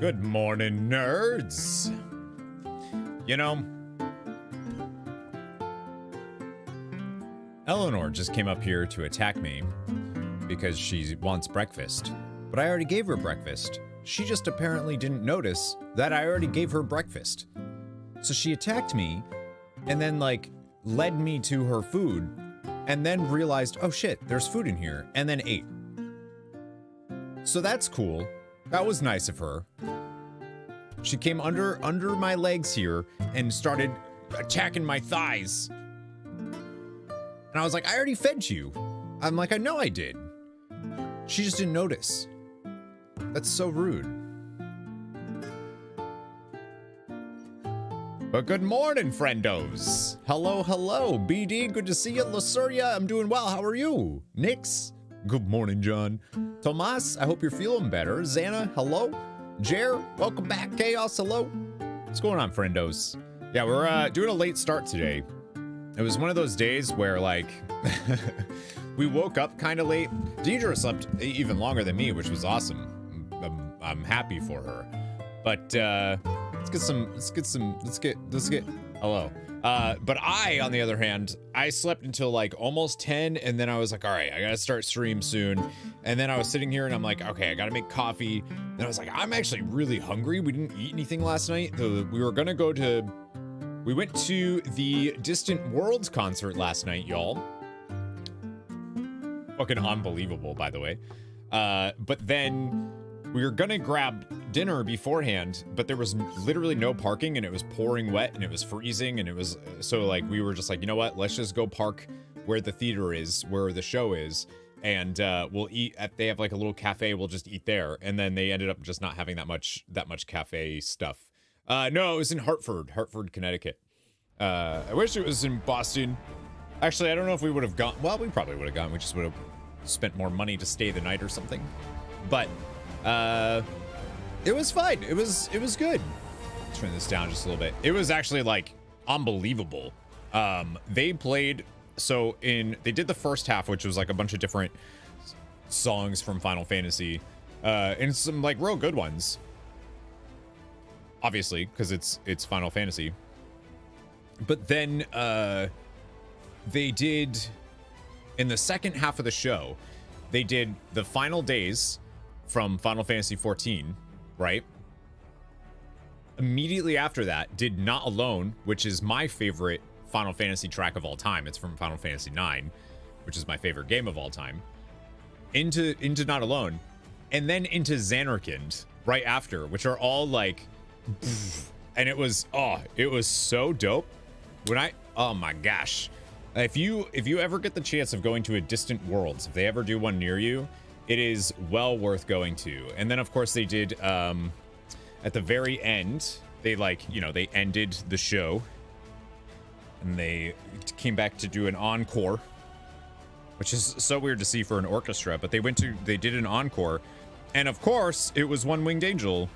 Good morning, nerds. You know, Eleanor just came up here to attack me because she wants breakfast, but I already gave her breakfast. She just apparently didn't notice that I already gave her breakfast. So she attacked me and then like led me to her food and then realized, oh shit, there's food in here, and then ate. So that's cool. That was nice of her. She came under my legs here and started attacking my thighs. And I was like, I already fed you. I'm like, I know I did. She just didn't notice. That's so rude. But good morning, friendos. Hello, hello. BD, good to see you. Lasuria, I'm doing well. How are you? Nix, good morning, John. Tomas, I hope you're feeling better. Xana, hello. Jer, welcome back. Chaos, hello. What's going on, friendos? Yeah, we're doing a late start today. It was one of those days where, like, we woke up kind of late. Deidre slept even longer than me, which was awesome. I'm happy for her. But let's get hello. But I, on the other hand, I slept until like almost 10, and then I was like, all right, I gotta start stream soon. And then I was sitting here and I'm like, okay, I gotta make coffee. And I was like, I'm actually really hungry. We didn't eat anything last night. We went to the Distant Worlds concert last night, y'all. Fucking unbelievable, by the way. But then we were gonna grab dinner beforehand, but there was literally no parking, and it was pouring wet, and it was freezing, and it was so like we were just like, you know what? Let's just go park where the theater is, where the show is, and we'll eat at. They have like a little cafe. We'll just eat there, and then they ended up just not having that much cafe stuff. No, it was in Hartford, Connecticut. I wish it was in Boston. Actually, I don't know if we would have gone. Well, we probably would have gone. We just would have spent more money to stay the night or something. But it was fine. It was good. Turn this down just a little bit. It was actually like unbelievable. They played. So they did the first half, which was like a bunch of different songs from Final Fantasy, and some like real good ones. Obviously, because it's Final Fantasy. But then they did, in the second half of the show, they did the final days from Final Fantasy XIV, right? Immediately after that, did Not Alone, which is my favorite Final Fantasy track of all time. It's from Final Fantasy IX, which is my favorite game of all time. Into Not Alone, and then into Xanarkand right after, which are all like, and it was so dope. Oh my gosh. If you ever get the chance of going to a Distant Worlds, if they ever do one near you, it is well worth going to. And then of course they did, at the very end, they they ended the show and they came back to do an encore, which is so weird to see for an orchestra, but they did an encore, and of course it was One Winged Angel.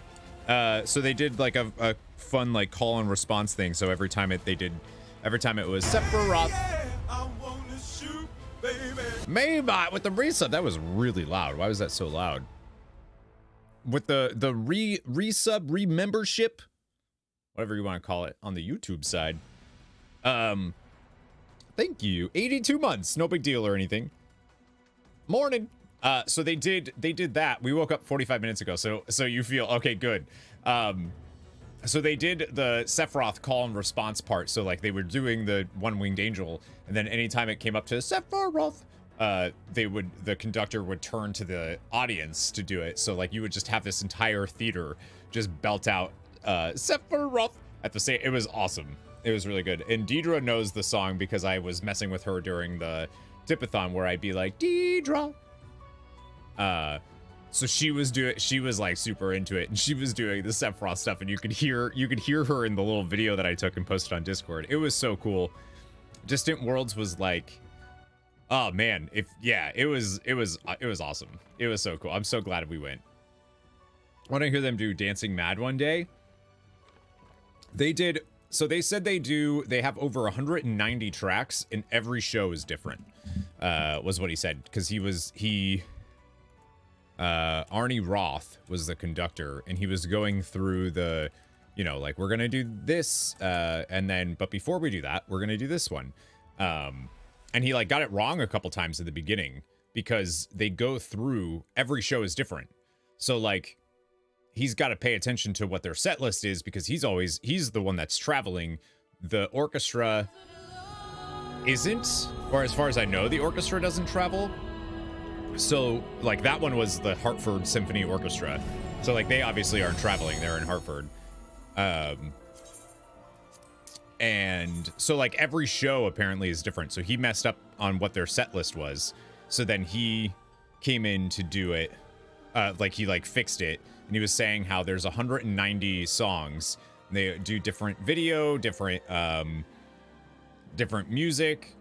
So they did like a fun like call and response thing. So every time it was Sephiroth. Yeah, I wanna shoot, baby. Maybot with the resub. That was really loud. Why was that so loud? With the resub, remembership, whatever you want to call it on the YouTube side. Thank you. 82 months. No big deal or anything. Morning. So they did that. We woke up 45 minutes ago. So you feel okay, good. So they did the Sephiroth call and response part. So like they were doing the One Winged Angel, and then anytime it came up to Sephiroth, the conductor would turn to the audience to do it. So like you would just have this entire theater just belt out Sephiroth at the same. It was awesome. It was really good. And Deidre knows the song because I was messing with her during the Tipathon where I'd be like, Deidre. So she was like super into it, and she was doing the Sephiroth stuff, and you could hear her in the little video that I took and posted on Discord. It was so cool. Distant Worlds was like, oh man, it was awesome. It was so cool. I'm so glad we went. I want to hear them do Dancing Mad one day. They did. So they said they have over 190 tracks, and every show is different, was what he said. Because Arnie Roth was the conductor, and he was going through the, you know, like, we're gonna do this, and then, but before we do that, we're gonna do this one. And he like got it wrong a couple times at the beginning because they go through, every show is different. So like, he's got to pay attention to what their set list is because he's the one that's traveling. The orchestra isn't, or as far as I know, the orchestra doesn't travel. So like that one was the Hartford Symphony Orchestra. So like they obviously aren't traveling, they're in Hartford. And so like every show apparently is different. So he messed up on what their set list was. So then he came in to do it. Like he like fixed it. And he was saying how there's 190 songs. They do different video, different music,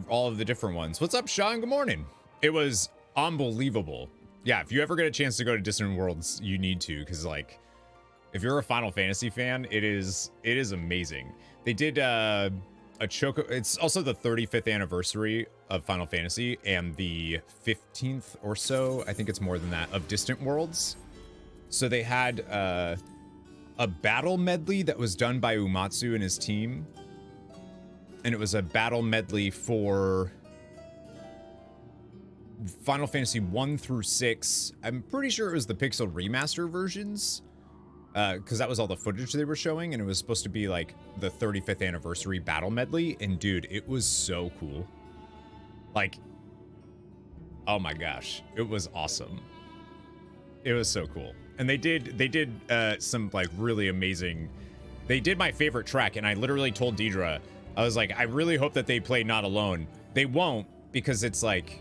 all of the different ones. What's up, Sean? Good morning. It was unbelievable. Yeah, if you ever get a chance to go to Distant Worlds, you need to, because like if you're a Final Fantasy fan, it is amazing. They did a Choco. It's also the 35th anniversary of Final Fantasy and the 15th or so, I think it's more than that, of Distant Worlds. So they had a battle medley that was done by Umatsu and his team. And it was a battle medley for Final Fantasy 1 through 6. I'm pretty sure it was the Pixel Remaster versions. Because that was all the footage they were showing, and it was supposed to be like the 35th anniversary battle medley, and dude, it was so cool. Like, oh my gosh, it was awesome. It was so cool. And they did some like really amazing, they did my favorite track, and I literally told Deidre, I was like, I really hope that they play Not Alone. They won't, because it's like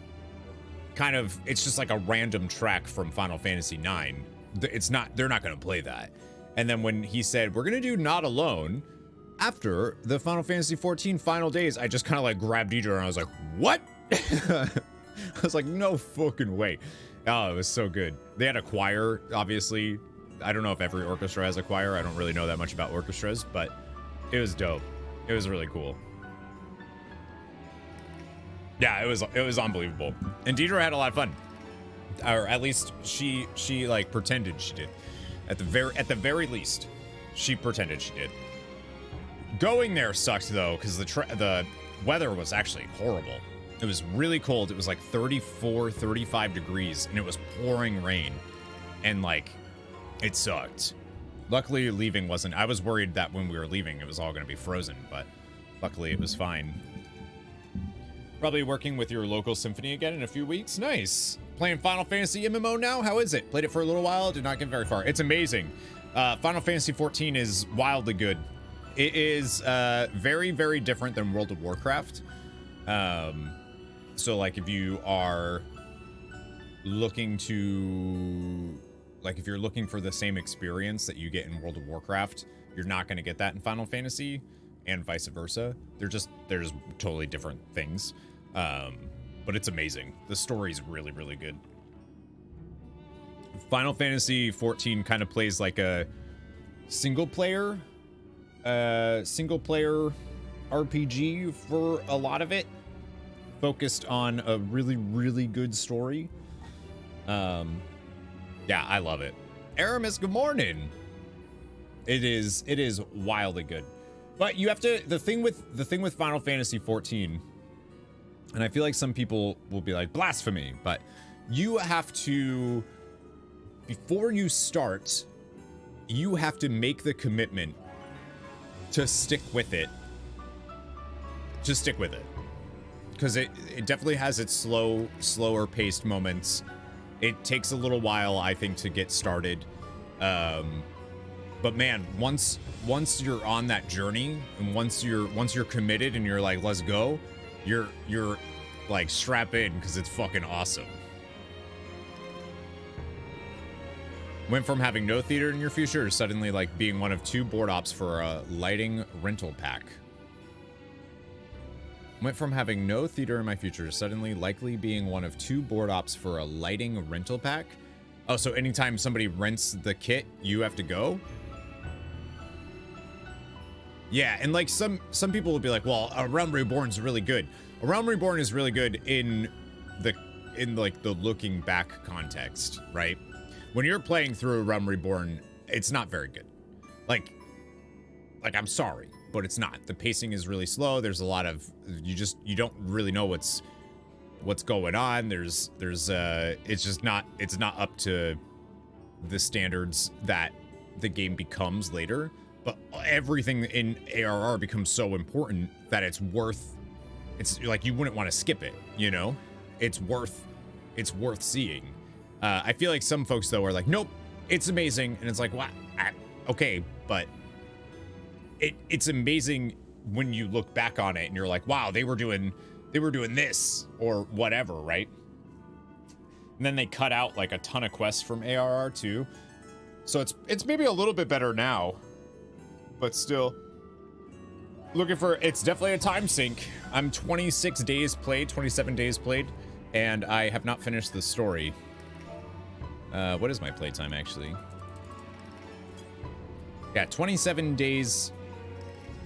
it's just like a random track from Final Fantasy IX. They're not gonna play that. And then when he said, we're gonna do Not Alone after the Final Fantasy XIV final days, I just kind of like grabbed Deidre and I was like, what? I was like, no fucking way. Oh, it was so good. They had a choir, obviously. I don't know if every orchestra has a choir. I don't really know that much about orchestras, but it was dope. It was really cool. Yeah, it was unbelievable. And Deidre had a lot of fun. Or at least she like pretended she did. At the very least, she pretended she did. Going there sucked though, because the weather was actually horrible. It was really cold. It was like 34, 35 degrees, and it was pouring rain. And like, it sucked. Luckily, leaving wasn't. I was worried that when we were leaving, it was all going to be frozen, but luckily it was fine. Probably working with your local symphony again in a few weeks. Nice. Playing Final Fantasy MMO now? How is it? Played it for a little while, did not get very far. It's amazing. Final Fantasy XIV is wildly good. It is very, very different than World of Warcraft. So like if you are looking to, like if you're looking for the same experience that you get in World of Warcraft, you're not going to get that in Final Fantasy, and vice versa. They're just totally different things. But it's amazing. The story's really, really good. Final Fantasy XIV kind of plays like a single player RPG for a lot of it, focused on a really, really good story. Yeah, I love it. Aramis, good morning. It is wildly good. But you have to, the thing with Final Fantasy XIV, and I feel like some people will be like, blasphemy, but you have to, before you start, you have to make the commitment to stick with it. Just stick with it. Because it definitely has its slower paced moments. It takes a little while, I think, to get started. But man, once you're on that journey, and once you're committed and you're like, let's go, you're like, strap in, because it's fucking awesome. Went from having no theater in your future to suddenly like being one of 2 board ops for a lighting rental pack. Went from having no theater in my future to suddenly likely being one of 2 board ops for a lighting rental pack. Oh, so anytime somebody rents the kit, you have to go? Yeah, and like some people will be like, well, A Realm Reborn is really good. A Realm Reborn is really good in in like the looking back context, right? When you're playing through Realm Reborn, it's not very good. Like I'm sorry, but it's not. The pacing is really slow. There's a lot of you don't really know what's going on. It's not up to the standards that the game becomes later. But everything in ARR becomes so important that it's like you wouldn't want to skip it, you know? It's worth seeing. I feel like some folks though are like, nope, it's amazing, and it's like, wow, okay, but it's amazing when you look back on it and you're like, wow, they were doing this or whatever, right? And then they cut out like a ton of quests from ARR too, so it's maybe a little bit better now, but still it's definitely a time sink. I'm 26 days played, 27 days played, and I have not finished the story. What is my playtime actually? Yeah, 27 days,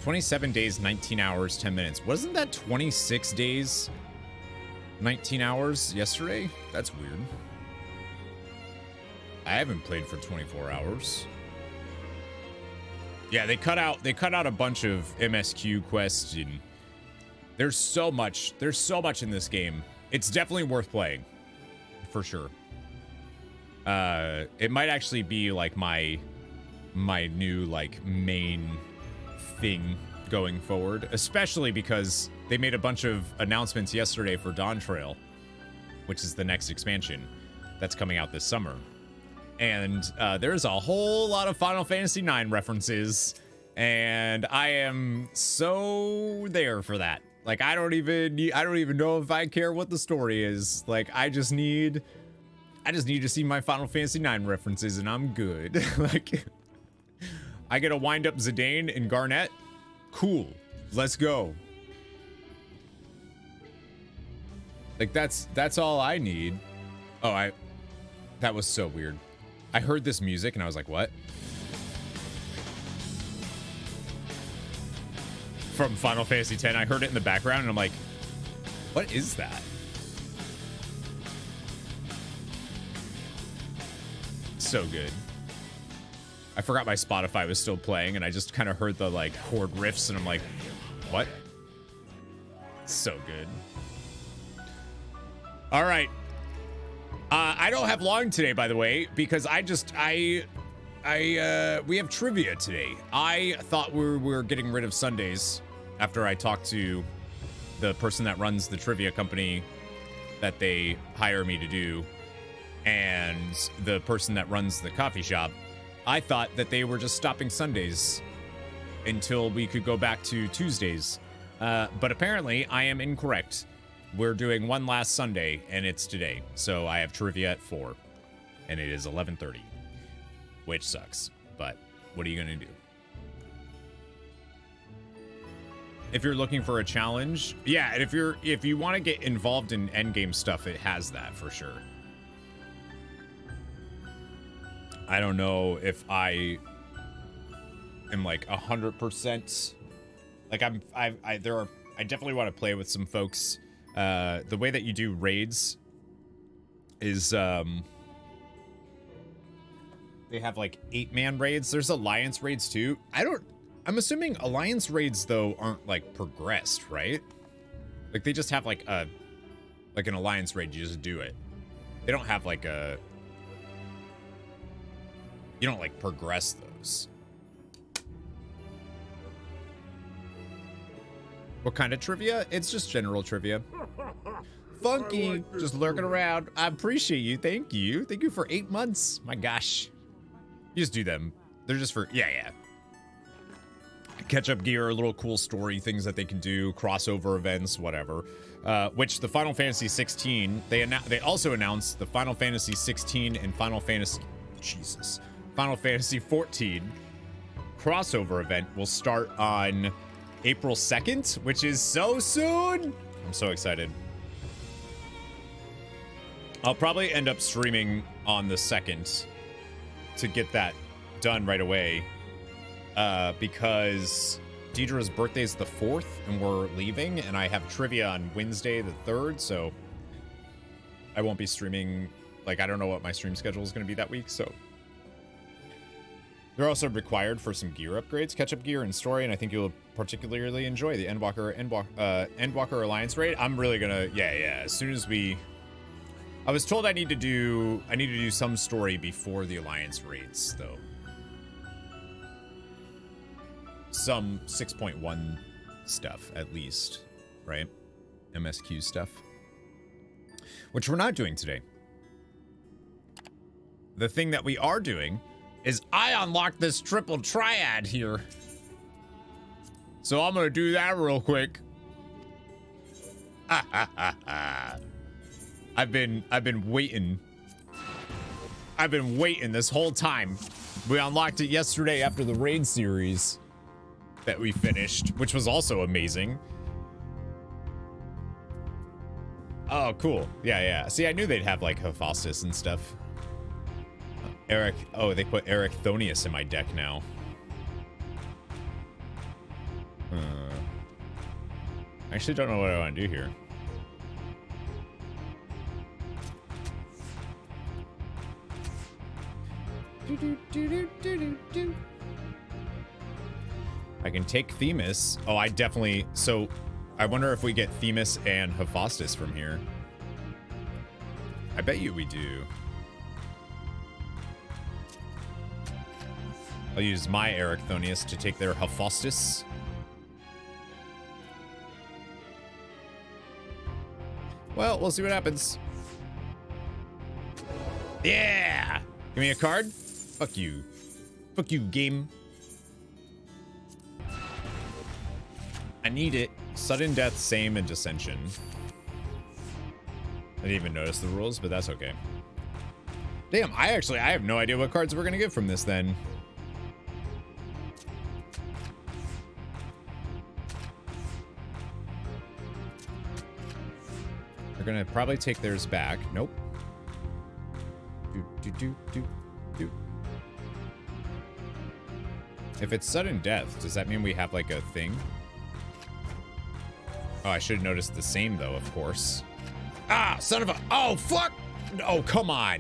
19 hours, 10 minutes. Wasn't that 26 days, 19 hours yesterday? That's weird. I haven't played for 24 hours. Yeah, they cut out a bunch of MSQ quests, and there's so much in this game. It's definitely worth playing, for sure. It might actually be like my new like main thing going forward, especially because they made a bunch of announcements yesterday for Dawntrail, which is the next expansion that's coming out this summer. And there's a whole lot of Final Fantasy IX references, and I am so there for that. Like, I don't even know if I care what the story is. Like, I just need to see my Final Fantasy IX references, and I'm good. Like, I get to wind up Zidane and Garnet. Cool, let's go. Like, that's all I need. Oh, that was so weird. I heard this music and I was like, what? From Final Fantasy X, I heard it in the background and I'm like, what is that? So good. I forgot my Spotify was still playing and I just kind of heard the like chord riffs and I'm like, what? So good. All right. I don't have long today, by the way, because we have trivia today. I thought we were getting rid of Sundays after I talked to the person that runs the trivia company that they hire me to do, and the person that runs the coffee shop. I thought that they were just stopping Sundays until we could go back to Tuesdays. But apparently I am incorrect. We're doing one last Sunday, and it's today. So I have trivia at 4, and it is 11:30, which sucks. But what are you gonna do? If you're looking for a challenge, yeah, and if you want to get involved in endgame stuff, it has that for sure. I don't know if I am like 100%. Like I definitely want to play with some folks. The way that you do raids is they have like 8-man raids. There's alliance raids too. I'm assuming alliance raids though aren't like progressed, right? Like they just have like an alliance raid, you just do it. They don't have like you don't like progress those. What kind of trivia? It's just general trivia. Funky, just lurking around. I appreciate you. Thank you. Thank you for 8 months. My gosh. You just do them. They're just for, yeah. Catch-up gear, little cool story things that they can do, crossover events, whatever. Which the Final Fantasy 16, they also announced the Final Fantasy 16 and Final Fantasy 14 crossover event will start on April 2nd, which is so soon. I'm so excited. I'll probably end up streaming on the 2nd to get that done right away, because Deidre's birthday is the 4th and we're leaving, and I have trivia on Wednesday the 3rd, so I won't be streaming. Like, I don't know what my stream schedule is going to be that week, so. They're also required for some gear upgrades, catch-up gear and story, and I think you'll particularly enjoy the Endwalker Alliance raid. I'm really gonna, yeah. As soon as I was told I need to do some story before the Alliance raids, though. Some 6.1 stuff, at least, right? MSQ stuff. Which we're not doing today. The thing that we are doing is I unlocked this triple triad here. So I'm gonna do that real quick. I've been waiting. I've been waiting this whole time. We unlocked it yesterday after the raid series that we finished, which was also amazing. Oh, cool. Yeah. See, I knew they'd have like Hephaestus and stuff. Eric, oh, they put Eric Thonius in my deck now. I actually don't know what I want to do here. I can take Themis. Oh, I definitely... So, I wonder if we get Themis and Hephaestus from here. I bet you we do. I'll use my Eric Thonius to take their Hephaestus. Well, we'll see what happens. Yeah! Give me a card. Fuck you. Fuck you, game. I need it. Sudden death, same, and dissension. I didn't even notice the rules, but that's okay. Damn, I have no idea what cards we're gonna get from this then. We're gonna probably take theirs back. Nope. Do. If it's sudden death, does that mean we have like a thing? Oh, I should have noticed the same though, of course. Ah, son of a... Oh, fuck! Oh, come on.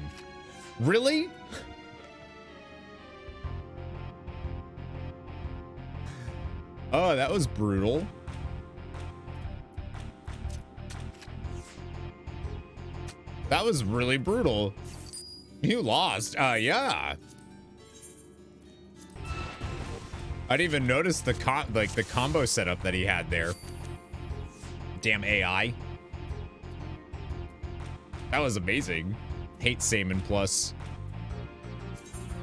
Really? Oh, that was brutal. That was really brutal. You lost. Yeah. I didn't even notice the combo setup that he had there. Damn AI. That was amazing. Hate same and plus.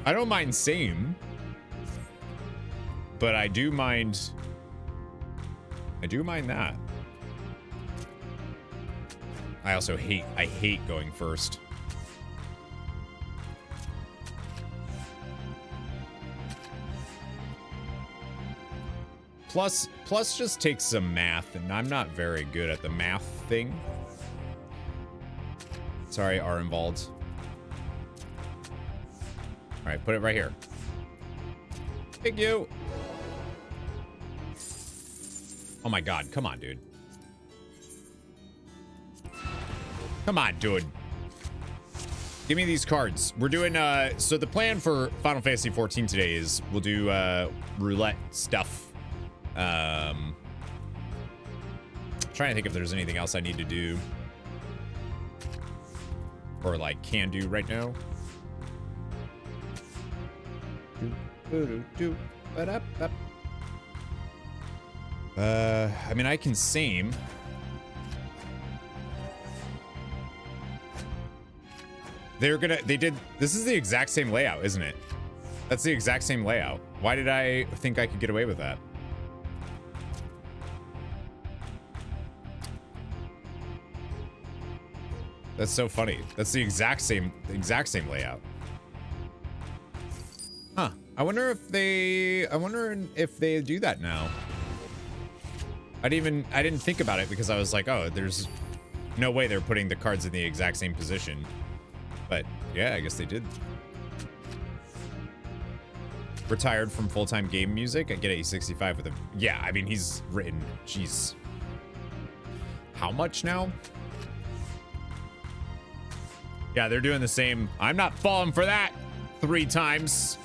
I don't mind same, but I do mind that. I also hate going first. Plus just takes some math, and I'm not very good at the math thing. Sorry, are involved. All right, put it right here. Thank you. Oh my God, come on, dude. Come on, dude. Give me these cards. We're doing, so the plan for Final Fantasy XIV today is we'll do, roulette stuff. Trying to think if there's anything else I need to do. Or, like, can do right now. I mean, I can same. This is the exact same layout, isn't it? That's the exact same layout. Why did I think I could get away with that? That's so funny. That's the exact same layout. Huh. I wonder if they do that now. I didn't think about it because I was like, oh, there's no way they're putting the cards in the exact same position. But yeah, I guess they did. Retired from full-time game music. I get a 65 with a... Yeah, I mean, he's written... Jeez. How much now? Yeah, they're doing the same. I'm not falling for that 3 times.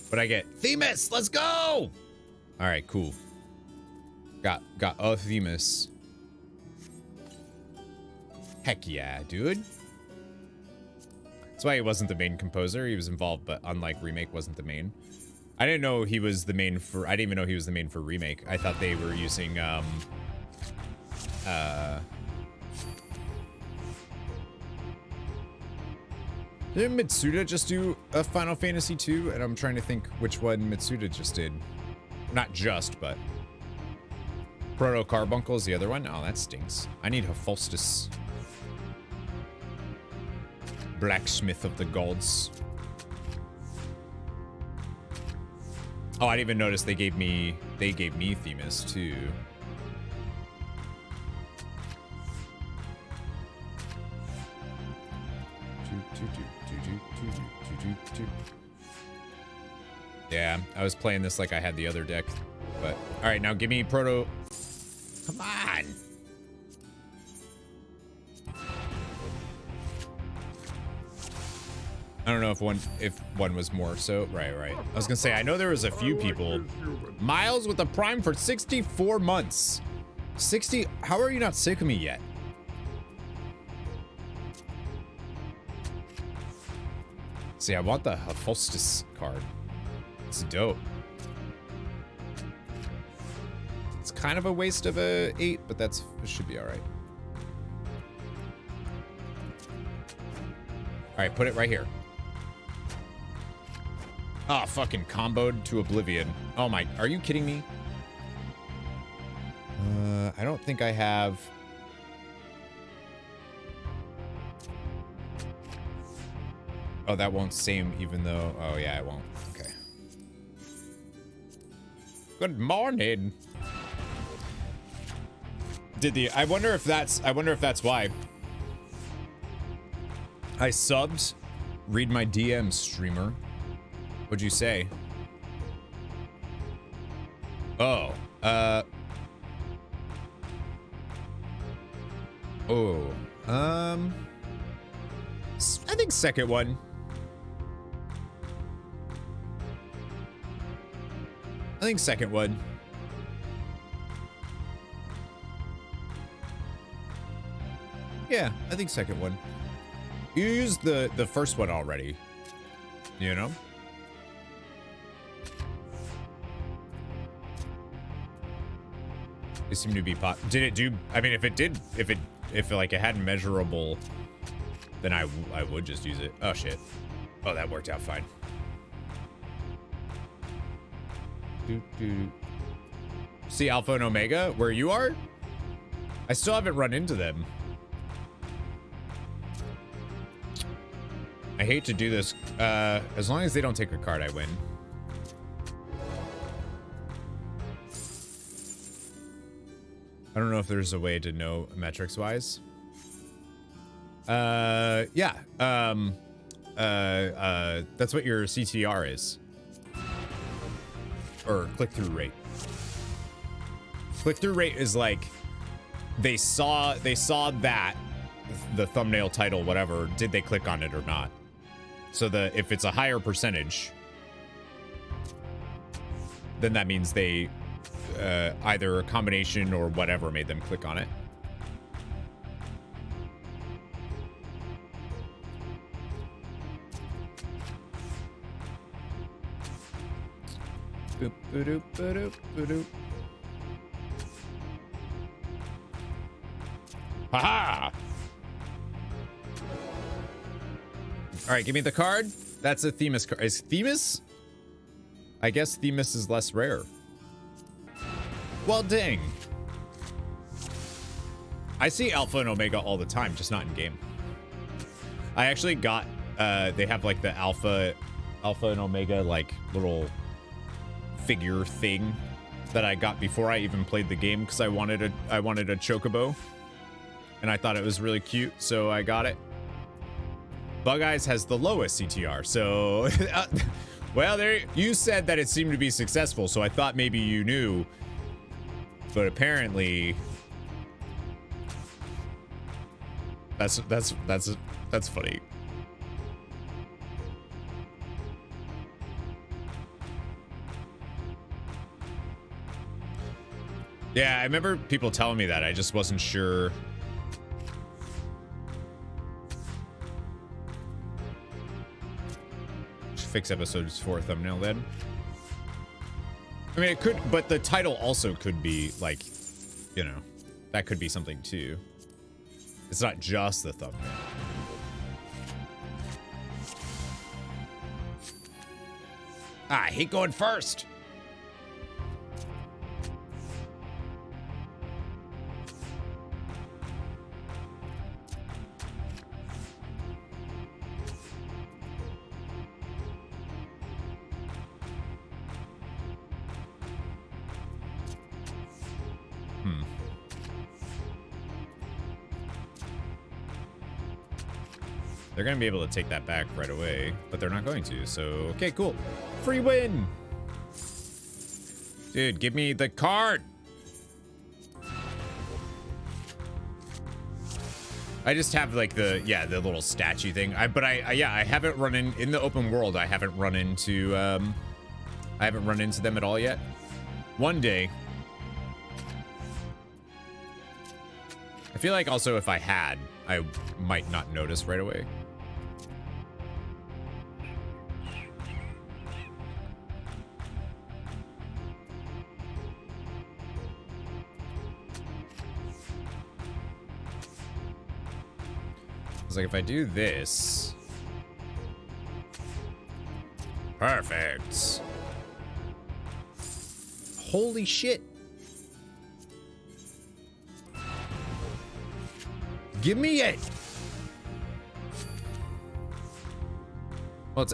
What'd I get? Themis, let's go! All right, cool. Got a Themis. Heck yeah, dude. That's why he wasn't the main composer. He was involved, but unlike Remake, wasn't the main. I didn't know he was the main for... I didn't even know he was the main for Remake. I thought they were using, Didn't Mitsuda just do a Final Fantasy II? And I'm trying to think which one Mitsuda just did. Not just, but... Proto Carbuncle is the other one? Oh, that stinks. I need Hephaestus. Blacksmith of the gods. Oh, I didn't even notice they gave me Themis too. Yeah, I was playing this like I had the other deck, but all right, now give me Proto. Come on. I don't know if one was more so. Right. I was gonna say, I know there was a few people. Miles with a Prime for 64 months. 60, how are you not sick of me yet? See, I want the Hephaestus card. It's dope. It's kind of a waste of a 8, but it should be all right. All right, put it right here. Oh, fucking comboed to oblivion. Oh my, are you kidding me? I don't think I have... Oh, that won't same even though... Oh yeah, it won't. Okay. Good morning. I wonder if that's why. I subbed. Read my DM, streamer. What'd you say? Oh, I think second one. Yeah, I think second one. You used the first one already, you know? It seemed to be pop. Did it do? I mean, if like it had measurable, then I would just use it. Oh shit. Oh, that worked out fine. See Alpha and Omega where you are? I still haven't run into them. I hate to do this. As long as they don't take a card, I win. I don't know if there's a way to know metrics wise. Yeah. That's what your CTR is. Or click-through rate. Click-through rate is like they saw that the thumbnail title, whatever, did they click on it or not? So if it's a higher percentage, then that means they either a combination or whatever made them click on it. Boop, ba-doop, ba-doop, ba-doop. Haha! All right, give me the card. That's a Themis card. Is Themis? I guess Themis is less rare. Well, dang. I see Alpha and Omega all the time, just not in game. I actually got, they have like the Alpha and Omega like little figure thing that I got before I even played the game because I wanted a chocobo. And I thought it was really cute, so I got it. Bug Eyes has the lowest CTR, so Well, there you said that it seemed to be successful, so I thought maybe you knew. But apparently that's funny. Yeah, I remember people telling me that. I just wasn't sure. Fix episodes 4 thumbnail then. I mean, it could, but the title also could be like, you know, that could be something too. It's not just the thumbnail. I hate going first. They're going to be able to take that back right away, but they're not going to. So, okay, cool. Free win. Dude, give me the card. I just have like the little statue thing. I haven't run in the open world. I haven't run into them at all yet. One day. I feel like also if I had, I might not notice right away. Like if I do this, perfect. Holy shit. Give me it. Well,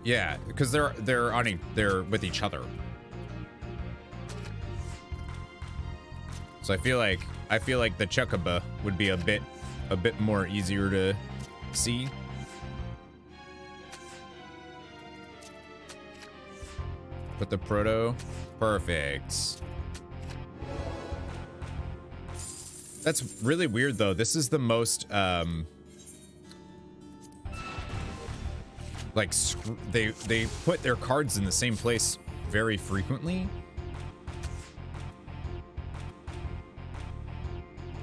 yeah, because they're with each other. So I feel like the Chuckaba would be a bit more easier to see. Put the proto. Perfect. That's really weird though. This is the most like they put their cards in the same place very frequently.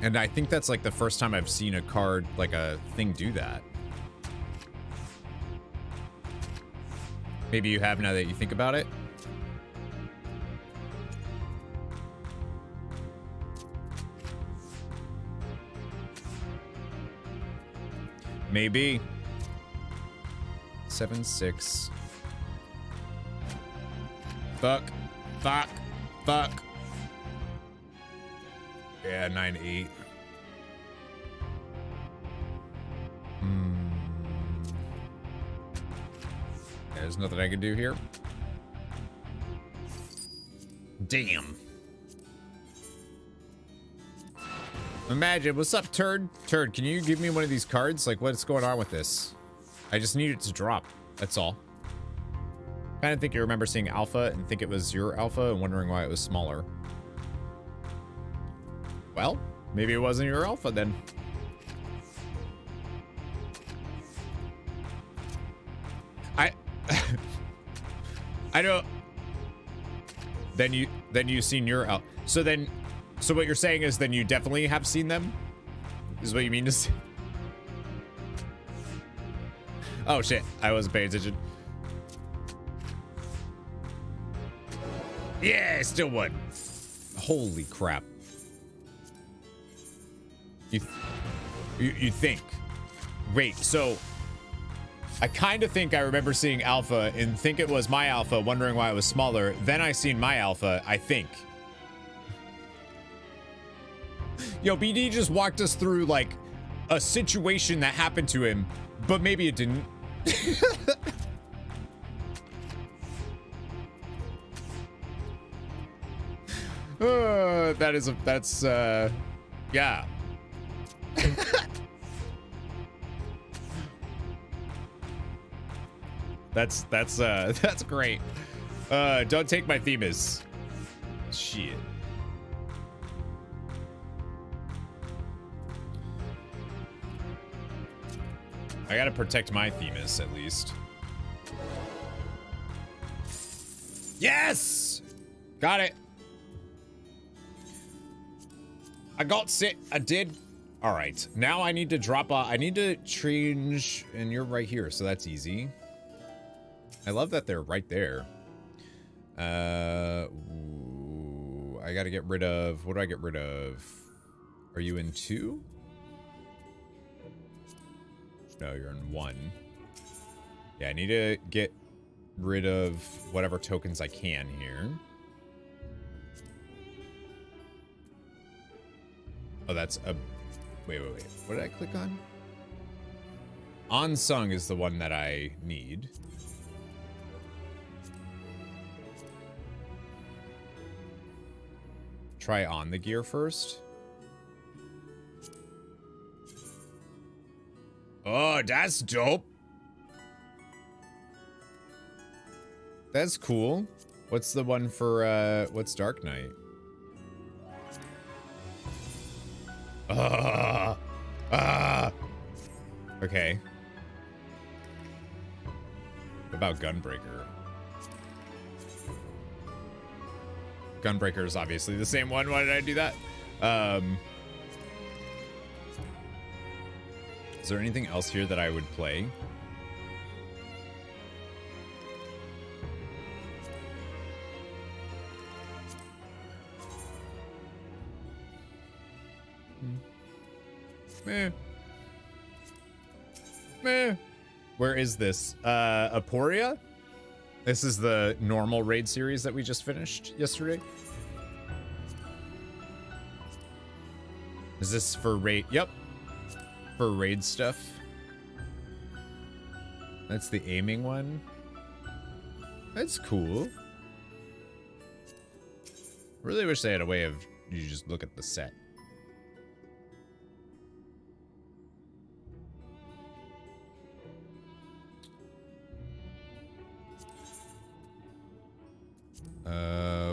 And I think that's like the first time I've seen a card, like a thing, do that. Maybe you have now that you think about it. Maybe. 7-6. Fuck. Fuck. Fuck. Yeah, 9-8. There's nothing I can do here. Damn. Imagine, what's up, Turd? Turd, can you give me one of these cards? Like, what's going on with this? I just need it to drop. That's all. I didn't think you remember seeing Alpha and think it was your Alpha and wondering why it was smaller. Well, maybe it wasn't your Alpha then. I don't. Then you seen your Alpha. So what you're saying is then you definitely have seen them? Is what you mean to say? Oh shit, I wasn't paying attention. Yeah, still won. Holy crap. You think. Wait, so I kind of think I remember seeing Alpha and think it was my Alpha, wondering why it was smaller. Then I seen my Alpha, I think. Yo, BD just walked us through like a situation that happened to him, but maybe it didn't. That's yeah. That's that's great. Don't take my Themis. Shit. I gotta protect my Themis at least. Yes! Got it. I got it. I did. All right. Now I need to drop I need to change, and you're right here, so that's easy. I love that they're right there. Ooh, I gotta get rid of, what do I get rid of? Are you in 2? No, you're in 1. Yeah, I need to get rid of whatever tokens I can here. Oh, that's a... Wait. What did I click on? Unsung is the one that I need. Try on the gear first. Oh, that's dope. That's cool. What's the one for, what's Dark Knight? Okay. What about Gunbreaker? Gunbreaker is obviously the same one. Why did I do that? Is there anything else here that I would play? Meh. Where is this? Aporia? This is the normal raid series that we just finished yesterday. Is this for raid? Yep. For raid stuff. That's the aiming one. That's cool. Really wish they had a way of you just look at the set.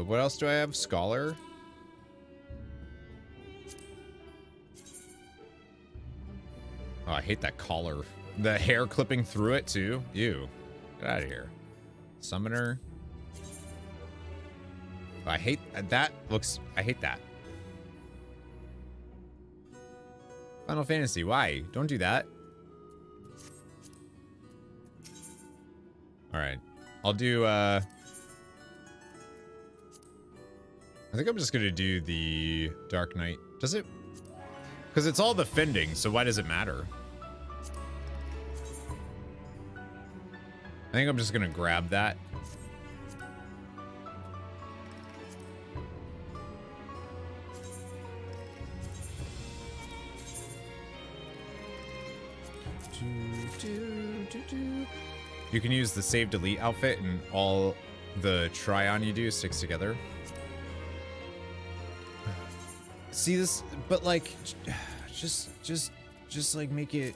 What else do I have? Scholar? Oh, I hate that collar. The hair clipping through it, too. Ew. Get out of here. Summoner. Oh, I hate that. I hate that. Final Fantasy, why? Don't do that. Alright. I'll do, I think I'm just gonna do the Dark Knight. Does it? Because it's all the fending, so why does it matter? I think I'm just gonna grab that. You can use the save delete outfit and all the try on you do sticks together. See this, but like, just like make it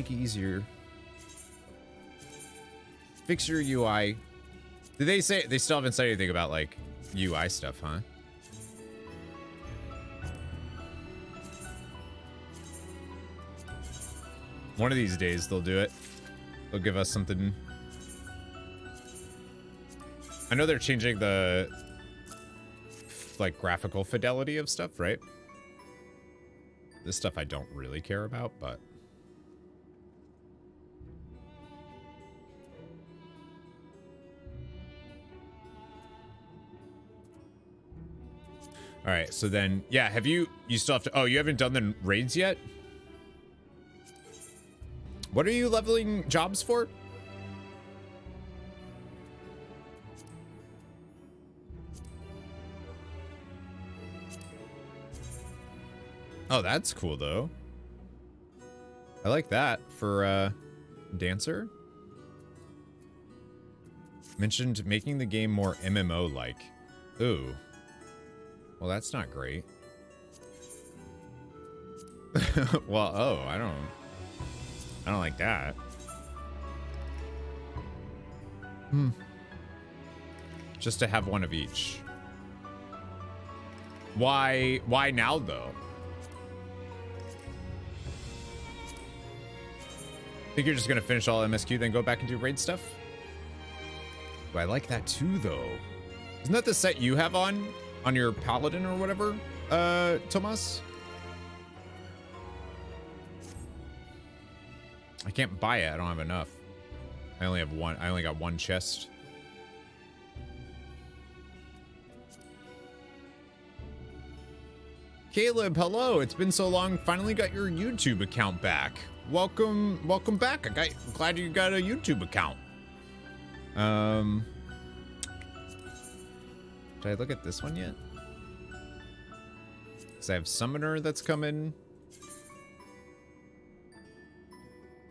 easier. Fix your UI. Did they say they still haven't said anything about like UI stuff, huh? One of these days they'll do it. They'll give us something. I know they're changing the like graphical fidelity of stuff, right? This stuff I don't really care about, but all right, so then yeah, you still have to, oh, you haven't done the raids yet? What are you leveling jobs for? Oh, that's cool, though. I like that for, Dancer. Mentioned making the game more MMO-like. Ooh. Well, that's not great. Well, oh, I don't like that. Just to have one of each. Why now though? Think you're just gonna finish all MSQ, then go back and do raid stuff? Ooh, I like that too though. Isn't that the set you have on your paladin or whatever, Tomas? I can't buy it, I don't have enough. I only got one chest. Caleb, hello. It's been so long. Finally got your YouTube account back. Welcome back. Glad you got a YouTube account. Did I look at this one yet? Because I have Summoner that's coming.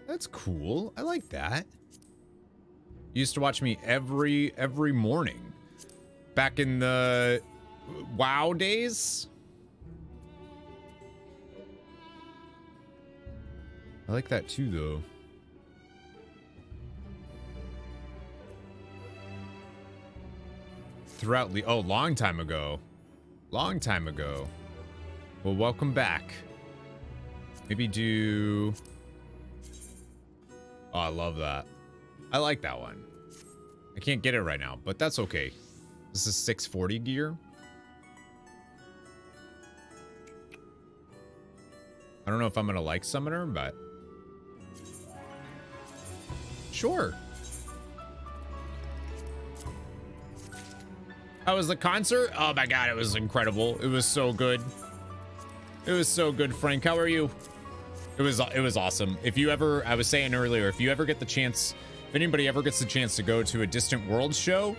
That's cool. I like that. You used to watch me every morning. Back in the WoW days. I like that too, though. Throughout the... Oh, long time ago. Long time ago. Well, welcome back. Maybe do... Oh, I love that. I like that one. I can't get it right now, but that's okay. This is 640 gear. I don't know if I'm gonna like Summoner, but... Sure. How was the concert? Oh my god, it was incredible. It was so good. It was so good, Frank. How are you? It was awesome. If you ever, I was saying earlier, if you ever get the chance, if anybody ever gets the chance to go to a Distant Worlds show,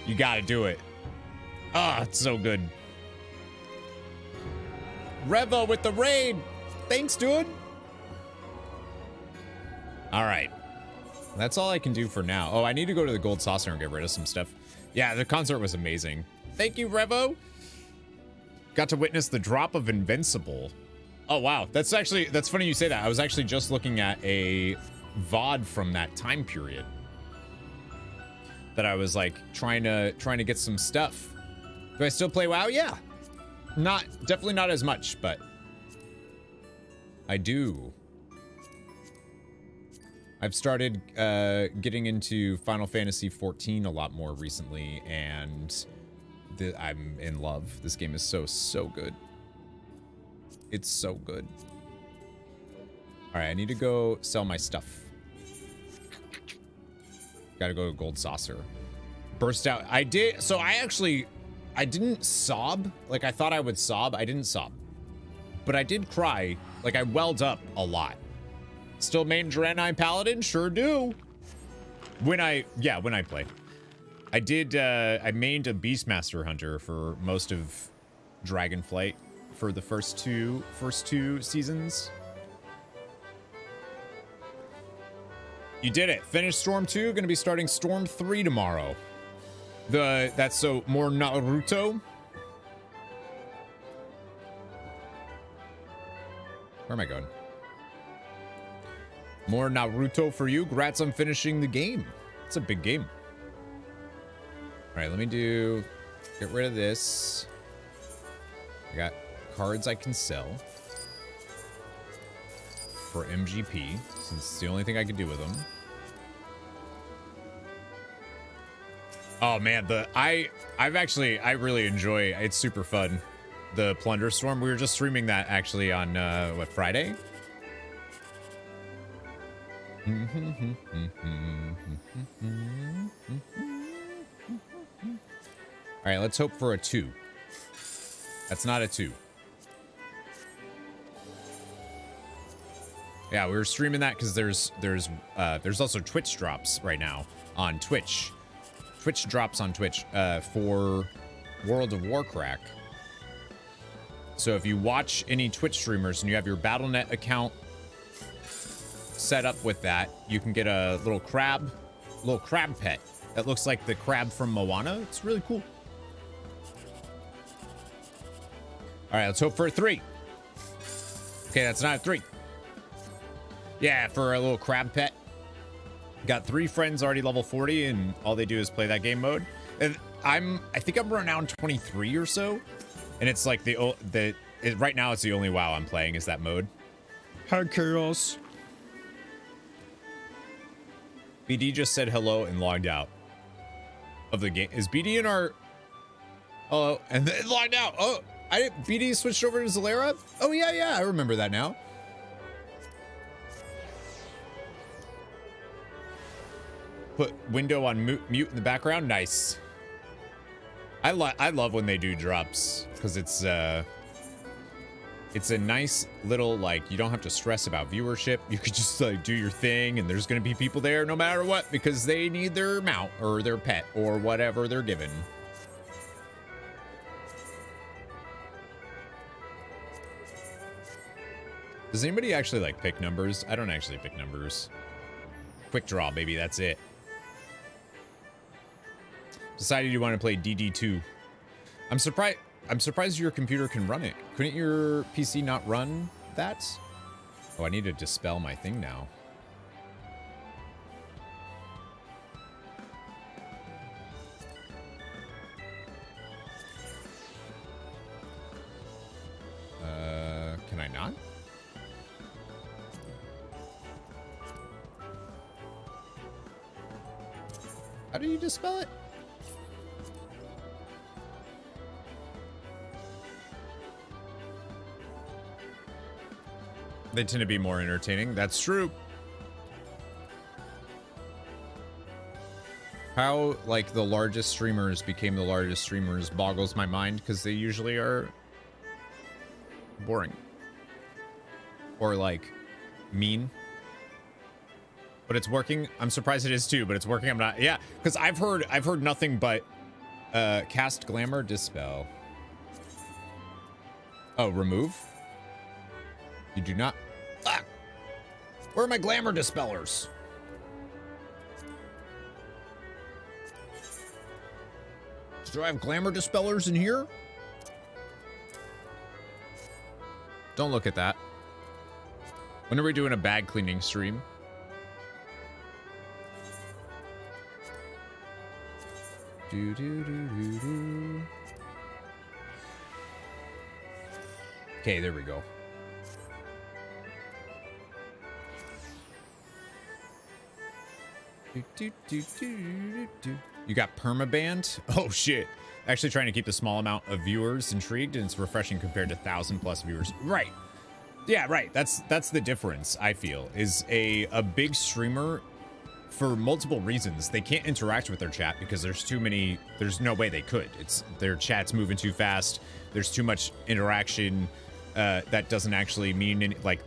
you gotta do it. Ah, it's so good. Revo with the raid. Thanks, dude. All right. That's all I can do for now. Oh, I need to go to the Gold Saucer and get rid of some stuff. Yeah, the concert was amazing. Thank you, Revo. Got to witness the drop of Invincible. Oh, wow. That's funny you say that. I was actually just looking at a VOD from that time period. That I was like trying to get some stuff. Do I still play WoW? Yeah. Definitely not as much, but I do. I've started getting into Final Fantasy XIV a lot more recently, and I'm in love. This game is so good. It's so good. All right, I need to go sell my stuff. Gotta go to Gold Saucer. Burst out. I did. So I didn't sob. Like I thought I would sob. I didn't sob. But I did cry. Like I welled up a lot. Still main Draenei Paladin? Sure do. When I play. I did, I mained a Beastmaster Hunter for most of Dragonflight for the first two seasons. You did it. Finished Storm 2, gonna be starting Storm 3 tomorrow. That's so more Naruto. Where am I going? More Naruto for you. Congrats on finishing the game. It's a big game. All right, let me get rid of this. I got cards I can sell for MGP, since it's the only thing I can do with them. Oh man, I really enjoy, it's super fun. The Plunder Storm, we were just streaming that actually on, what, Friday? All right, let's hope for a 2. That's not a 2. Yeah, we were streaming that because there's also Twitch drops right now on Twitch. Twitch drops on Twitch for World of Warcraft. So if you watch any Twitch streamers and you have your Battle.net account set up with that, you can get a little crab pet that looks like the crab from Moana. It's really cool. All right, let's hope for a 3. Okay, that's not a 3. Yeah, for a little crab pet. Got 3 friends already level 40, and all they do is play that game mode. And I think I'm around 23 or so, and it's like right now it's the only WoW I'm playing is that mode. Hi, Chaos. BD just said hello and logged out of the game. Is BD in our... Oh, and then logged out. Oh, BD switched over to ZALERA? Oh, yeah, I remember that now. Put window on mute in the background. Nice. I love when they do drops, because it's a nice little, like, you don't have to stress about viewership. You could just like do your thing, and there's gonna be people there no matter what, because they need their mount or their pet or whatever they're given. Does anybody actually like pick numbers? I don't actually pick numbers. Quick draw, baby, that's it. Decided you want to play DD2. I'm surprised your computer can run it. Couldn't your PC not run that? Oh, I need to dispel my thing now. Can I not? How do you dispel it? They tend to be more entertaining. That's true. How, like, the largest streamers became the largest streamers boggles my mind, because they usually are boring. Or, like, mean. But it's working. I'm surprised it is too, but it's working. I'm not. Yeah, because I've heard nothing but cast glamour, dispel. Oh, remove? You do not. Ah! Where are my glamour dispellers? Do I have glamour dispellers in here? Don't look at that. When are we doing a bag cleaning stream? Do do do do do. Okay, there we go. You got permabanned? Oh shit. Actually trying to keep the small amount of viewers intrigued, and it's refreshing compared to 1,000+ viewers. Right. Yeah, right. That's the difference, I feel, is a big streamer, for multiple reasons, they can't interact with their chat because there's no way they could. Their chat's moving too fast. There's too much interaction. That doesn't actually mean like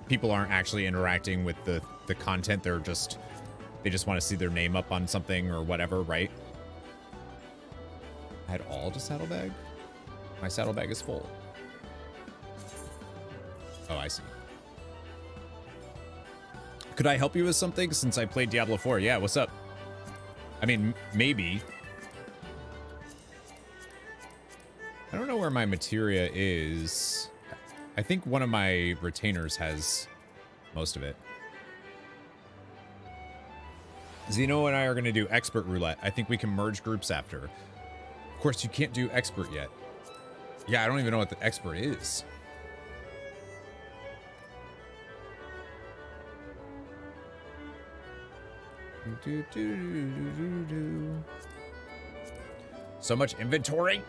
people aren't actually interacting with the content. They just want to see their name up on something or whatever, right? Add all to saddlebag? My saddlebag is full. Oh, I see. Could I help you with something since I played Diablo 4? Yeah, what's up? I mean, maybe. I don't know where my materia is. I think one of my retainers has most of it. Zeno and I are going to do expert roulette. I think we can merge groups after. Of course, you can't do expert yet. Yeah, I don't even know what the expert is. So much inventory.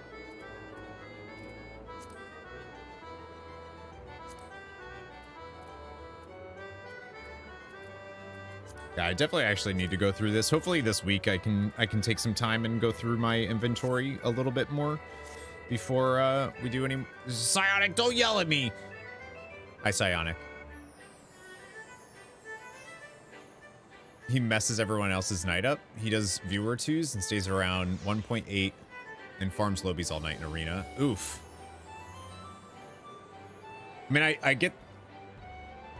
Yeah, I definitely actually need to go through this. Hopefully this week I can take some time and go through my inventory a little bit more before we do any. Psionic, don't yell at me. Hi, Psionic. He messes everyone else's night up. He does viewer twos and stays around 1.8 and farms lobies all night in arena. Oof. I mean, I get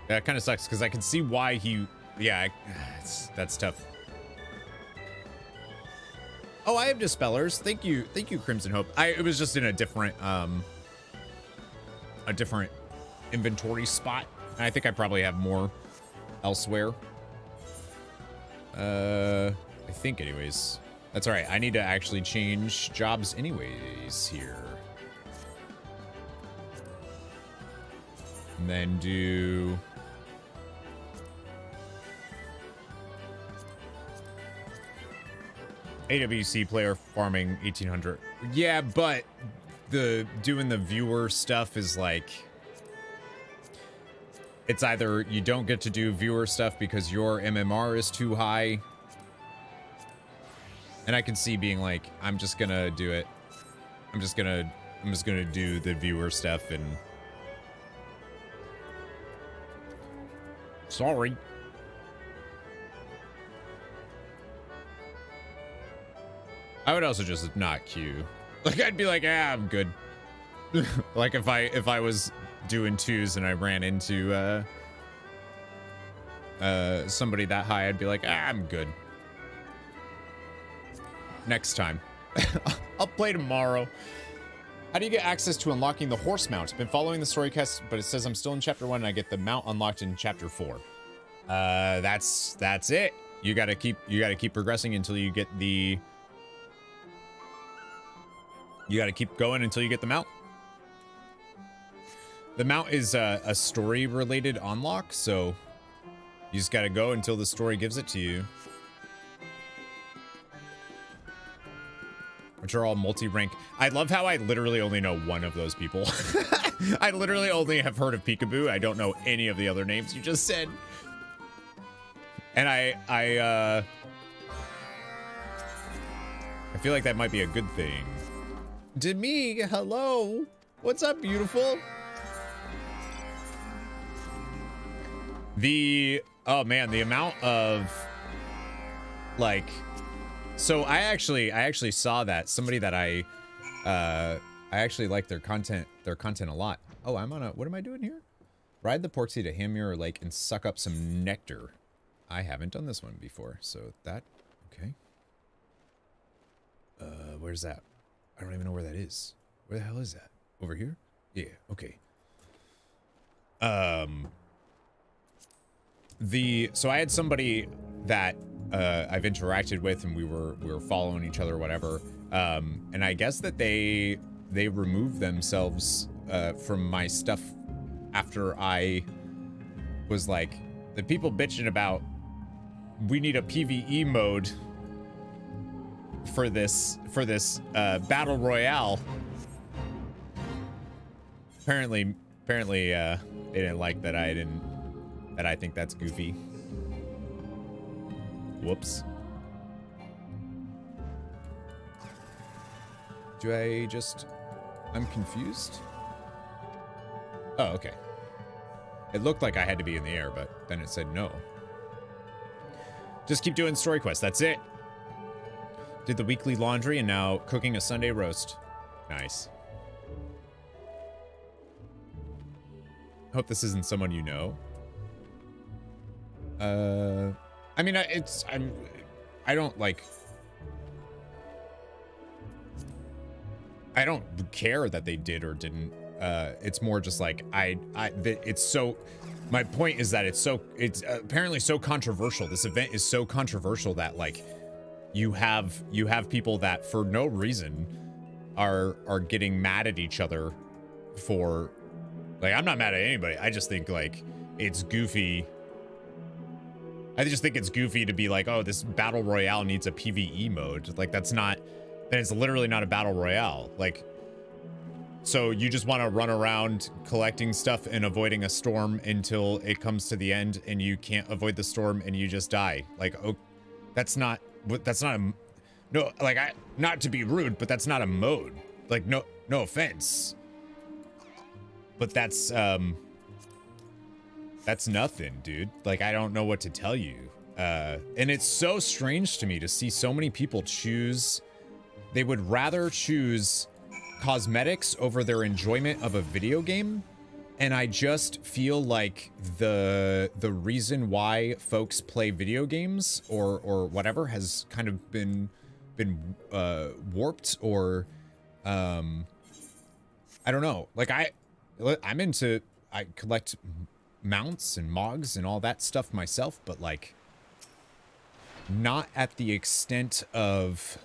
that kind of sucks because I can see why he. Yeah, that's tough. Oh, I have dispellers. Thank you, Crimson Hope. It was just in a different inventory spot. I think I probably have more elsewhere. I think anyways. That's all right. I need to actually change jobs anyways here. And then do... AWC player farming 1800. Yeah, but doing the viewer stuff is like... It's either you don't get to do viewer stuff because your MMR is too high. And I can see being like, I'm just gonna do it. I'm just gonna do the viewer stuff and... Sorry. I would also just not queue. Like, I'd be like, ah, I'm good. Like, if I was doing twos and I ran into somebody that high, I'd be like, ah, I'm good. Next time. I'll play tomorrow. How do you get access to unlocking the horse mount? Been following the story quest, but it says I'm still in chapter 1 and I get the mount unlocked in chapter 4. That's it. You gotta keep progressing until you get the... You gotta keep going until you get the mount. The mount is a story-related unlock, so you just gotta go until the story gives it to you. Which are all multi-rank. I love how I literally only know one of those people. I literally only have heard of Peekaboo. I don't know any of the other names you just said. And I feel like that might be a good thing. Demi, hello. What's up, beautiful? Oh man, the amount of like, so I actually saw that somebody that I actually like their content a lot. Oh, I'm on a, what am I doing here? Ride the Porksy to Hammuir Lake and suck up some nectar. I haven't done this one before, so that, okay. Where's that? I don't even know where that is. Where the hell is that? Over here? Yeah, okay. So I had somebody that I've interacted with and we were following each other or whatever. And I guess that they removed themselves from my stuff after I was like, the people bitching about we need a PvE mode for this battle royale. Apparently they didn't like that I think that's goofy. Whoops. I'm confused. Oh, okay. It looked like I had to be in the air, but then it said no. Just keep doing story quests, that's it. Did the weekly laundry and now cooking a Sunday roast. Nice. Hope this isn't someone you know. I mean, I don't like, I don't care that they did or didn't. It's more just like, it's so, my point is that it's apparently so controversial. This event is so controversial that like, you have people that for no reason are getting mad at each other for, like, I'm not mad at anybody. I just think like, it's goofy. I just think it's goofy to be like, oh, this battle royale needs a PvE mode. Like, that's not, then it's literally not a battle royale. Like, so you just want to run around collecting stuff and avoiding a storm until it comes to the end and you can't avoid the storm and you just die. Like, oh, that's not a, no, like, not to be rude, but that's not a mode. Like, no offense. But that's nothing, dude. Like, I don't know what to tell you. And it's so strange to me to see so many people choose, they would rather choose cosmetics over their enjoyment of a video game. And I just feel like the reason why folks play video games or whatever has kind of been warped or, I don't know. Like I collect mounts and mogs and all that stuff myself, but like, not at the extent of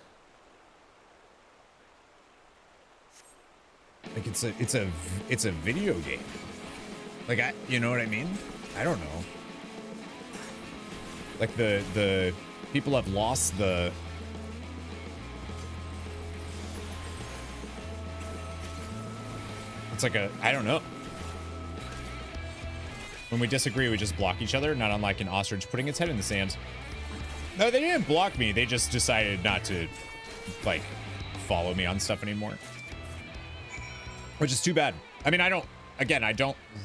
like it's a video game. Like you know what I mean? I don't know. Like the people have lost the it's like I don't know. When we disagree, we just block each other, not unlike an ostrich putting its head in the sand. No, they didn't block me. They just decided not to, like, follow me on stuff anymore. Which is too bad. I mean, I don't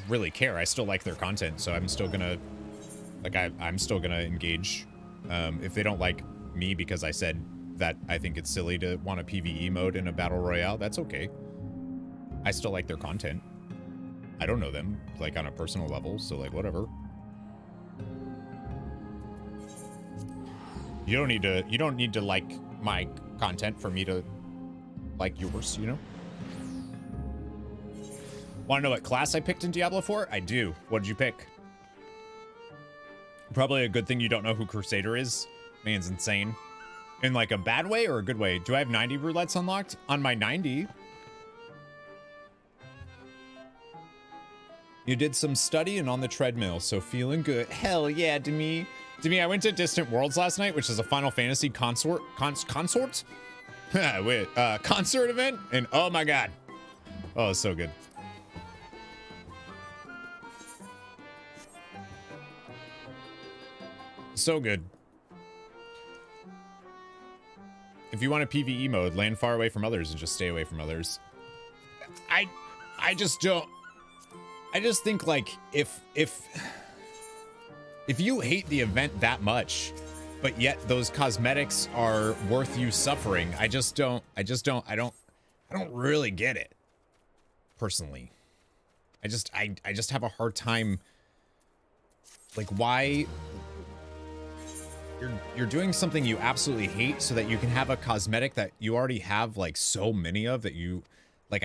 really care. I still like their content, so I'm still gonna, like, I'm still gonna engage. If they don't like me because I said that I think it's silly to want a PvE mode in a battle royale, that's okay. I still like their content. I don't know them, like, on a personal level, so, like, whatever. You don't need to like my content for me to like yours, you know? Want to know what class I picked in Diablo 4? I do. What did you pick? Probably a good thing you don't know who Crusader is. Man's insane. In, like, a bad way or a good way? Do I have 90 roulettes unlocked? On my 90... You did some studying on the treadmill, so feeling good. Hell yeah, Demi. Demi, I went to Distant Worlds last night, which is a Final Fantasy concert event, and oh my god. Oh, it's so good. So good. If you want a PvE mode, land far away from others and just stay away from others. I just don't. I just think, like, if you hate the event that much, but yet those cosmetics are worth you suffering, I don't really get it. Personally. I just have a hard time, like, why you're doing something you absolutely hate so that you can have a cosmetic that you already have, like, so many of that you, like,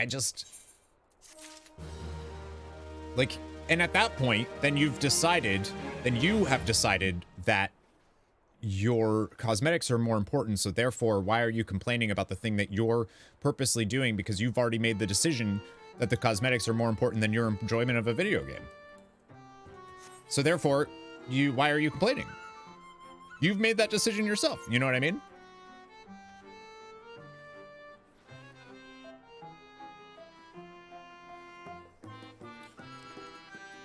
like, and at that point, then you have decided that your cosmetics are more important, so therefore, why are you complaining about the thing that you're purposely doing because you've already made the decision that the cosmetics are more important than your enjoyment of a video game? So therefore, why are you complaining? You've made that decision yourself, you know what I mean?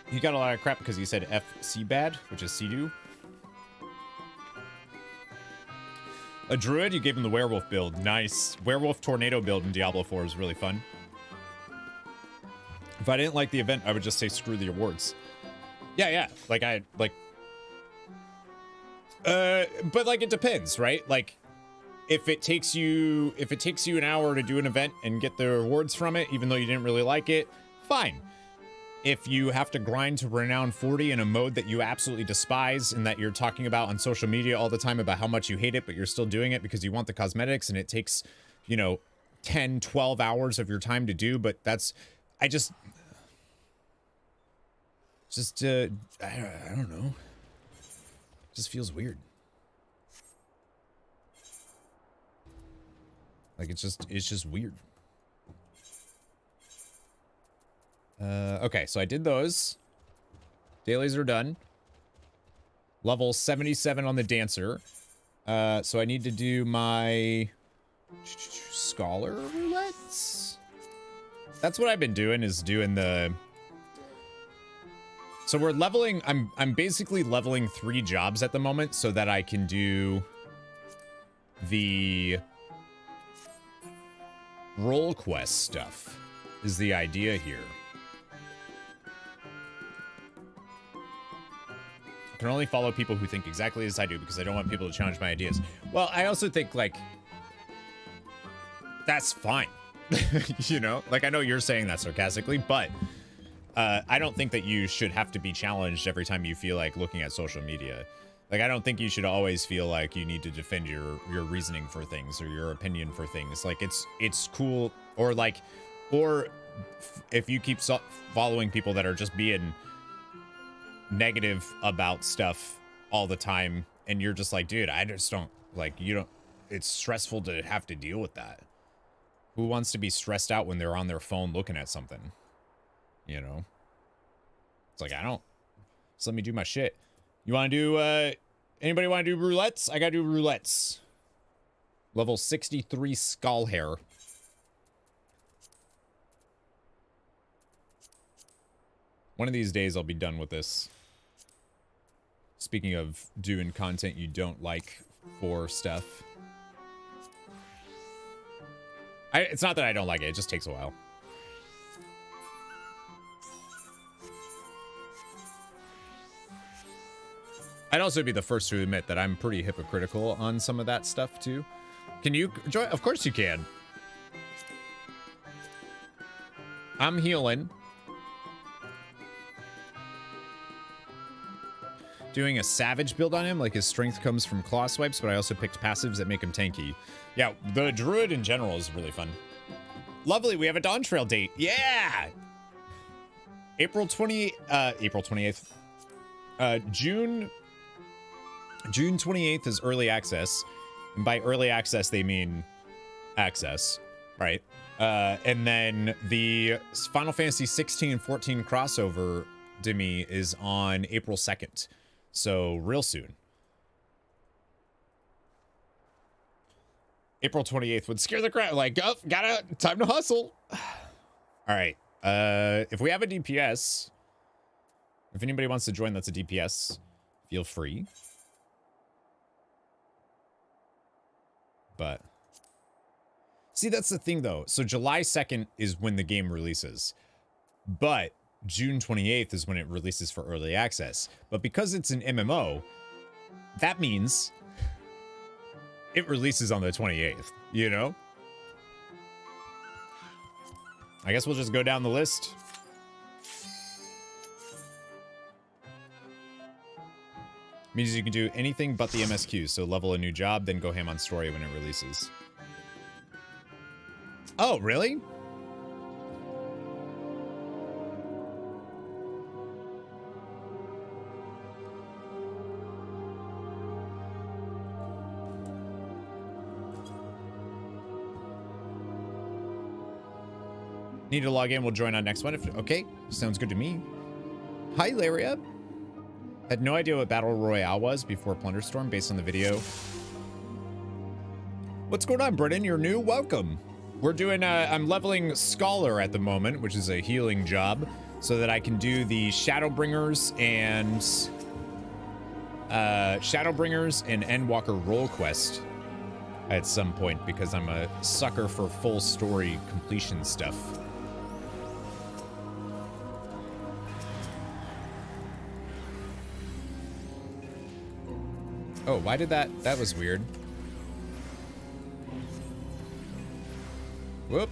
He got a lot of crap because he said FC bad, which is Sea-Doo. A druid, you gave him the werewolf build. Nice. Werewolf tornado build in Diablo 4 is really fun. If I didn't like the event, I would just say screw the awards. Yeah. Like, but, like, it depends, right? Like, if it takes you an hour to do an event and get the rewards from it, even though you didn't really like it, fine. If you have to grind to Renown 40 in a mode that you absolutely despise and that you're talking about on social media all the time about how much you hate it, but you're still doing it because you want the cosmetics and it takes, you know, 10, 12 hours of your time to do, but that's, I don't know. It just feels weird. Like, it's just weird. Okay, so I did those. Dailies are done. Level 77 on the dancer. So I need to do my scholar roulettes. That's what I've been doing, is doing the... So we're leveling, I'm basically leveling 3 jobs at the moment so that I can do the role quest stuff, is the idea here. I can only follow people who think exactly as I do because I don't want people to challenge my ideas. Well, I also think, like, that's fine. You know? Like, I know you're saying that sarcastically, but I don't think that you should have to be challenged every time you feel like looking at social media. Like, I don't think you should always feel like you need to defend your reasoning for things or your opinion for things. Like, it's cool, or like, or if you keep following people that are just being negative about stuff all the time and you're just like, dude, I just don't, like, you don't, it's stressful to have to deal with that. Who wants to be stressed out when they're on their phone looking at something? You know? It's like, I don't, just let me do my shit. You want to do, anybody want to do roulettes? I got to do roulettes. Level 63 Skull Hair. One of these days I'll be done with this. Speaking of doing content you don't like for stuff. It's not that I don't like it, it just takes a while. I'd also be the first to admit that I'm pretty hypocritical on some of that stuff too. Can you join? Of course you can. I'm healing. Doing a savage build on him, like his strength comes from claw swipes, but I also picked passives that make him tanky. Yeah, the druid in general is really fun. Lovely, we have a Dawntrail date. Yeah! April 28th. June 28th is early access. And by early access, they mean access, right? And then the Final Fantasy 16 and 14 crossover Demi is on April 2nd. So real soon. April 28th would scare the crowd. Like, oh, time to hustle. All right. If we have a DPS, if anybody wants to join that's a DPS, feel free. But see, that's the thing though. So July 2nd is when the game releases, but June 28th is when it releases for early access. But because it's an MMO, that means it releases on the 28th, you know? I guess we'll just go down the list. Means you can do anything but the MSQ, so level a new job, then go ham on story when it releases. Oh, really? Need to log in, we'll join on next one. Okay, sounds good to me. Hi, Laria. Had no idea what Battle Royale was before Plunderstorm based on the video. What's going on, Brennan? You're new? Welcome. We're doing, I'm leveling Scholar at the moment, which is a healing job, so that I can do the Shadowbringers and Endwalker role quest at some point, because I'm a sucker for full story completion stuff. Oh, why did that was weird. Whoop.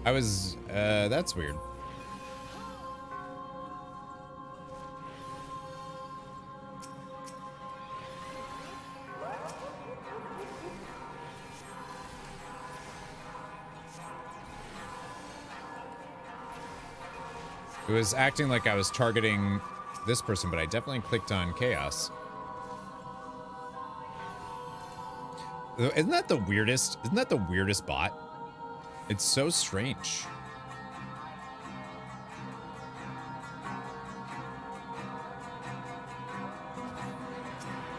That's weird. It was acting like I was targeting this person, but I definitely clicked on Chaos. Isn't that the weirdest? Isn't that the weirdest bot? It's so strange.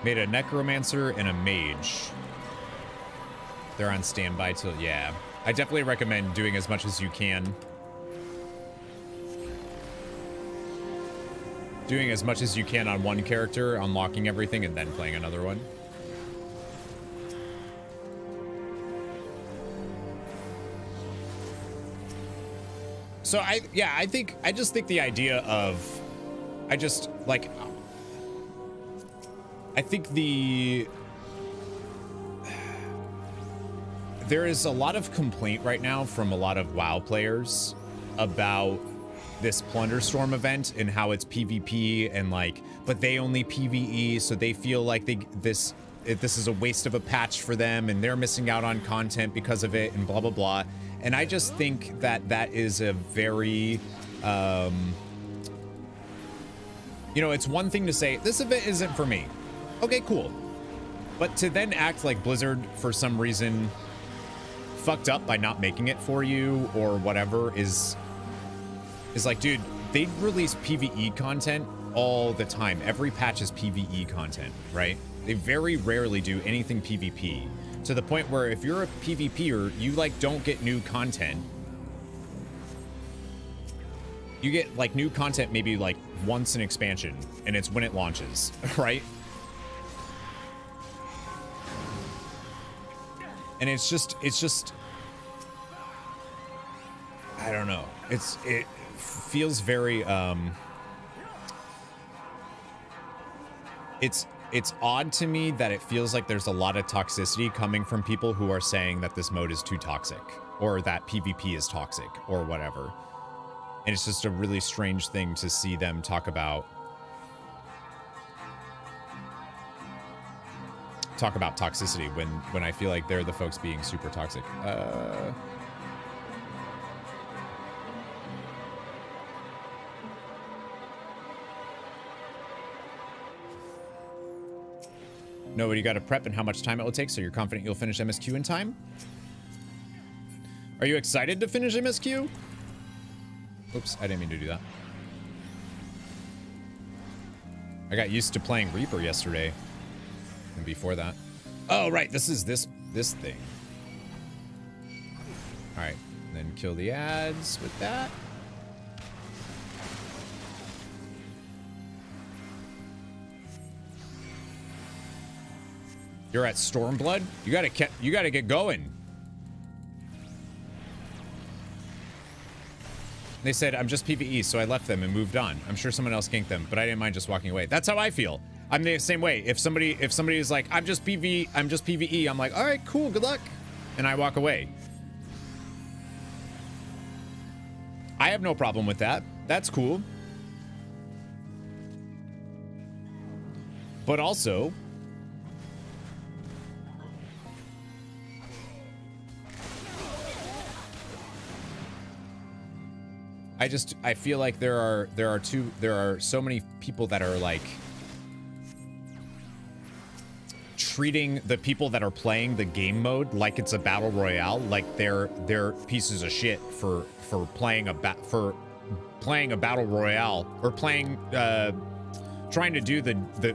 Made a necromancer and a mage. They're on standby till, yeah. I definitely recommend doing as much as you can. Doing as much as you can on one character, unlocking everything, and then playing another one. So I just think the idea of, I think there is a lot of complaint right now from a lot of WoW players about this Plunderstorm event and how it's PvP and like, but they only PvE, so they feel like this is a waste of a patch for them and they're missing out on content because of it and blah blah blah. And I just think that that is a very You know, it's one thing to say, this event isn't for me. Okay, cool. But to then act like Blizzard, for some reason, fucked up by not making it for you or whatever is like, dude, they release PvE content all the time. Every patch is PvE content, right? They very rarely do anything PvP. To the point where if you're a PvPer, you like don't get new content. You get like new content maybe like once an expansion, and it's when it launches, right? And it's just I don't know. It feels very it's odd to me that it feels like there's a lot of toxicity coming from people who are saying that this mode is too toxic or that PvP is toxic or whatever. And it's just a really strange thing to see them talk about toxicity when I feel like they're the folks being super toxic. Know what you got to prep and how much time it will take, so you're confident you'll finish MSQ in time? Are you excited to finish MSQ? Oops, I didn't mean to do that. I got used to playing Reaper yesterday. And before that. Oh, right, this is this thing. Alright, then kill the ads with that. You're at Stormblood? You gotta get going. They said, I'm just PvE, so I left them and moved on. I'm sure someone else ganked them, but I didn't mind just walking away. That's how I feel. I'm the same way. If somebody is like, I'm just PvE, I'm like, all right, cool, good luck. And I walk away. I have no problem with that. That's cool. But also, I feel like there are so many people that are like treating the people that are playing the game mode like it's a battle royale, like they're pieces of shit for playing a battle royale or trying to do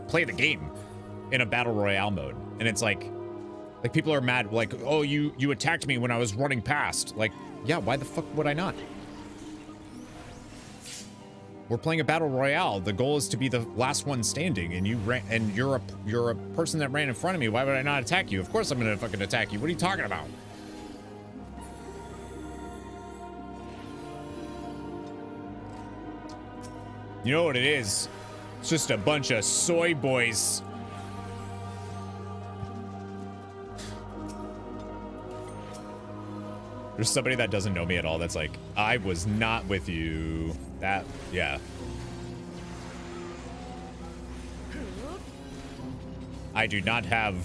play the game in a battle royale mode. And it's like people are mad, like, oh, you attacked me when I was running past. Like, yeah, why the fuck would I not? We're playing a battle royale. The goal is to be the last one standing, and you're a person that ran in front of me. Why would I not attack you? Of course I'm gonna fucking attack you. What are you talking about? You know what it is? It's just a bunch of soy boys. There's somebody that doesn't know me at all that's like, I was not with you. That, yeah. I do not have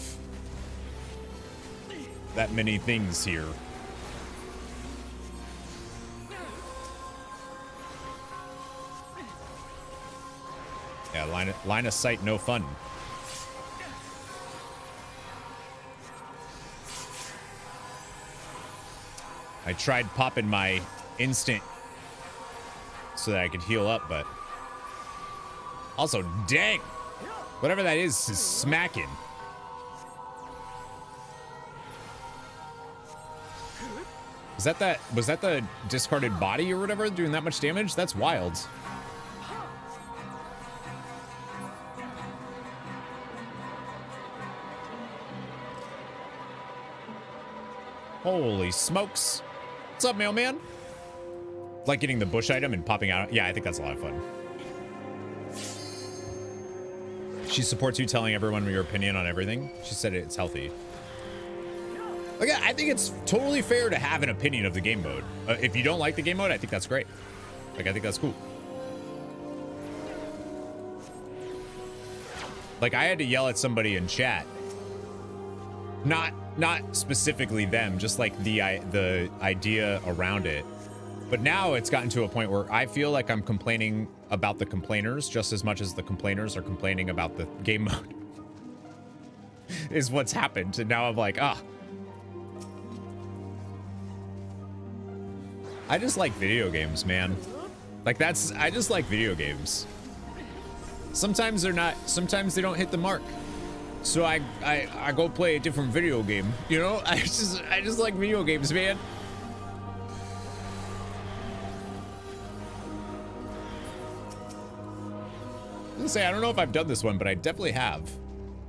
that many things here. Yeah, line of sight, no fun. I tried popping my instant so that I could heal up, but also, dang, whatever that is smacking. Was that the discarded body or whatever doing that much damage? That's wild. Holy smokes. What's up, mailman? Like getting the bush item and popping out. Yeah, I think that's a lot of fun. She supports you telling everyone your opinion on everything. She said it's healthy. Like, I think it's totally fair to have an opinion of the game mode. If you don't like the game mode, I think that's great. Like, I think that's cool. Like, I had to yell at somebody in chat. Not specifically them, just like the idea around it. But now it's gotten to a point where I feel like I'm complaining about the complainers just as much as the complainers are complaining about the game mode. Is what's happened. And now I'm like, ah. I just like video games, man. Like I just like video games. Sometimes they're not, sometimes they don't hit the mark. So I go play a different video game. You know, I just like video games, man. I was gonna say, I don't know if I've done this one, but I definitely have.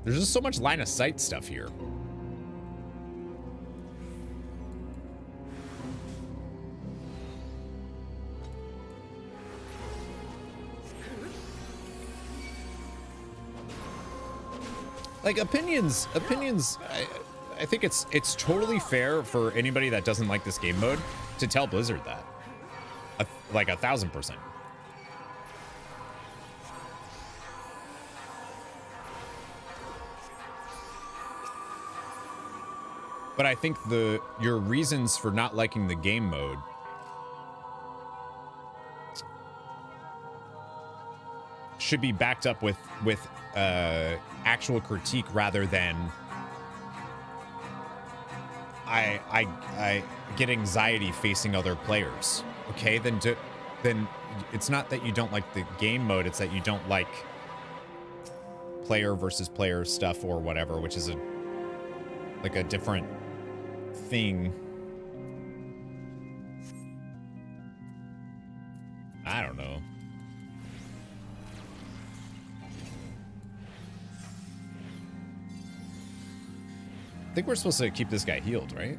There's just so much line of sight stuff here. Like opinions, I think it's totally fair for anybody that doesn't like this game mode to tell Blizzard that. Like 1000%. But I think your reasons for not liking the game mode should be backed up with actual critique rather than I get anxiety facing other players. Okay, then it's not that you don't like the game mode, it's that you don't like player versus player stuff or whatever, which is like a different thing. I don't know. I think we're supposed to keep this guy healed, right?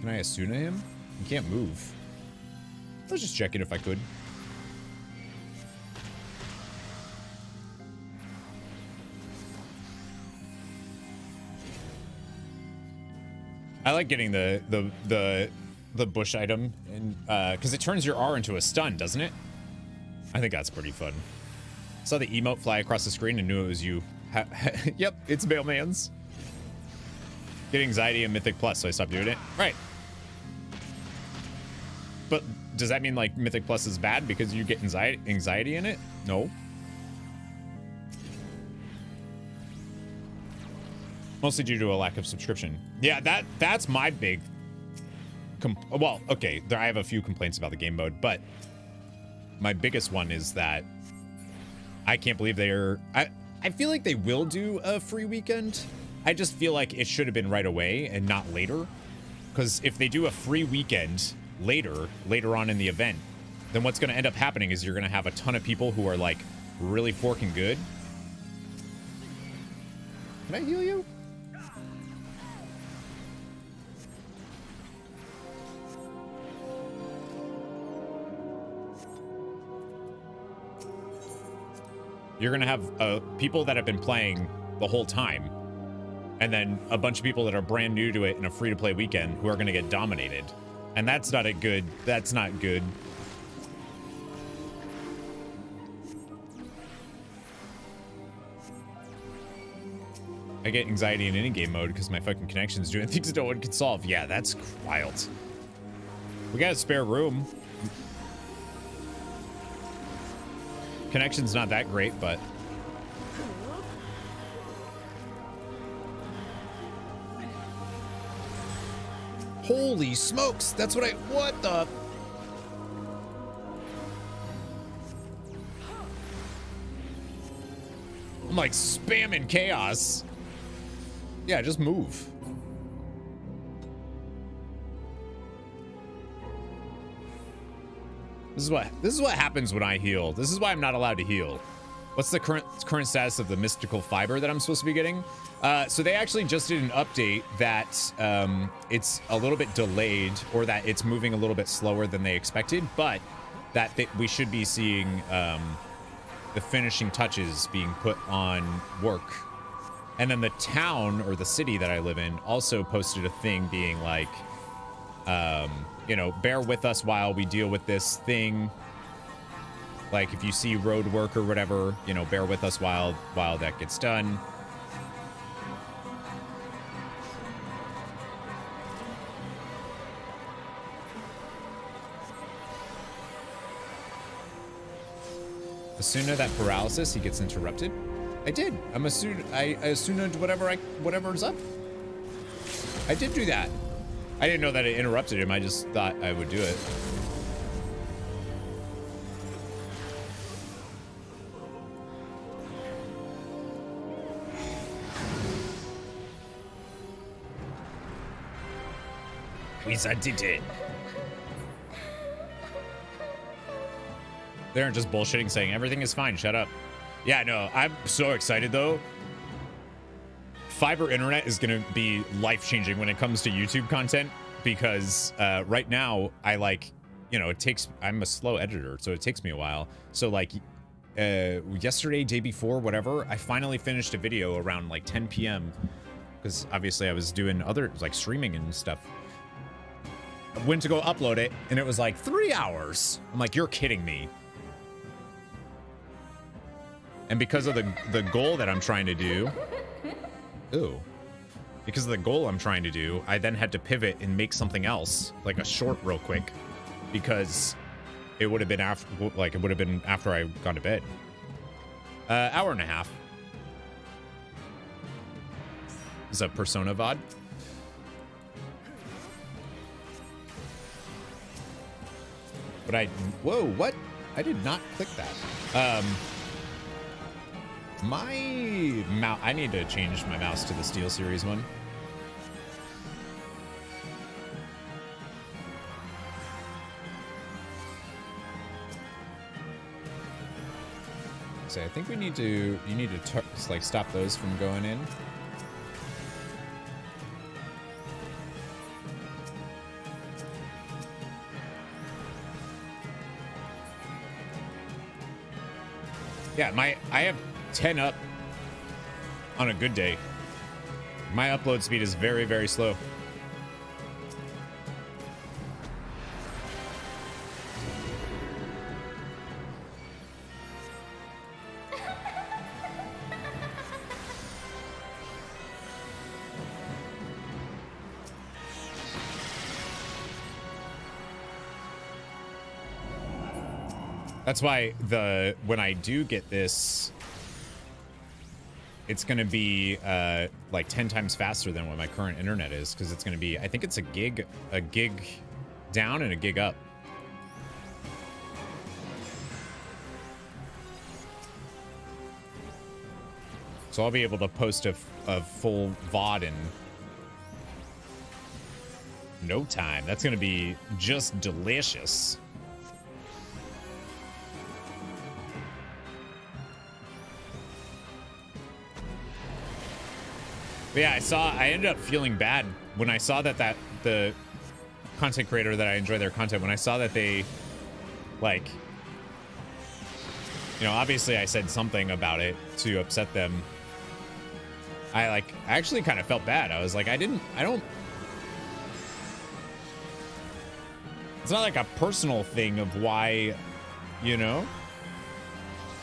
Can I Asuna him? He can't move. I was just checking if I could. I like getting the bush item, and because it turns your R into a stun, doesn't it? I think that's pretty fun. Saw the emote fly across the screen and knew it was you. Yep, it's Mailman's. Get anxiety in Mythic Plus, so I stopped doing it. Right. But does that mean like Mythic Plus is bad because you get anxiety in it? No. Mostly due to a lack of subscription. Yeah, that's my big... well, okay, I have a few complaints about the game mode, but my biggest one is that I can't believe they're... I feel like they will do a free weekend. I just feel like it should have been right away and not later. Because if they do a free weekend later on in the event, then what's going to end up happening is you're going to have a ton of people who are like really forking good. Can I heal you? You're going to have people that have been playing the whole time, and then a bunch of people that are brand new to it in a free-to-play weekend who are going to get dominated. And that's not that's not good. I get anxiety in any game mode because my fucking connection's doing things no one can solve. Yeah, that's wild. We got a spare room. Connection's not that great, but holy smokes, that's what the I'm like spamming chaos. Yeah, just move. This is what happens when I heal. This is why I'm not allowed to heal. What's the current status of the mystical fiber that I'm supposed to be getting? So they actually just did an update that it's a little bit delayed, or that it's moving a little bit slower than they expected, but that we should be seeing the finishing touches being put on work. And then the town, or the city that I live in, also posted a thing being like, you know, bear with us while we deal with this thing. Like, if you see road work or whatever, you know, bear with us while that gets done. Asuna that paralysis, he gets interrupted. I did. I Asuna whatever's up. I did do that. I didn't know that it interrupted him. I just thought I would do it. did it. They aren't just bullshitting saying everything is fine, shut up. Yeah, no, I'm so excited though. Fiber internet is gonna be life-changing when it comes to YouTube content because right now I I'm a slow editor, so it takes me a while. So like yesterday, day before, whatever, I finally finished a video around like 10 p.m. because obviously I was doing other like streaming and stuff. I went to go upload it and it was like 3 hours. I'm like, you're kidding me. And because of the goal that I'm trying to do, because of the goal I'm trying to do, I then had to pivot and make something else, like a short real quick, because it would have been after I gone to bed. Hour and a half. Is a Persona VOD. But whoa, what? I did not click that. My mouse, I need to change my mouse to the Steel Series one. So I think you need to like stop those from going in. Yeah, I have 10 up on a good day. My upload speed is very, very slow. That's why when I do get this, it's going to be like 10 times faster than what my current internet is, because it's going to be, I think it's a gig down and a gig up. So I'll be able to post a full VOD in no time. That's going to be just delicious. But yeah, I ended up feeling bad when I saw that the content creator that I enjoy their content, when I saw that they, like, you know, obviously I said something about it to upset them. I actually kind of felt bad. I was like, it's not like a personal thing of why, you know,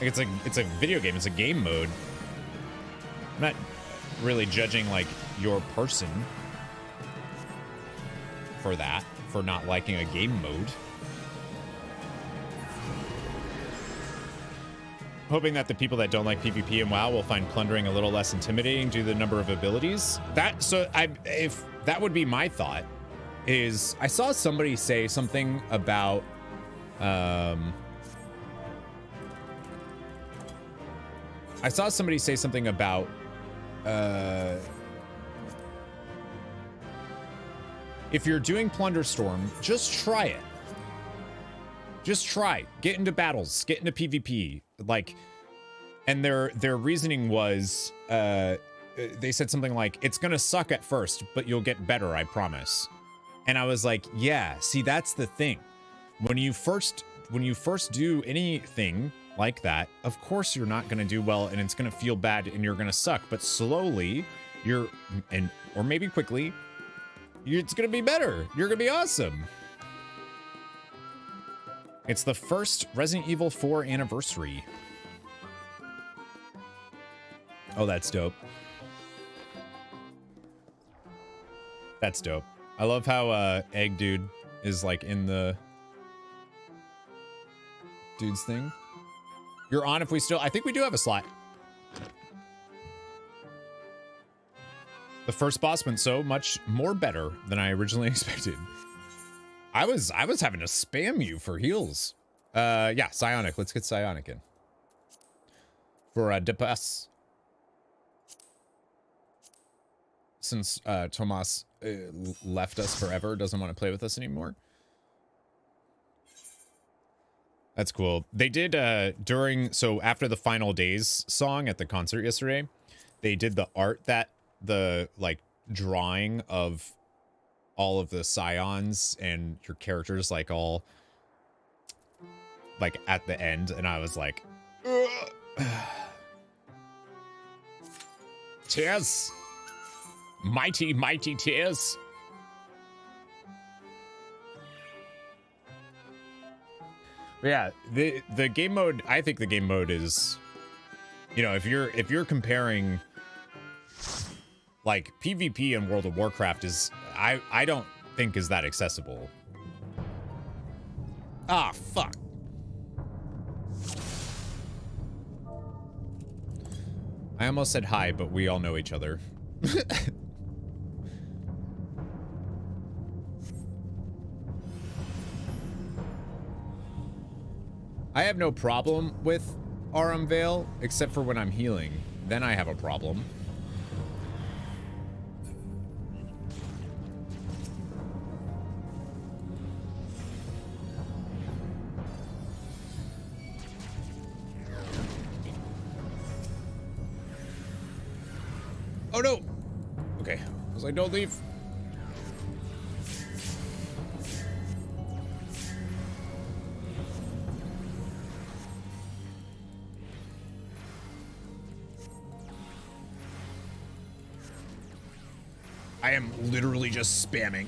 like it's a video game. It's a game mode. I'm not really judging like your person for that, for not liking a game mode. Hoping that the people that don't like PvP and WoW will find plundering a little less intimidating due to the number of abilities. If that would be my thought, is I saw somebody say something about if you're doing Plunderstorm, just try it. Just try. Get into battles. Get into PvP. Like, and their reasoning was, they said something like, it's gonna suck at first, but you'll get better, I promise. And I was like, yeah, see, that's the thing. When you first do anything like that, of course you're not gonna do well, and it's gonna feel bad, and you're gonna suck. But slowly, or maybe quickly, it's gonna be better. You're gonna be awesome. It's the first Resident Evil 4 anniversary. Oh, that's dope. That's dope. I love how Egg Dude is like in the dude's thing. You're on if we still... I think we do have a slot. The first boss went so much more better than I originally expected. I was having to spam you for heals. Yeah, Psionic. Let's get Psionic in. For DPS. Since Tomas left us forever, doesn't want to play with us anymore. That's cool. They did so after the Final Days song at the concert yesterday, they did the art that the like drawing of all of the scions and your characters like all like at the end, and I was like, tears, mighty tears. But yeah, the game mode, I think the game mode is, you know, if you're comparing like PvP in World of Warcraft is, I don't think is that accessible. Ah, fuck. I almost said hi, but we all know each other. I have no problem with Aurum Veil, except for when I'm healing. Then I have a problem. Oh no! Okay, I was like, don't leave. I am literally just spamming.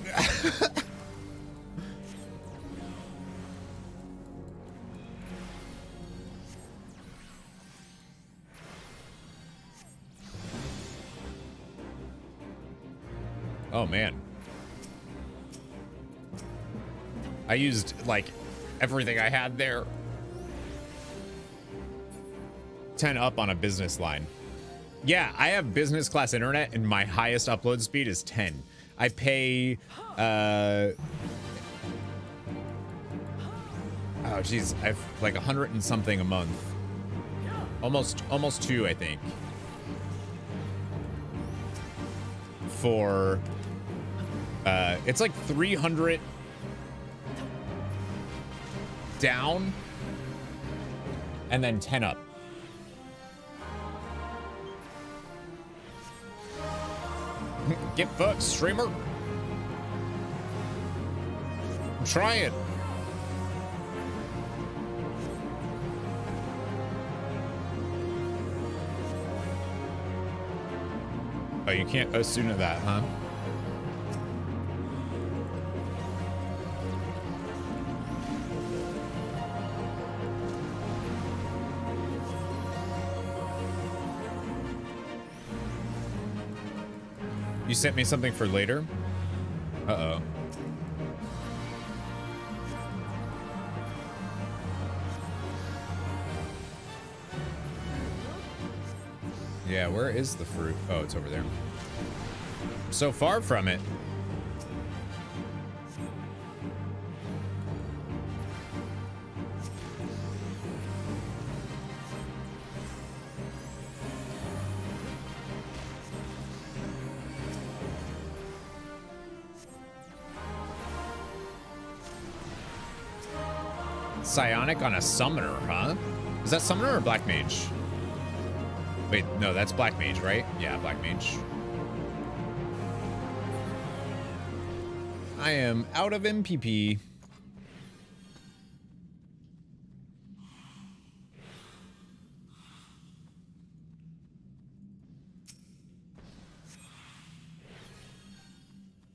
Oh man. I used like everything I had there. 10 up on a business line. Yeah, I have business class internet and my highest upload speed is 10. I pay, oh geez, I've like 100 and something a month. Almost 2, I think. For, it's like 300 down and then 10 up. Get fucked, streamer. I'm trying. Oh, you can't post soon of that, huh? You sent me something for later? Uh-oh. Yeah, where is the fruit? Oh, it's over there. So far from it. Psionic on a summoner, huh? Is that summoner or black mage? Wait, no, that's black mage, right? Yeah, black mage. I am out of MPP.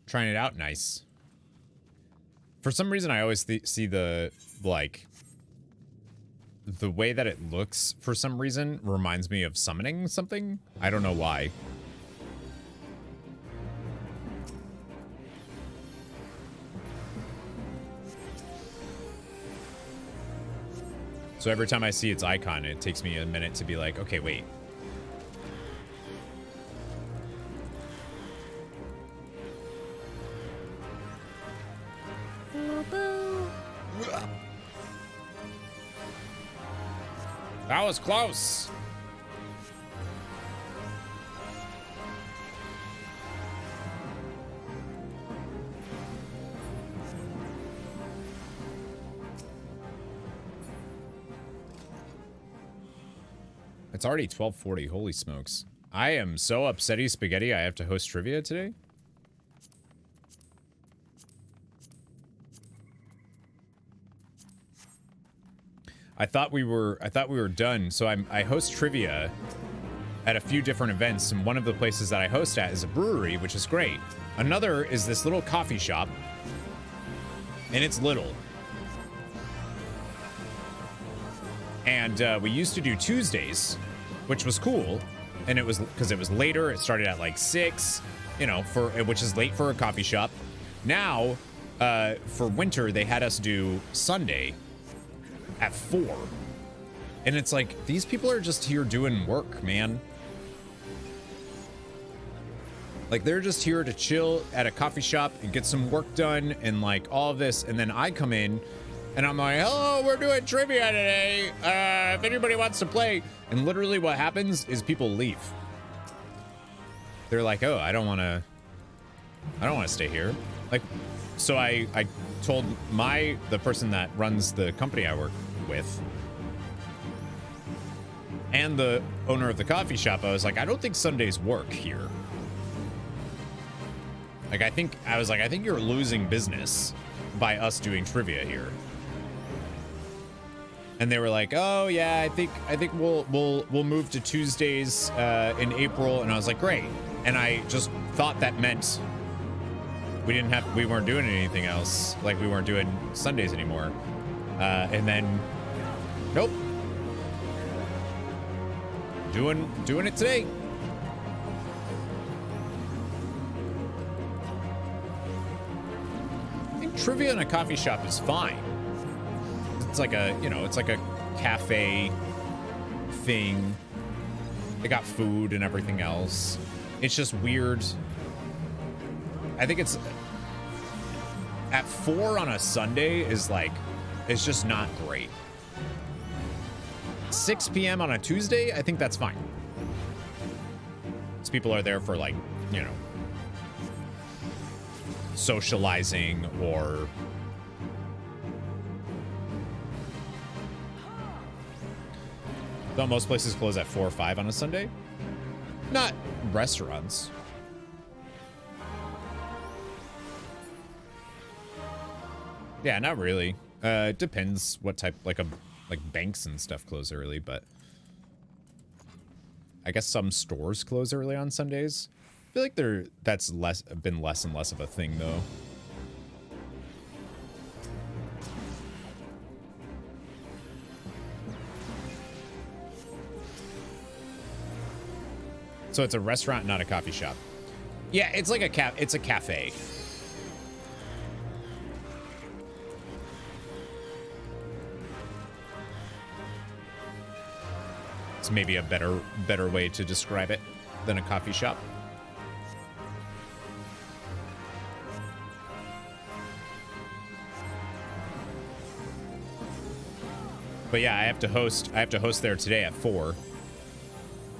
Trying it out, nice. For some reason, I always see the, like, the way that it looks, for some reason, reminds me of summoning something. I don't know why. So every time I see its icon, it takes me a minute to be like, okay, wait. That was close. It's already 12:40. Holy smokes. I am so upsetty spaghetti I have to host trivia today. I thought we were done. So I host trivia at a few different events, and one of the places that I host at is a brewery, which is great. Another is this little coffee shop, and it's little. And we used to do Tuesdays, which was cool, and it was because it was later. It started at like 6, you know, which is late for a coffee shop. Now, for winter, they had us do Sunday at 4, and it's like, these people are just here doing work, man. Like, they're just here to chill at a coffee shop and get some work done and like all of this, and then I come in and I'm like, hello, we're doing trivia today, if anybody wants to play. And literally what happens is people leave. They're like, oh, I don't want to stay here. Like, so I told the person that runs the company I work with and the owner of the coffee shop, I was like, I don't think Sundays work here. Like, I think you're losing business by us doing trivia here. And they were like, oh yeah, I think we'll move to Tuesdays in April. And I was like, great. And I just thought that meant we weren't doing anything else. Like, we weren't doing Sundays anymore. And then, nope. Doing it today. I think trivia in a coffee shop is fine. It's like a, you know, it's like a cafe thing. They got food and everything else. It's just weird. I think it's at 4 on a Sunday is like, it's just not great. 6 p.m. on a Tuesday, I think that's fine. Because people are there for, like, you know, socializing or don't most places close at 4 or 5 on a Sunday? Not restaurants. Yeah, not really. It depends what type, like banks and stuff close early, but I guess some stores close early on Sundays. I feel like that's been less and less of a thing though. So it's a restaurant, not a coffee shop. Yeah, it's like it's a cafe. It's maybe a better way to describe it than a coffee shop. But yeah, I have to host there today at 4.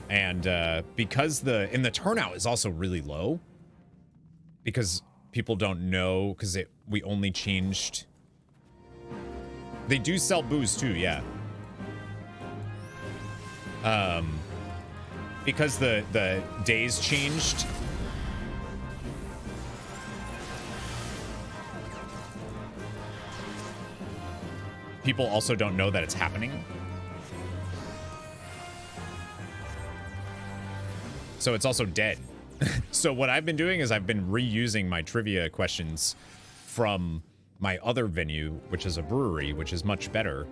And because the turnout is also really low, because people don't know, because we only changed. They do sell booze too, yeah. Because the days changed. People also don't know that it's happening. So it's also dead. So what I've been doing is I've been reusing my trivia questions from my other venue, which is a brewery, which is much better.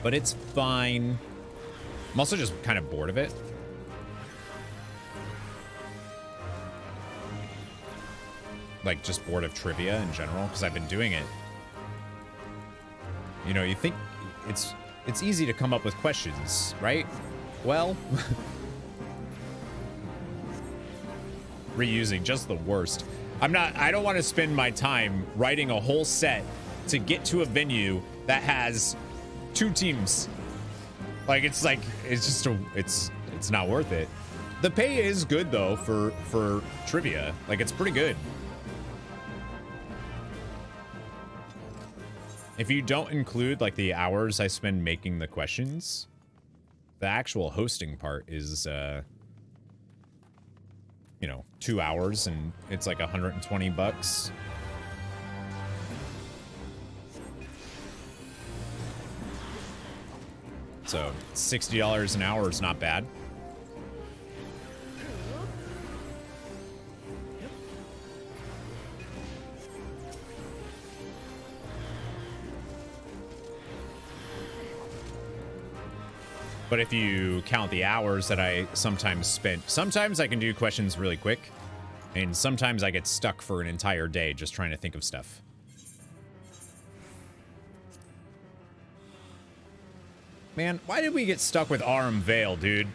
But it's fine. I'm also just kind of bored of it. like just bored of trivia in general because I've been doing it. You know, you think it's easy to come up with questions, right? Well, reusing, just the worst. I don't want to spend my time writing a whole set to get to a venue that has 2 teams. It's not worth it. The pay is good though for trivia. Like, it's pretty good. If you don't include like the hours I spend making the questions, the actual hosting part is you know, 2 hours and it's like $120. So $60 an hour is not bad. But if you count the hours that I sometimes spend, sometimes I can do questions really quick, and sometimes I get stuck for an entire day just trying to think of stuff. Man, why did we get stuck with Aurum Vale, dude?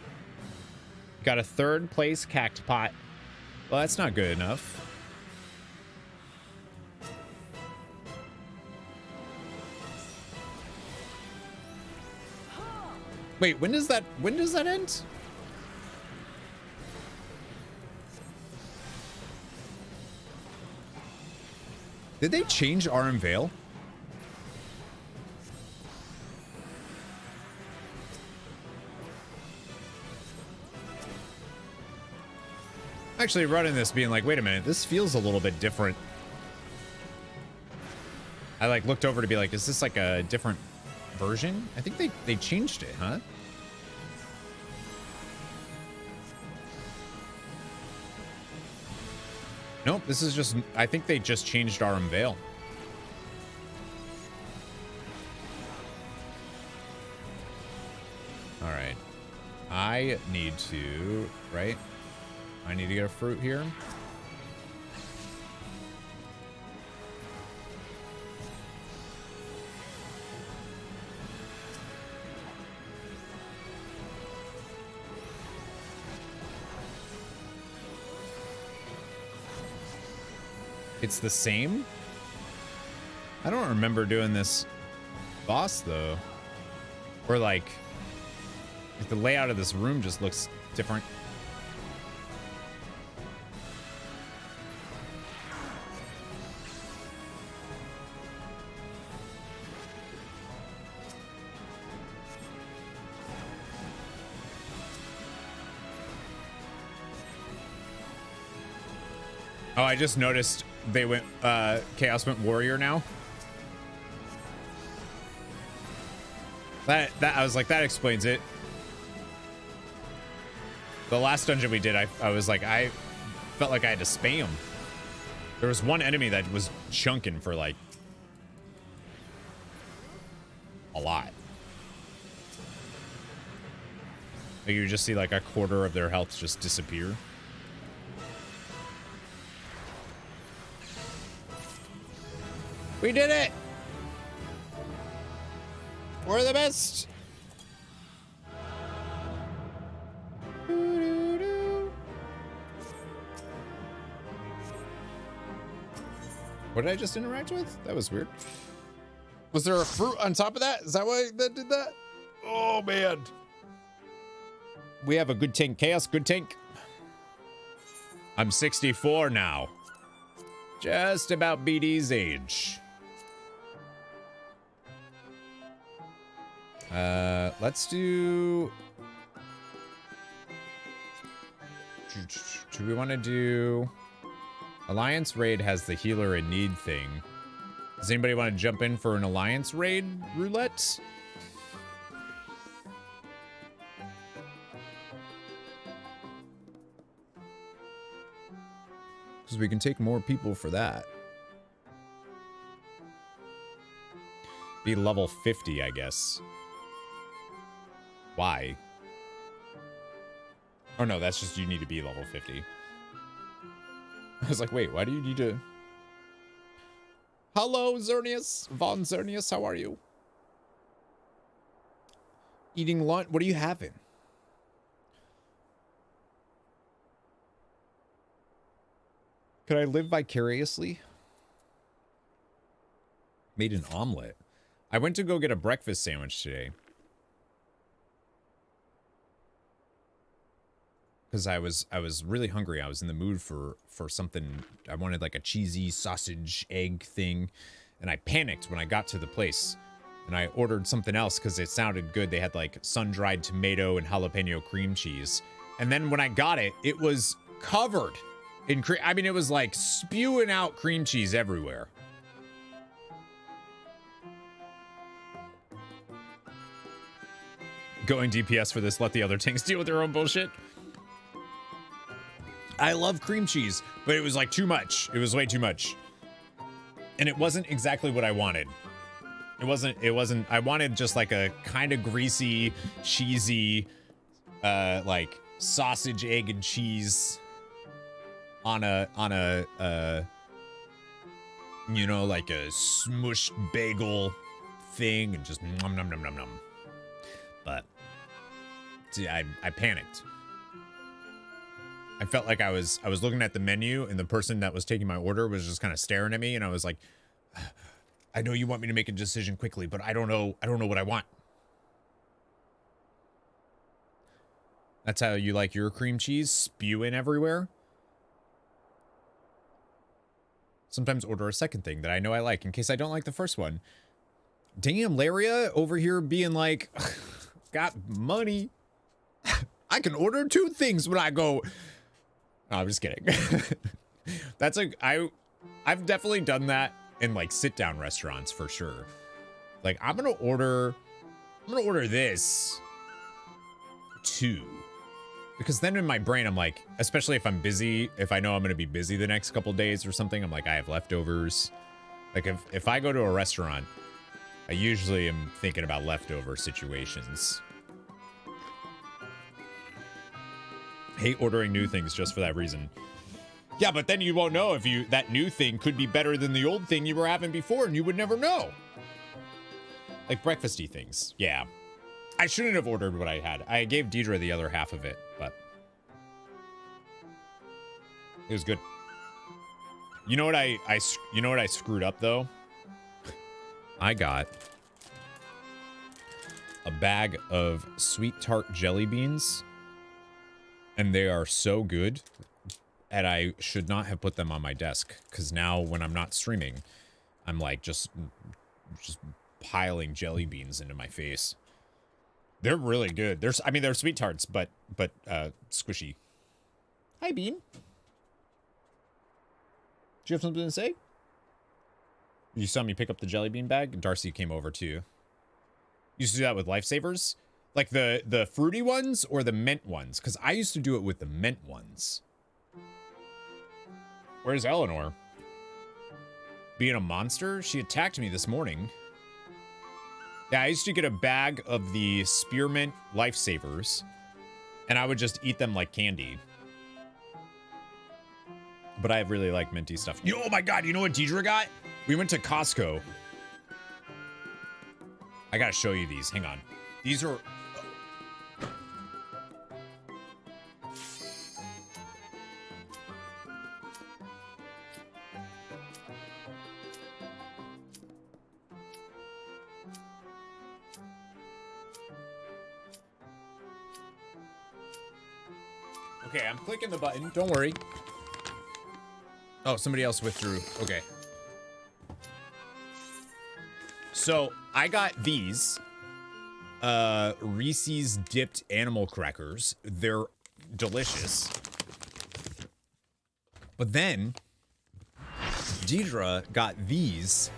Got a 3rd place cactpot. Well, that's not good enough. Wait, when does that end? Did they change Aurum Vale? Actually running this being like, wait a minute, this feels a little bit different. I like looked over to be like, is this like a different version? I think they changed it, huh? Nope, this is just, I think they just changed Aurum Vale. All right. I need to, right? I need to get a fruit here. It's the same? I don't remember doing this boss though. Or like the layout of this room just looks different. Oh, I just noticed they went, Chaos went Warrior now. That I was like, that explains it. The last dungeon we did, I was like, I felt like I had to spam. There was one enemy that was chunking for like a lot. Like you just see like a quarter of their health just disappear. We did it! We're the best! What did I just interact with? That was weird. Was there a fruit on top of that? Is that why that did that? Oh, man. We have a good tank. Chaos, good tank. I'm 64 now. Just about BD's age. Let's do... Do we want to do... Alliance Raid has the healer in need thing. Does anybody want to jump in for an Alliance Raid roulette? Because we can take more people for that. Be level 50, I guess. Why? Oh no, that's just you need to be level 50. I was like, wait, why do you need to... Hello, Xerneas. Von Xerneas, how are you? Eating lunch. What are you having? Could I live vicariously? Made an omelet. I went to go get a breakfast sandwich today. Because I was really hungry. I was in the mood for something. I wanted like a cheesy sausage egg thing. And I panicked when I got to the place. And I ordered something else because it sounded good. They had like sun-dried tomato and jalapeno cream cheese. And then when I got it, it was covered in cream. I mean, it was like spewing out cream cheese everywhere. Going DPS for this. Let the other tanks deal with their own bullshit. I love cream cheese, but it was like too much. It was way too much. And it wasn't exactly what I wanted. It wasn't, I wanted just like a kind of greasy, cheesy, like sausage, egg, and cheese on a, you know, like a smushed bagel thing and just nom nom nom nom nom. But see, I panicked. I felt like I was looking at the menu and the person that was taking my order was just kind of staring at me, and I was like, I know you want me to make a decision quickly, but I don't know what I want. That's how you like your cream cheese? Spewing everywhere? Sometimes order a second thing that I know I like in case I don't like the first one. Damn, Laria over here being like, got money. I can order 2 things when I go. No, I'm just kidding. That's like, I've definitely done that in like sit down restaurants for sure. Like I'm gonna order this 2. Because then in my brain, I'm like, especially if I'm busy, if I know I'm gonna be busy the next couple days or something, I'm like, I have leftovers. Like if I go to a restaurant, I usually am thinking about leftover situations. Hate ordering new things just for that reason. Yeah, but then you won't know if that new thing could be better than the old thing you were having before, and you would never know. Like breakfasty things. Yeah. I shouldn't have ordered what I had. I gave Deidre the other half of it, but it was good. You know what I screwed up though? I got a bag of sweet tart jelly beans. And they are so good, and I should not have put them on my desk, because now when I'm not streaming, I'm like just piling jelly beans into my face. They're really good. They're sweet tarts, but squishy. Hi, Bean. Do you have something to say? You saw me pick up the jelly bean bag? Darcy came over too. You used to do that with Lifesavers? Like the fruity ones or the mint ones? Because I used to do it with the mint ones. Where's Eleanor? Being a monster? She attacked me this morning. Yeah, I used to get a bag of the spearmint Lifesavers, and I would just eat them like candy. But I really like minty stuff. Oh my god, you know what Deidre got? We went to Costco. I gotta show you these. Hang on. These are... Okay, I'm clicking the button. Don't worry. Oh, somebody else withdrew. Okay. So, I got these Reese's dipped animal crackers. They're delicious. But then Deidre got these,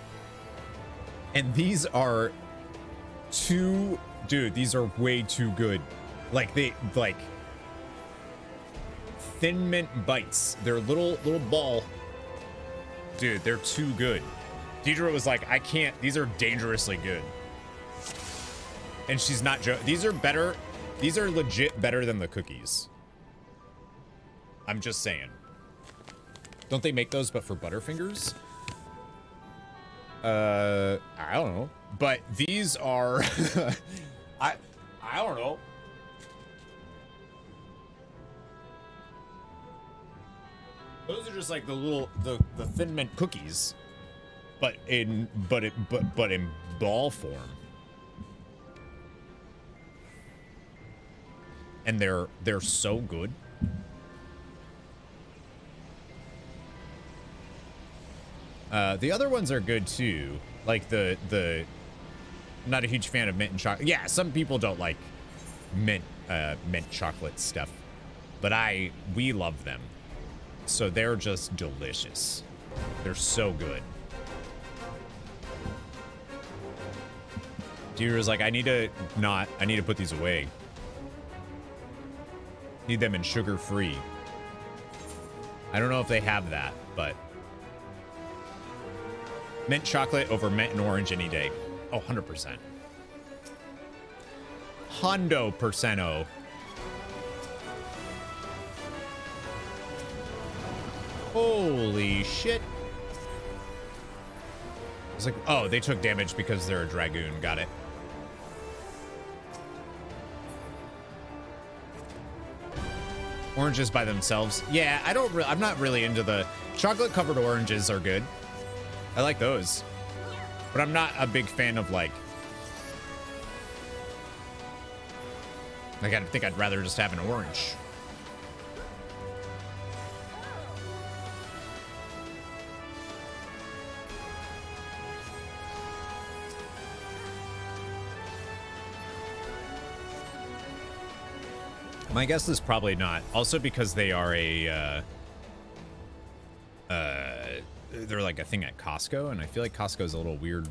and these are these are way too good. Like Thin Mint Bites. They're little ball. Dude, they're too good. Deidre was like, I can't. These are dangerously good. And she's not joking. These are better. These are legit better than the cookies. I'm just saying. Don't they make those but for Butterfingers? I don't know. But these are I don't know. Those are just like the little the thin mint cookies, but in ball form. And they're so good. The other ones are good too. Like the I'm not a huge fan of mint and chocolate. Yeah, some people don't like mint chocolate stuff, but we love them. So they're just delicious. They're so good. Deer is like, I need to put these away. Need them in sugar-free. I don't know if they have that, but mint chocolate over mint and orange any day. Oh, 100%. Hundo percento. Holy shit. It's like, oh, they took damage because they're a dragoon. Got it. Oranges by themselves. Yeah, I'm not really into the chocolate covered oranges are good. I like those. But I'm not a big fan of like I think I'd rather just have an orange. My guess is probably not. Also because they are they're like a thing at Costco, and I feel like Costco's a little weird.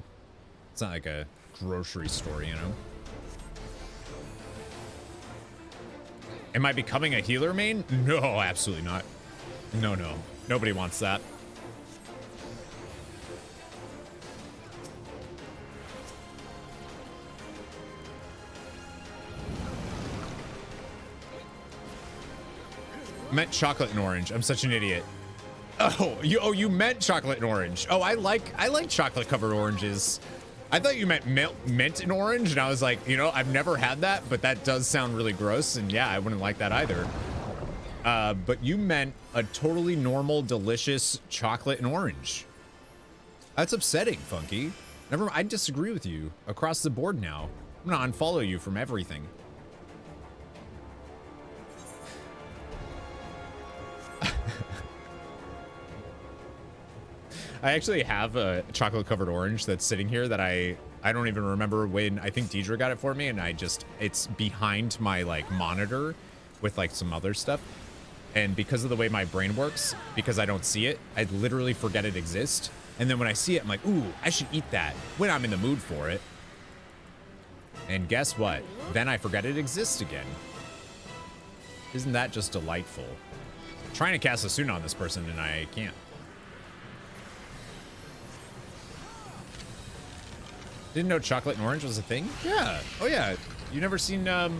It's not like a grocery store, you know? Am I becoming a healer main? No, absolutely not. No. Nobody wants that. Meant chocolate and orange. I'm such an idiot. Oh, you meant chocolate and orange. Oh, I like chocolate covered oranges. I thought you meant mint and orange, and I was like, you know, I've never had that, but that does sound really gross, and yeah, I wouldn't like that either. But you meant a totally normal, delicious chocolate and orange. That's upsetting, Funky. I disagree with you across the board now. I'm gonna unfollow you from everything. I actually have a chocolate covered orange that's sitting here that I don't even remember when. I think Deidre got it for me, and it's behind my like monitor with like some other stuff. And because of the way my brain works, because I don't see it, I literally forget it exists. And then when I see it, I'm like, ooh, I should eat that when I'm in the mood for it. And guess what? Then I forget it exists again. Isn't that just delightful? I'm trying to cast a Suna on this person, and I can't. Didn't know chocolate and orange was a thing? Yeah. Oh, yeah. You never seen, Never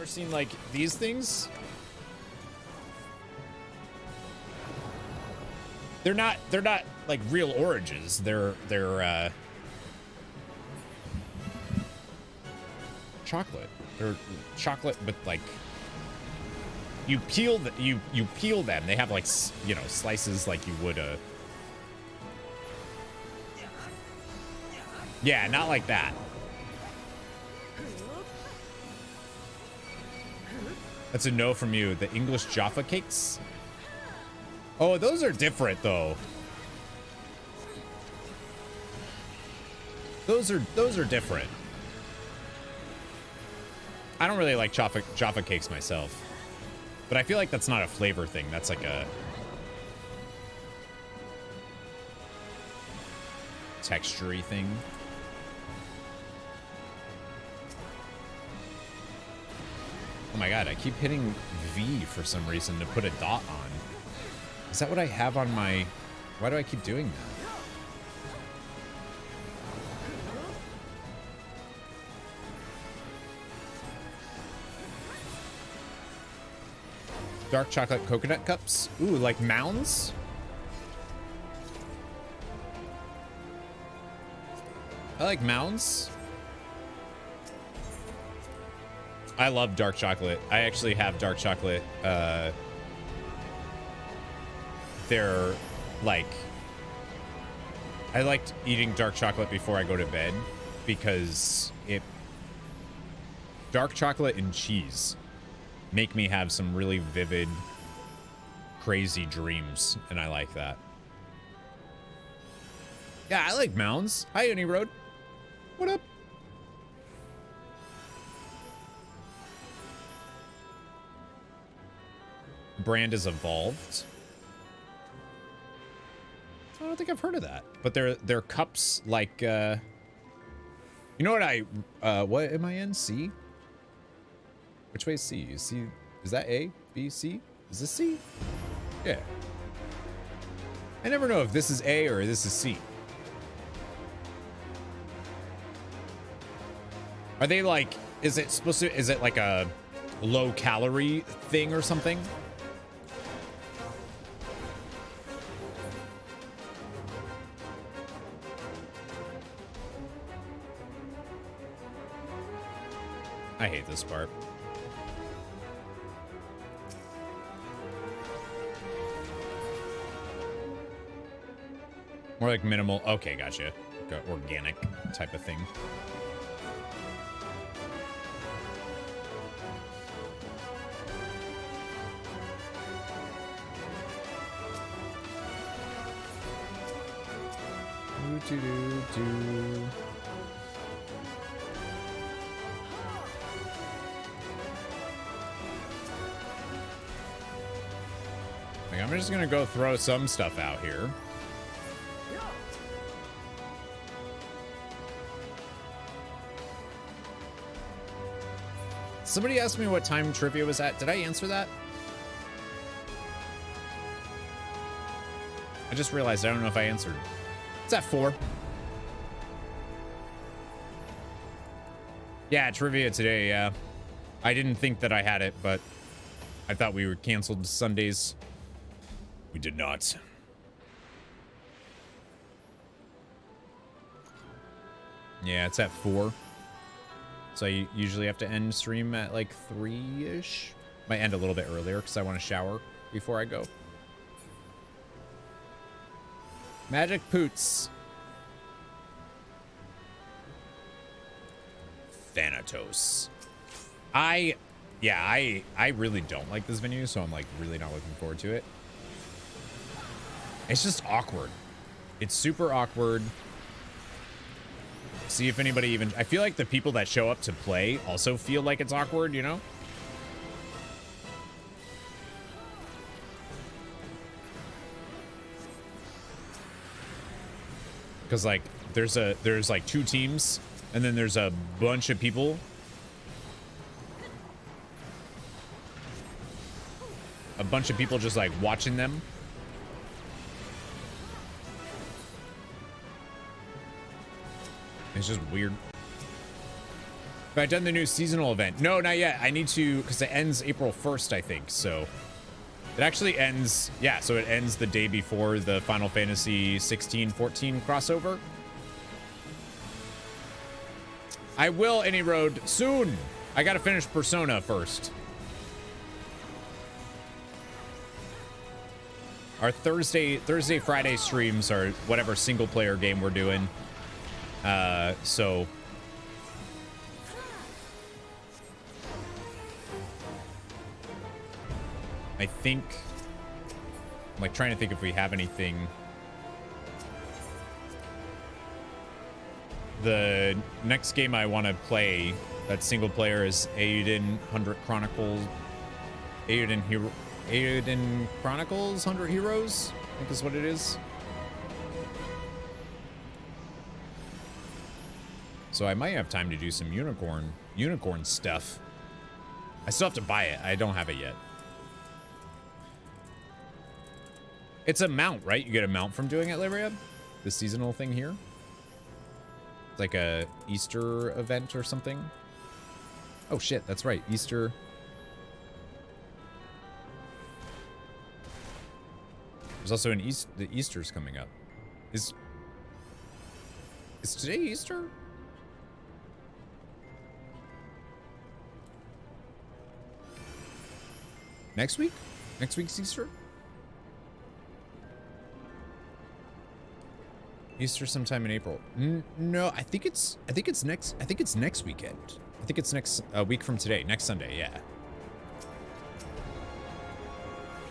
seen, like, these things? They're not, like, real oranges. They're chocolate. They're chocolate, but, like, you peel them. They have like, you know, slices like you would a. Yeah, not like that. That's a no from you. The English Jaffa cakes. Oh, those are different though. Those are different. I don't really like Jaffa cakes myself. But I feel like that's not a flavor thing. That's like a texture-y thing. Oh my god, I keep hitting V for some reason to put a dot on. Is that what I have on my... Why do I keep doing that? Dark chocolate coconut cups. Ooh, like mounds? I like mounds. I love dark chocolate. I actually have dark chocolate. They're like, I liked eating dark chocolate before I go to bed because dark chocolate and cheese make me have some really vivid, crazy dreams, and I like that. Yeah, I like mounds. Hi, Any Road. What up? Brand is evolved. I don't think I've heard of that, but they're cups like you know what what am I in? C? Which way is C? Is C, is that A, B, C? Is this C? Yeah. I never know if this is A or this is C. Are they like, is it like a low calorie thing or something? I hate this part. More like minimal. Okay, gotcha. Like a organic type of thing. Like, I'm just gonna go throw some stuff out here. Somebody asked me what time trivia was at. Did I answer that? I just realized I don't know if I answered. It's at 4. Yeah, trivia today, yeah. I didn't think that I had it, but I thought we were canceled Sundays. We did not. Yeah, it's at 4. So I usually have to end stream at like 3-ish. Might end a little bit earlier because I want to shower before I go. Magic Poots. Thanatos. I really don't like this venue, so I'm like really not looking forward to it. It's just awkward. It's super awkward. See if anybody even... I feel like the people that show up to play also feel like it's awkward, you know? Because, like, there's like 2 teams, and then there's a bunch of people. A bunch of people just, like, watching them. It's just weird. Have I done the new seasonal event? No, not yet. I need to, because it ends April 1st, I think. So it actually ends, yeah, so it ends the day before the Final Fantasy 16-14 crossover. I will, Any Road, soon. I gotta finish Persona first. Our Thursday, Friday streams are whatever single player game we're doing. So I think I'm like trying to think if we have anything. The next game I want to play that single player is Aiden 100 Chronicles. Aiden Chronicles 100 Heroes, I think is what it is. So I might have time to do some unicorn stuff. I still have to buy it. I don't have it yet. It's a mount, right? You get a mount from doing it, Lyria? The seasonal thing here? It's like a Easter event or something. Oh shit, that's right. Easter. There's also the Easter's coming up. Is today Easter? Next week? Next week's Easter? Easter sometime in April. No, I think it's next weekend. I think it's next week from today, next Sunday, yeah.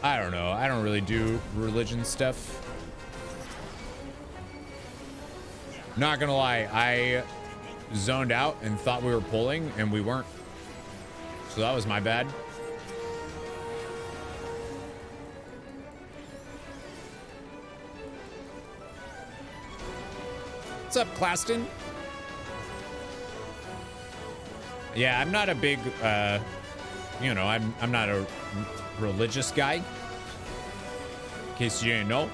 I don't know. I don't really do religion stuff. Not gonna lie, I zoned out and thought we were pulling and we weren't. So that was my bad. What's up, Claston? Yeah, I'm not a big, you know, I'm not a religious guy. In case you didn't know.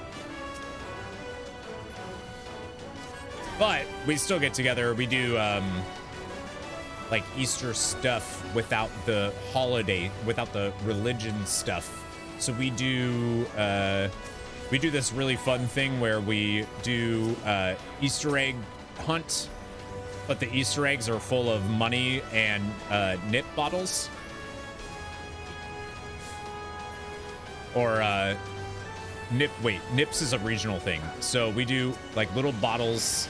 But we still get together. We do, like Easter stuff without the holiday, without the religion stuff. So we do this really fun thing where we do Easter egg hunt, but the Easter eggs are full of money and nip bottles. Or nips is a regional thing. So we do like little bottles.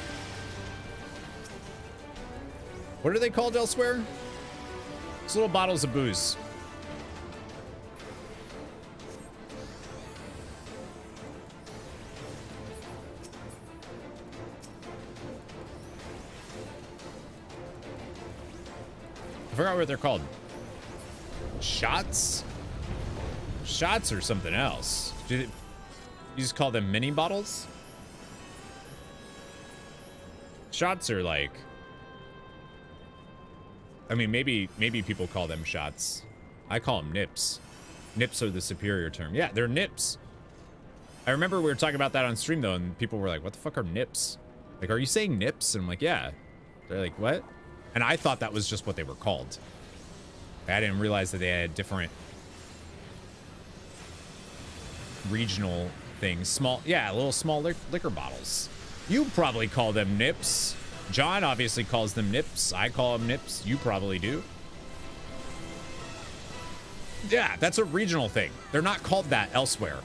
What are they called elsewhere? It's little bottles of booze. I forgot what they're called. Shots? Shots or something else. You just call them mini bottles? Shots are like, I mean, maybe people call them shots. I call them nips. Nips are the superior term. Yeah, they're nips. I remember we were talking about that on stream though, and people were like, what the fuck are nips? Like, are you saying nips? And I'm like, yeah. They're like, what? And I thought that was just what they were called. I didn't realize that they had different regional things. Small, yeah, little small liquor bottles. You probably call them nips. John obviously calls them nips. I call them nips. You probably do. Yeah, that's a regional thing. They're not called that elsewhere.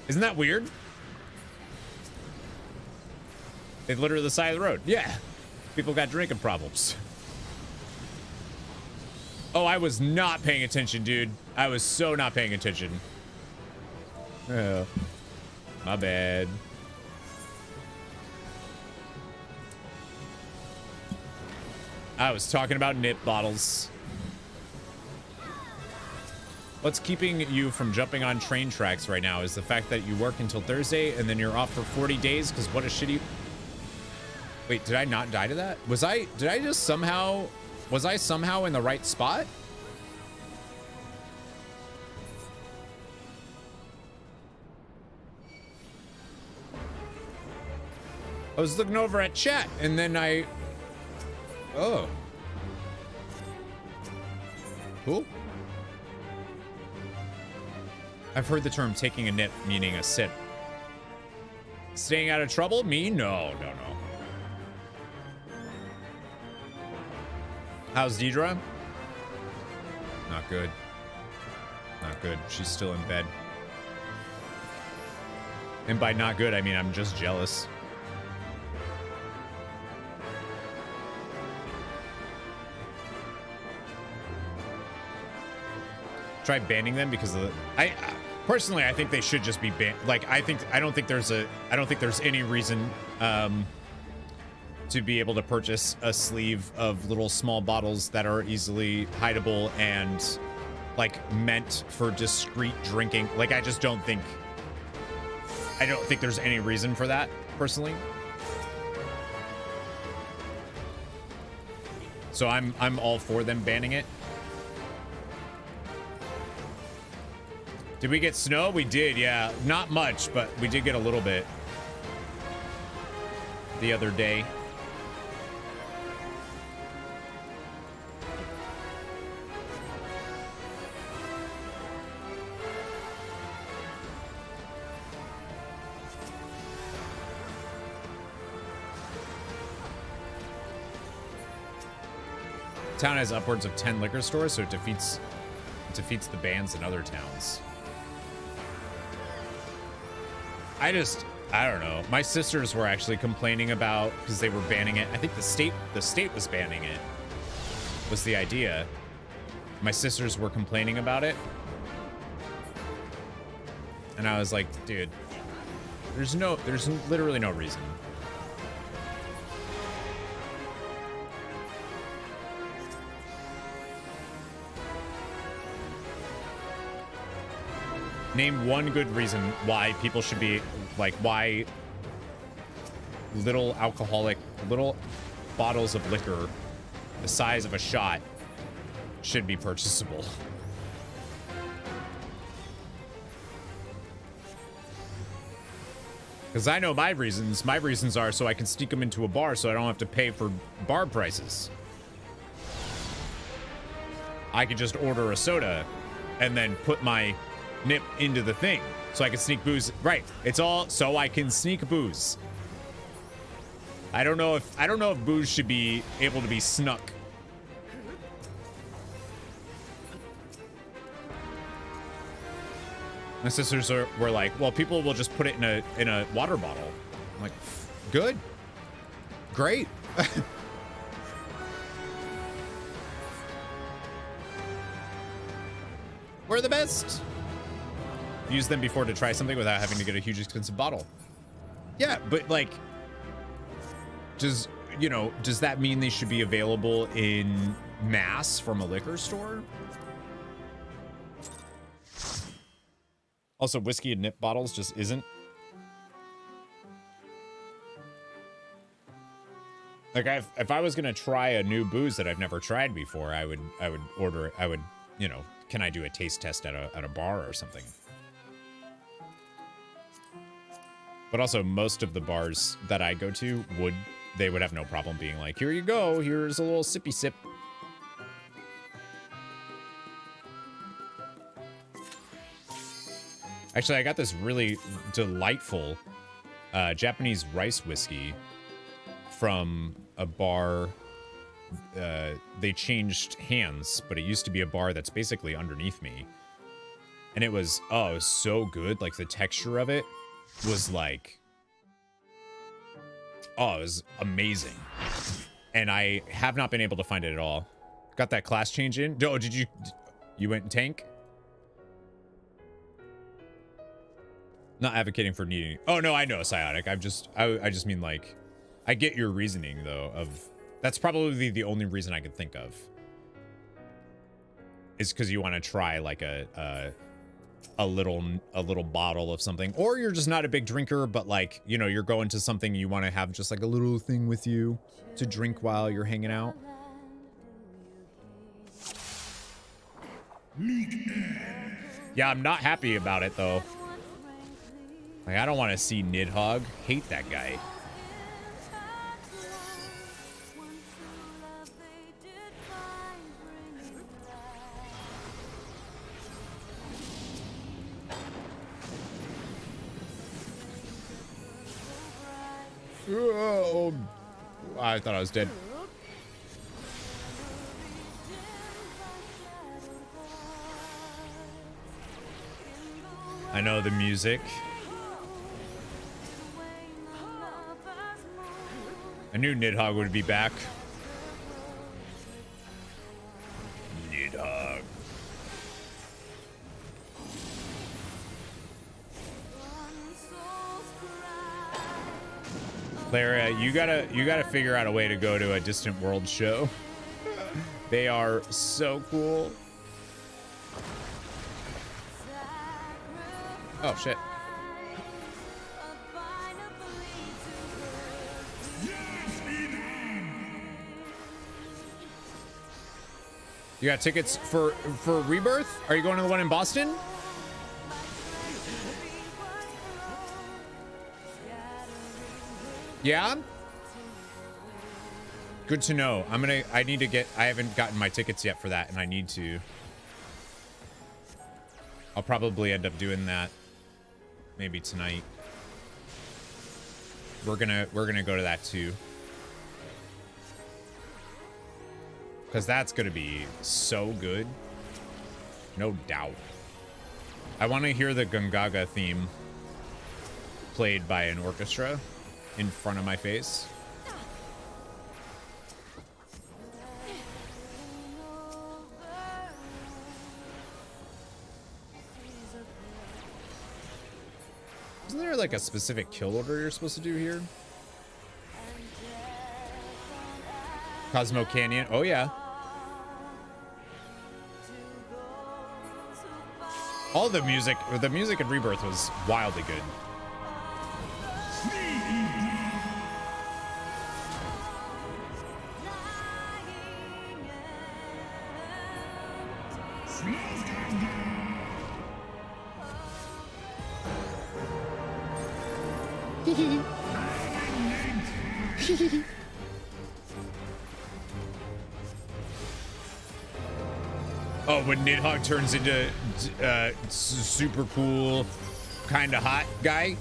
Isn't that weird? It's literally the side of the road. Yeah. People got drinking problems. Oh, I was not paying attention, dude. I was so not paying attention. Oh, my bad. I was talking about nip bottles. What's keeping you from jumping on train tracks right now is the fact that you work until Thursday and then you're off for 40 days because what a shitty... Wait, did I not die to that? Was I somehow in the right spot? I was looking over at chat and then oh. Cool. I've heard the term taking a nip meaning a sip. Staying out of trouble? Me? No. How's Deidre? Not good. Not good. She's still in bed. And by not good, I mean I'm just jealous. Try banning them because of the... personally, I think they should just be banned. Like, I don't think there's any reason to be able to purchase a sleeve of little small bottles that are easily hideable and like meant for discreet drinking. Like, I don't think there's any reason for that personally. So I'm all for them banning it. Did we get snow? We did, yeah. Not much, but we did get a little bit the other day. Town has upwards of 10 liquor stores, so it defeats the bans in other towns. I don't know. My sisters were actually complaining about, because they were banning it. I think the state was banning it, was the idea. My sisters were complaining about it. And I was like, dude, there's literally no reason. Name one good reason why people should be, like, why little bottles of liquor the size of a shot should be purchasable. Because I know my reasons. My reasons are so I can sneak them into a bar so I don't have to pay for bar prices. I could just order a soda and then put my nip into the thing so I can sneak booze. Right. It's all so I can sneak booze. I don't know if booze should be able to be snuck. My sisters were like, well, people will just put it in a water bottle. I'm like, good. Great. We're the best. Use them before to try something without having to get a huge expensive bottle. Yeah, but like, does that mean they should be available in mass from a liquor store? Also, whiskey and nip bottles just isn't. Like, if I was gonna try a new booze that I've never tried before, I would order it. I would, can I do a taste test at a bar or something? But also, most of the bars that I go to would have no problem being like, here you go, here's a little sippy sip. Actually, I got this really delightful Japanese rice whiskey from a bar. They changed hands, but it used to be a bar that's basically underneath me. And it was so good. Like, the texture of it was like, it was amazing. And I have not been able to find it at all. Got that class change in? Oh, you went tank? Not advocating for needing. Oh no, I know, Psionic. I just mean, like, I get your reasoning though. That's probably the only reason I could think of. Is because you want to try like a little bottle of something, or you're just not a big drinker, but like, you're going to something, you want to have just like a little thing with you to drink while you're hanging out. Yeah, I'm not happy about it though. Like, I don't want to see Nidhogg. Hate that guy. Oh, I thought I was dead. I know the music. I knew Nidhogg would be back. Nidhogg. Lara, you gotta figure out a way to go to a Distant World show. They are so cool. Oh shit. You got tickets for Rebirth? Are you going to the one in Boston? Yeah? Good to know. I haven't gotten my tickets yet for that, and I need to. I'll probably end up doing that maybe tonight. We're gonna go to that too. Because that's going to be so good. No doubt. I want to hear the Gungaga theme played by an orchestra in front of my face. Isn't there like a specific kill order you're supposed to do here? Cosmo Canyon. Oh, yeah. All the music in Rebirth was wildly good. Oh, when Nidhogg turns into super cool, kind of hot guy.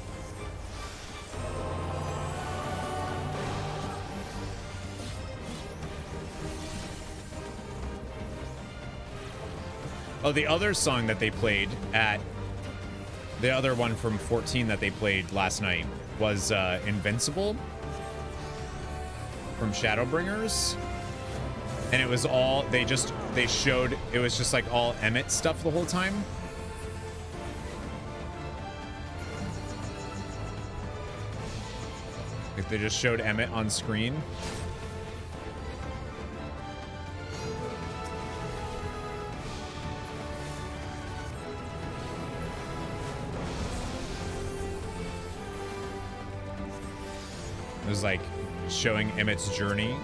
Oh, the other song that they played at the other one from 14 that they played last night was Invincible from Shadowbringers. And it was all, they showed, it was just like all Emmett stuff the whole time. Like they just showed Emmett on screen. It was like showing Emmett's journey.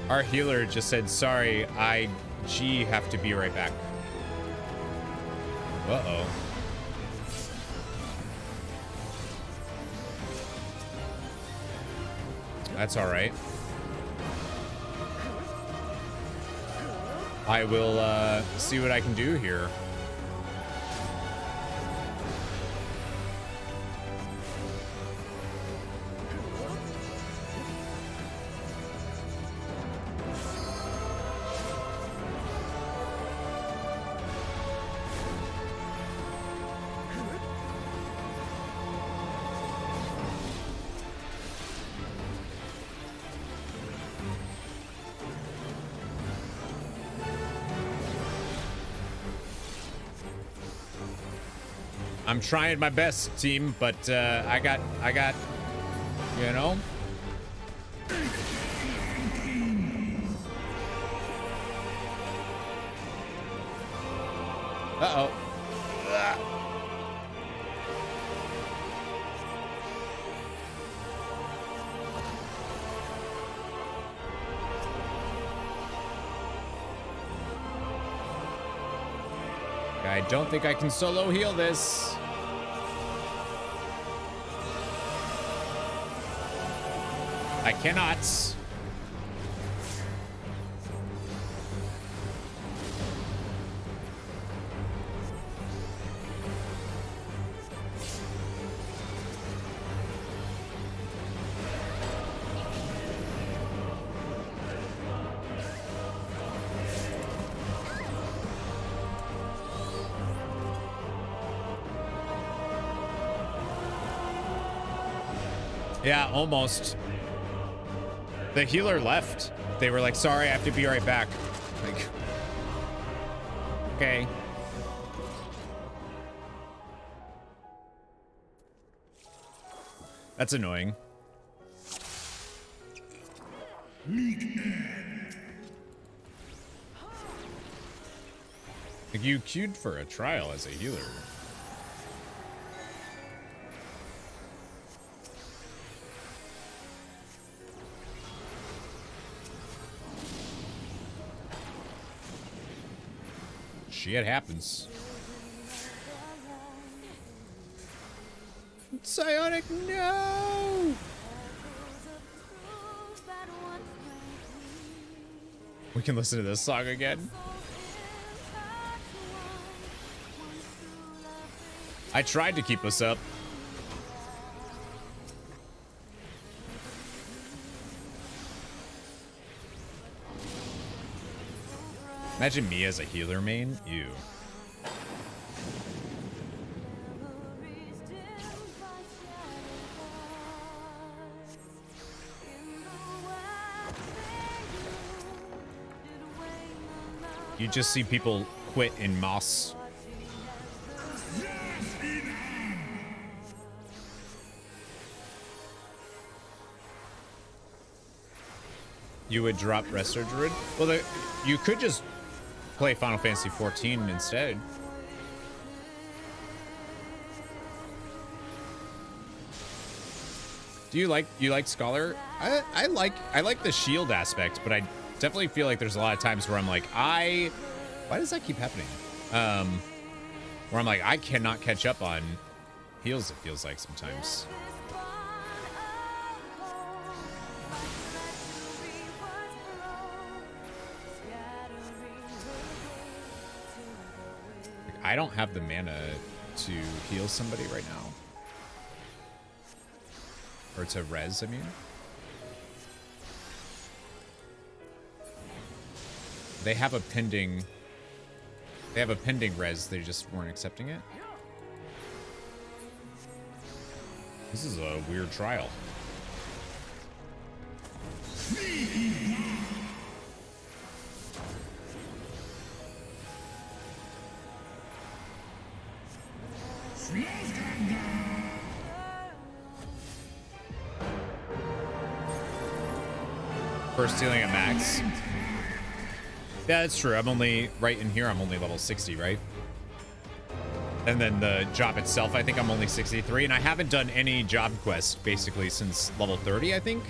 Our healer just said, sorry, I have to be right back. Uh-oh. That's all right. I will see what I can do here. I'm trying my best, team, but I got, you know. Uh-oh. I don't think I can solo heal this. I cannot. Yeah, almost. The healer left. They were like, sorry, I have to be right back. Like, okay. That's annoying. Like, you queued for a trial as a healer. Shit happens. Psionic, no! We can listen to this song again. I tried to keep us up. Imagine me as a healer main. Ew. You just see people quit in Moss. You would drop Resto Druid? Well, you could just play Final Fantasy XIV instead. Do you like Scholar? I like the shield aspect, but I definitely feel like there's a lot of times where I'm like, why does that keep happening? Where I'm like, I cannot catch up on heals, it feels like sometimes. Like, I don't have the mana to heal somebody right now. Or to res, I mean. They have a pending res, they just weren't accepting it. This is a weird trial. First healing at max. Yeah, that's true. I'm only, right in here, I'm only level 60, right? And then the job itself, I think I'm only 63, and I haven't done any job quest basically since level 30, I think.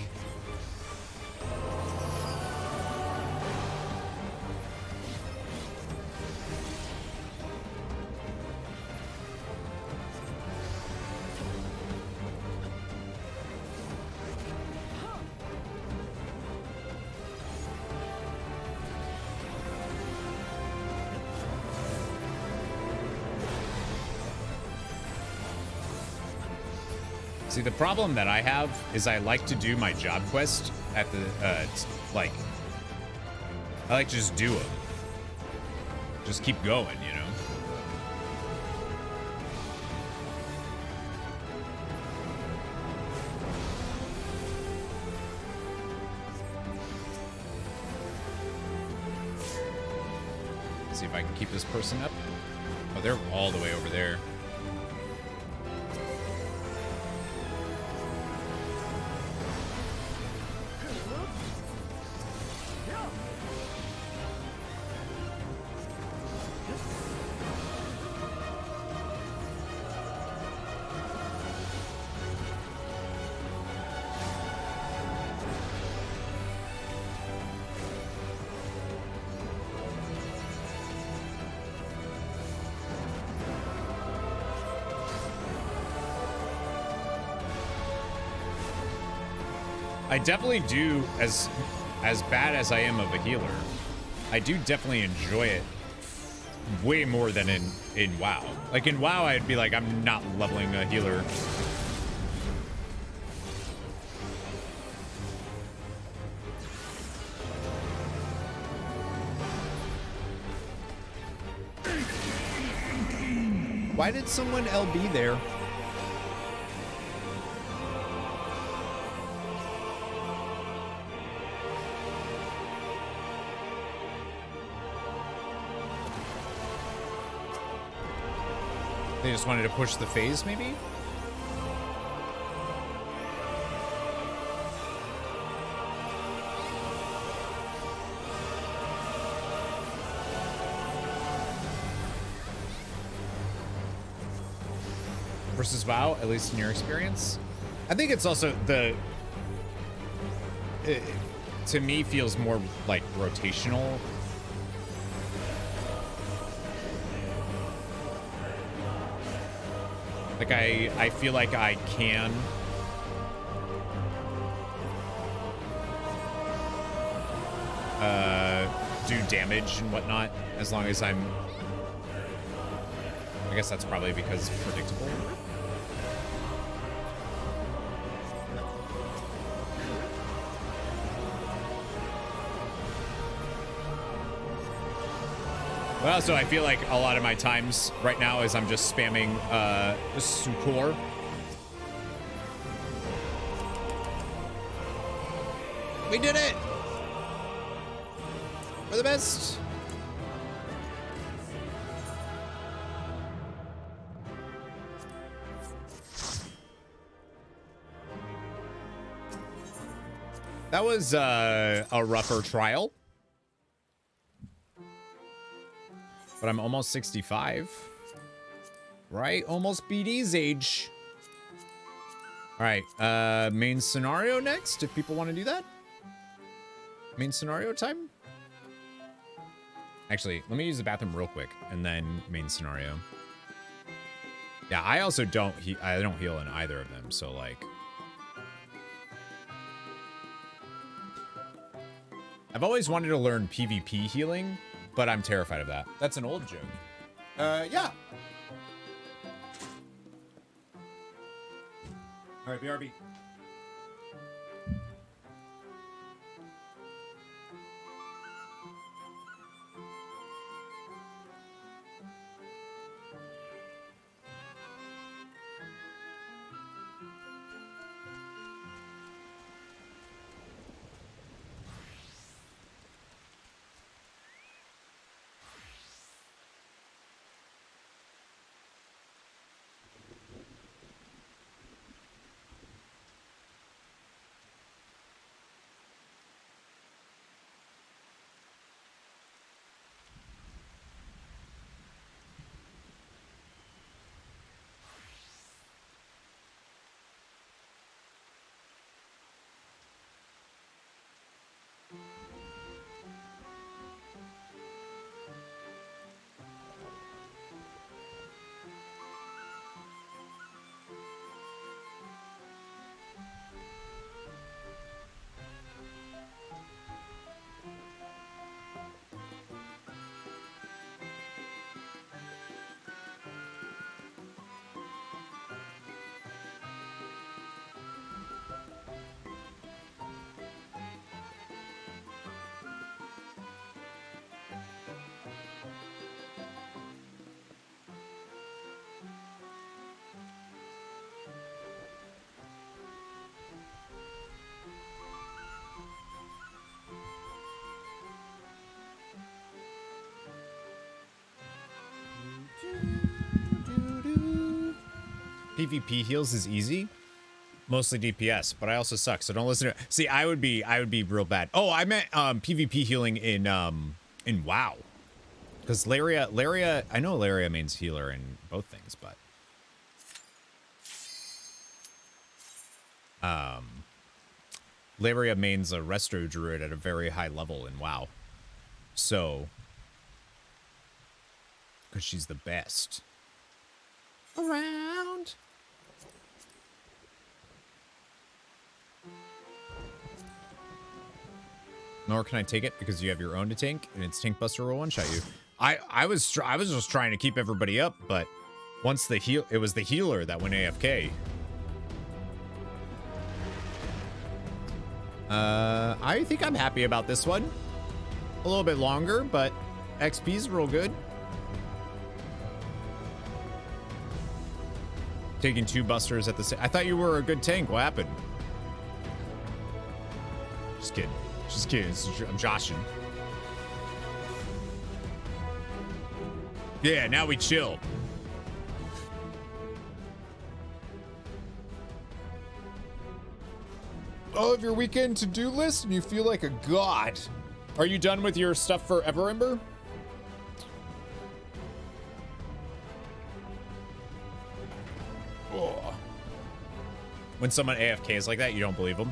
See, the problem that I have is I like to do my job quest at the, like, I like to just do them. Just keep going, you know? See if I can keep this person up. Oh, they're all the way over there. I definitely do, as bad as I am of a healer, I do definitely enjoy it way more than in WoW. Like in WoW, I'd be like, I'm not leveling a healer. Why did someone LB there? They just wanted to push the phase, maybe? Versus WoW, at least in your experience? I think it's also to me, feels more like rotational. Like, I feel like I can do damage and whatnot as long as I'm... I guess that's probably because it's predictable. Well, also, I feel like a lot of my times right now is I'm just spamming Sucor. We did it! We're the best! That was a rougher trial. But I'm almost 65. Right? Almost BD's age. Alright, main scenario next, if people want to do that. Main scenario time? Actually, let me use the bathroom real quick, and then main scenario. Yeah, I also don't I don't heal in either of them, so like... I've always wanted to learn PvP healing, but I'm terrified of that. That's an old joke. Yeah. All right, BRB. PvP heals is easy. Mostly DPS, but I also suck, so don't listen to it. See, I would be real bad. Oh, I meant PvP healing in WoW. Because Laria, I know Laria means healer in both things, but Laria mains a resto druid at a very high level in WoW. So, because she's the best around. Nor can I take it because you have your own to tank, and it's Tank Buster will one-shot you. I was just trying to keep everybody up, but once it was the healer that went AFK. I think I'm happy about this one. A little bit longer, but XP's real good. Taking 2 busters at the same. I thought you were a good tank. What happened? Just kidding. Just kidding. I'm joshing. Yeah, now we chill. All of your weekend to-do list and you feel like a god. Are you done with your stuff for Everember? Oh. When someone AFKs like that, you don't believe them?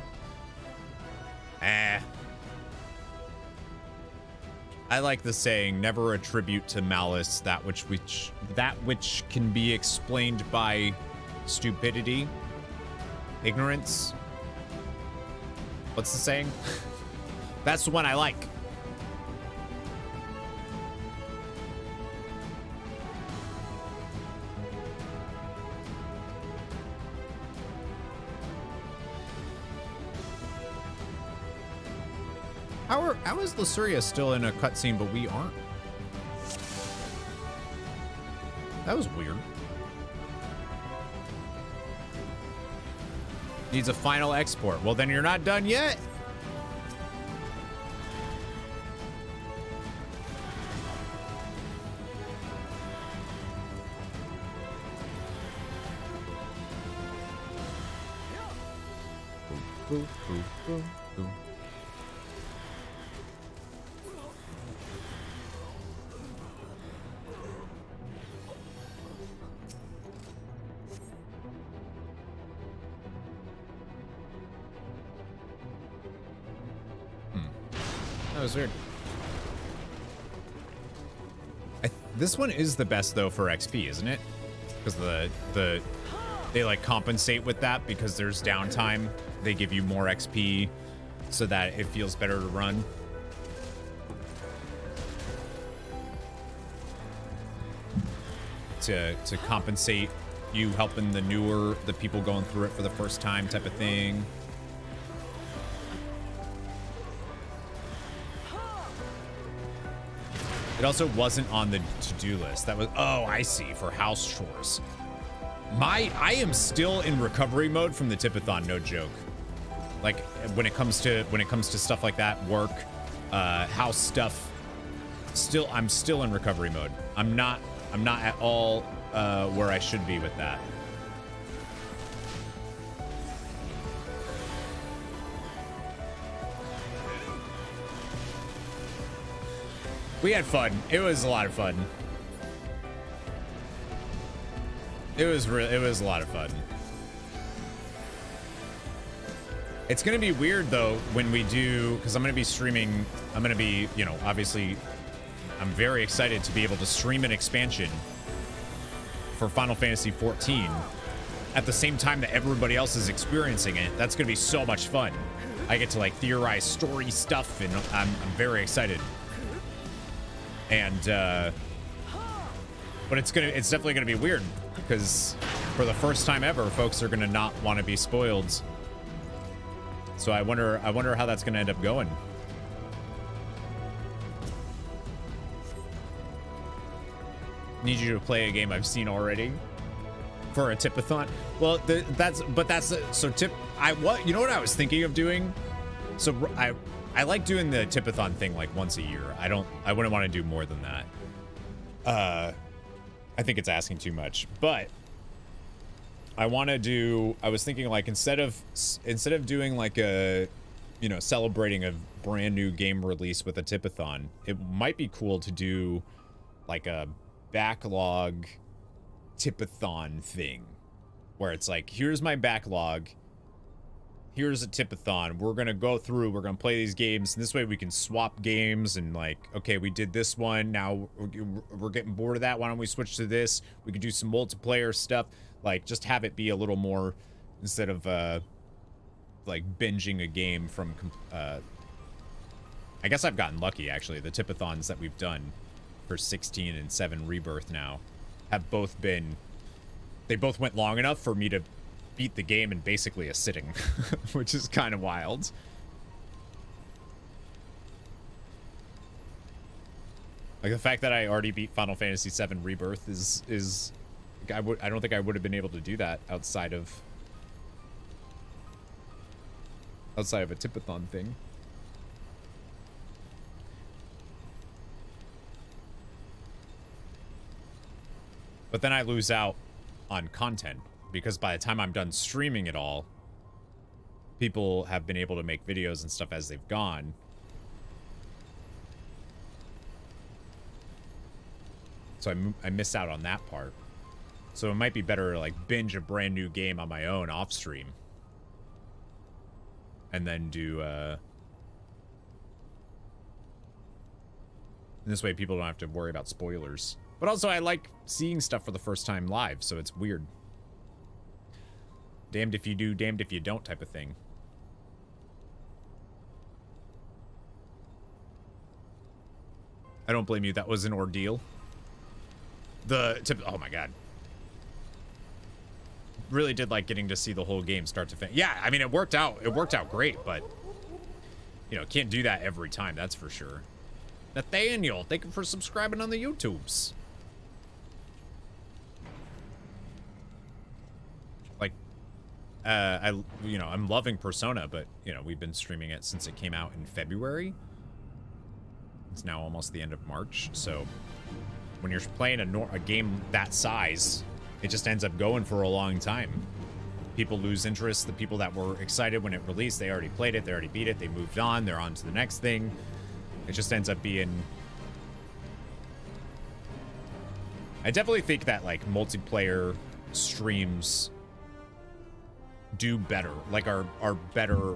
I like the saying, never attribute to malice that which can be explained by stupidity, ignorance. What's the saying? That's the one I like. How is Lassyria still in a cutscene, but we aren't? That was weird. Needs a final export. Well, then you're not done yet. Boop, boop, boop, boop. That was weird. This one is the best though for XP, isn't it? Because they like compensate with that because there's downtime. They give you more XP so that it feels better to run. To compensate you helping the people going through it for the first time type of thing. It also wasn't on the to-do list. That was, oh, I see, for house chores. I am still in recovery mode from the Tipathon, no joke. Like when it comes to stuff like that, work, house stuff, I'm still in recovery mode. I'm not at all where I should be with that. We had fun. It was a lot of fun. It was a lot of fun. It's gonna be weird though when we do, because I'm gonna be streaming. I'm gonna be, you know, obviously, I'm very excited to be able to stream an expansion for Final Fantasy XIV at the same time that everybody else is experiencing it. That's gonna be so much fun. I get to like theorize story stuff, and I'm very excited. And but it's definitely gonna be weird because for the first time ever, folks are gonna not want to be spoiled. So I wonder how that's gonna end up going. Need you to play a game I've seen already for a Tipathon. Well, you know what I was thinking of doing? So I like doing the Tipathon thing like once a year. I wouldn't want to do more than that. I think it's asking too much, but I was thinking like instead of doing like a, you know, celebrating a brand new game release with a Tipathon, it might be cool to do like a backlog Tipathon thing where it's like, here's my backlog. Here's a Tipathon. We're gonna go through, we're gonna play these games, and this way we can swap games and like, okay, we did this one, now we're getting bored of that, why don't we switch to this? We could do some multiplayer stuff, like just have it be a little more, instead of like binging a game from I guess I've gotten lucky actually. The Tipathons that we've done for 16 and 7 Rebirth now have both been, they both went long enough for me to beat the game in basically a sitting, which is kind of wild. Like the fact that I already beat Final Fantasy VII Rebirth is I don't think I would have been able to do that outside of a Tipathon thing. But then I lose out on content, because by the time I'm done streaming it all, people have been able to make videos and stuff as they've gone. So I miss out on that part. So it might be better to like binge a brand new game on my own off stream. And then do, and this way people don't have to worry about spoilers. But also I like seeing stuff for the first time live, so it's weird. Damned if you do, damned if you don't type of thing. I don't blame you. That was an ordeal. Oh my god. Really did like getting to see the whole game start to finish. Yeah, I mean, it worked out. It worked out great, but you know, can't do that every time, that's for sure. Nathaniel, thank you for subscribing on the YouTubes. I'm loving Persona, but we've been streaming it since it came out in February. It's now almost the end of March, so when you're playing a game that size, it just ends up going for a long time. People lose interest. The people that were excited when it released, they already played it, they already beat it, they moved on, they're on to the next thing. It just ends up being... I definitely think that, like, multiplayer streams do better, like, are better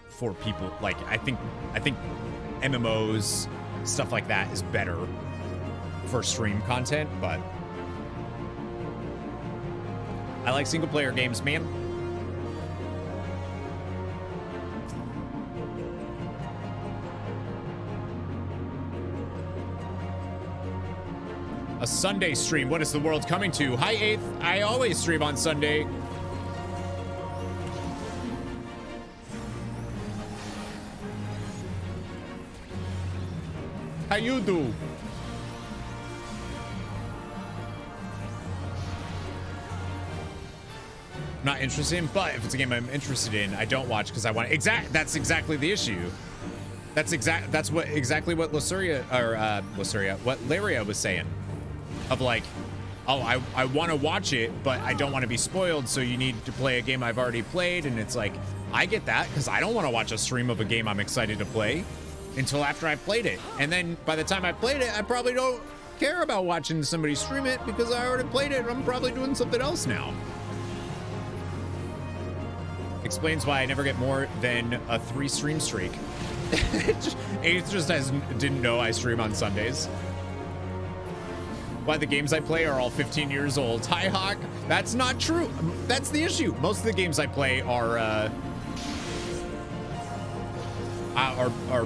for people. Like, I think MMOs, stuff like that is better for stream content, but I like single player games, man. A Sunday stream. What is the world coming to? Hi, 8th. I always stream on Sunday. How you do? Not interested in, but if it's a game I'm interested in, I don't watch because I want that's exactly the issue. That's exactly what Laria was saying. Of like, oh, I want to watch it, but I don't want to be spoiled, so you need to play a game I've already played. And it's like, I get that, because I don't want to watch a stream of a game I'm excited to play until after I've played it. And then by the time I played it, I probably don't care about watching somebody stream it because I already played it. I'm probably doing something else now. Explains why I never get more than a 3 stream streak. It just didn't know I stream on Sundays. Why the games I play are all 15 years old. Hi, Hawk. That's not true. That's the issue. Most of the games I play are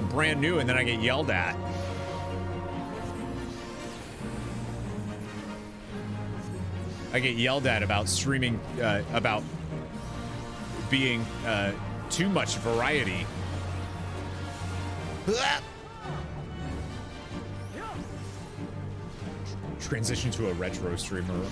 brand new, and then I get yelled at. I get yelled at about streaming, about being too much variety. Transition to a retro streamer.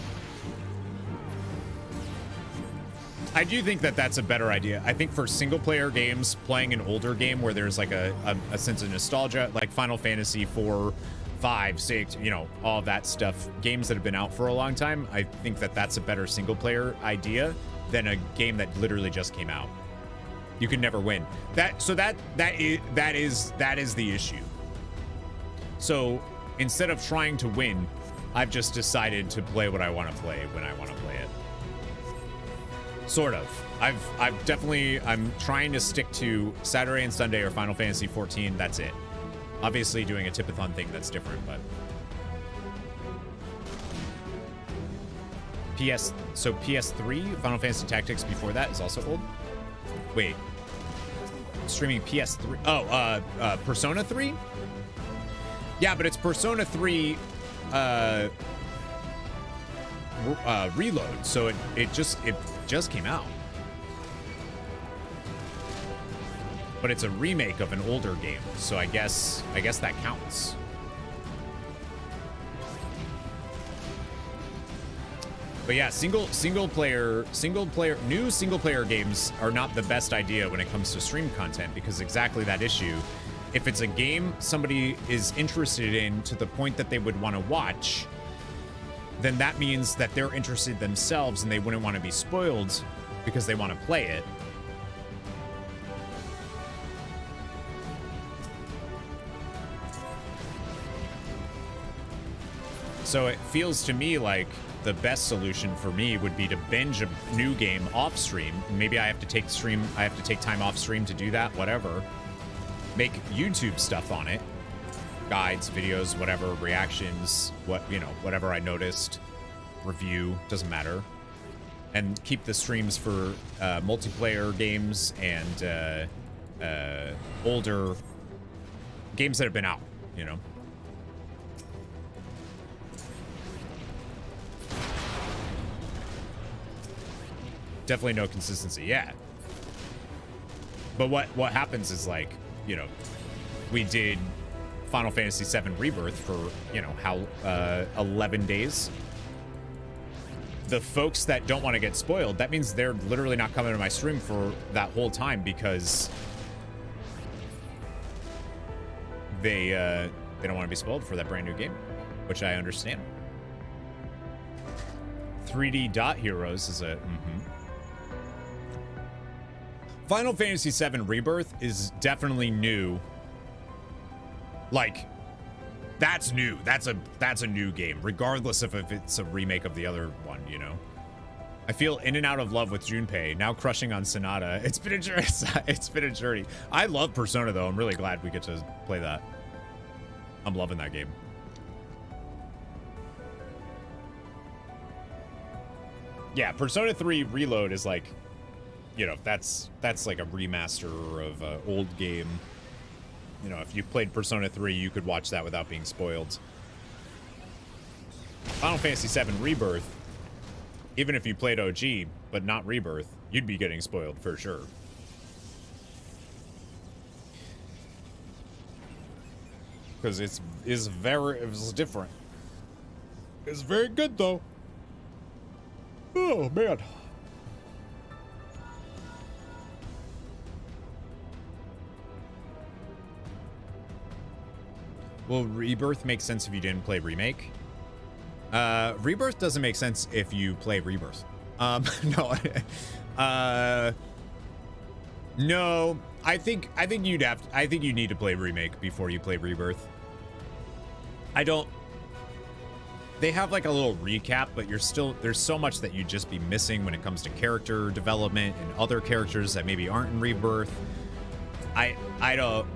I do think that that's a better idea. I think for single player games, playing an older game where there's like a sense of nostalgia, like Final Fantasy 4, 5, 6, all that stuff, games that have been out for a long time, I think that that's a better single player idea than a game that literally just came out. You can never win. That is the issue. So instead of trying to win, I've just decided to play what I want to play when I want to play it. Sort of. I'm trying to stick to Saturday and Sunday or Final Fantasy XIV. That's it. Obviously doing a Tipathon thing, that's different, but. PS3, Final Fantasy Tactics before that is also old. Wait. Streaming PS3. Oh, Persona 3? Yeah, but it's Persona 3 reload, so it just came out. But it's a remake of an older game, so I guess that counts. But yeah, new single player games are not the best idea when it comes to stream content, because exactly that issue. If it's a game somebody is interested in to the point that they would want to watch, then that means that they're interested themselves and they wouldn't want to be spoiled because they want to play it. So it feels to me like the best solution for me would be to binge a new game off stream. Maybe I have to take time off stream to do that, whatever. Make YouTube stuff on it. Guides, videos, whatever, reactions, whatever I noticed, review, doesn't matter. And keep the streams for multiplayer games and older games that have been out, Definitely no consistency, yeah. But what happens is, like, we did Final Fantasy VII Rebirth for, 11 days. the folks that don't want to get spoiled, that means they're literally not coming to my stream for that whole time because they don't want to be spoiled for that brand new game, which I understand. 3D Dot Heroes is a Final Fantasy VII Rebirth is definitely new. Like, that's new. That's a new game, regardless of if it's a remake of the other one, you know. I feel in and out of love with Junpei, now crushing on Sonata. It's been a journey. It's been a journey. I love Persona though. I'm really glad we get to play that. I'm loving that game. Yeah, Persona 3 Reload is like, you know, that's like a remaster of an old game. You know, if you played Persona 3, you could watch that without being spoiled. Final Fantasy VII Rebirth, even if you played OG, but not Rebirth, you'd be getting spoiled for sure. Because it's different. It's very good, though. Oh, man. Will Rebirth make sense if you didn't play Remake? Rebirth doesn't make sense if you play Rebirth. No. No. I think you need to play Remake before you play Rebirth. They have like a little recap, but there's so much that you'd just be missing when it comes to character development and other characters that maybe aren't in Rebirth. I don't.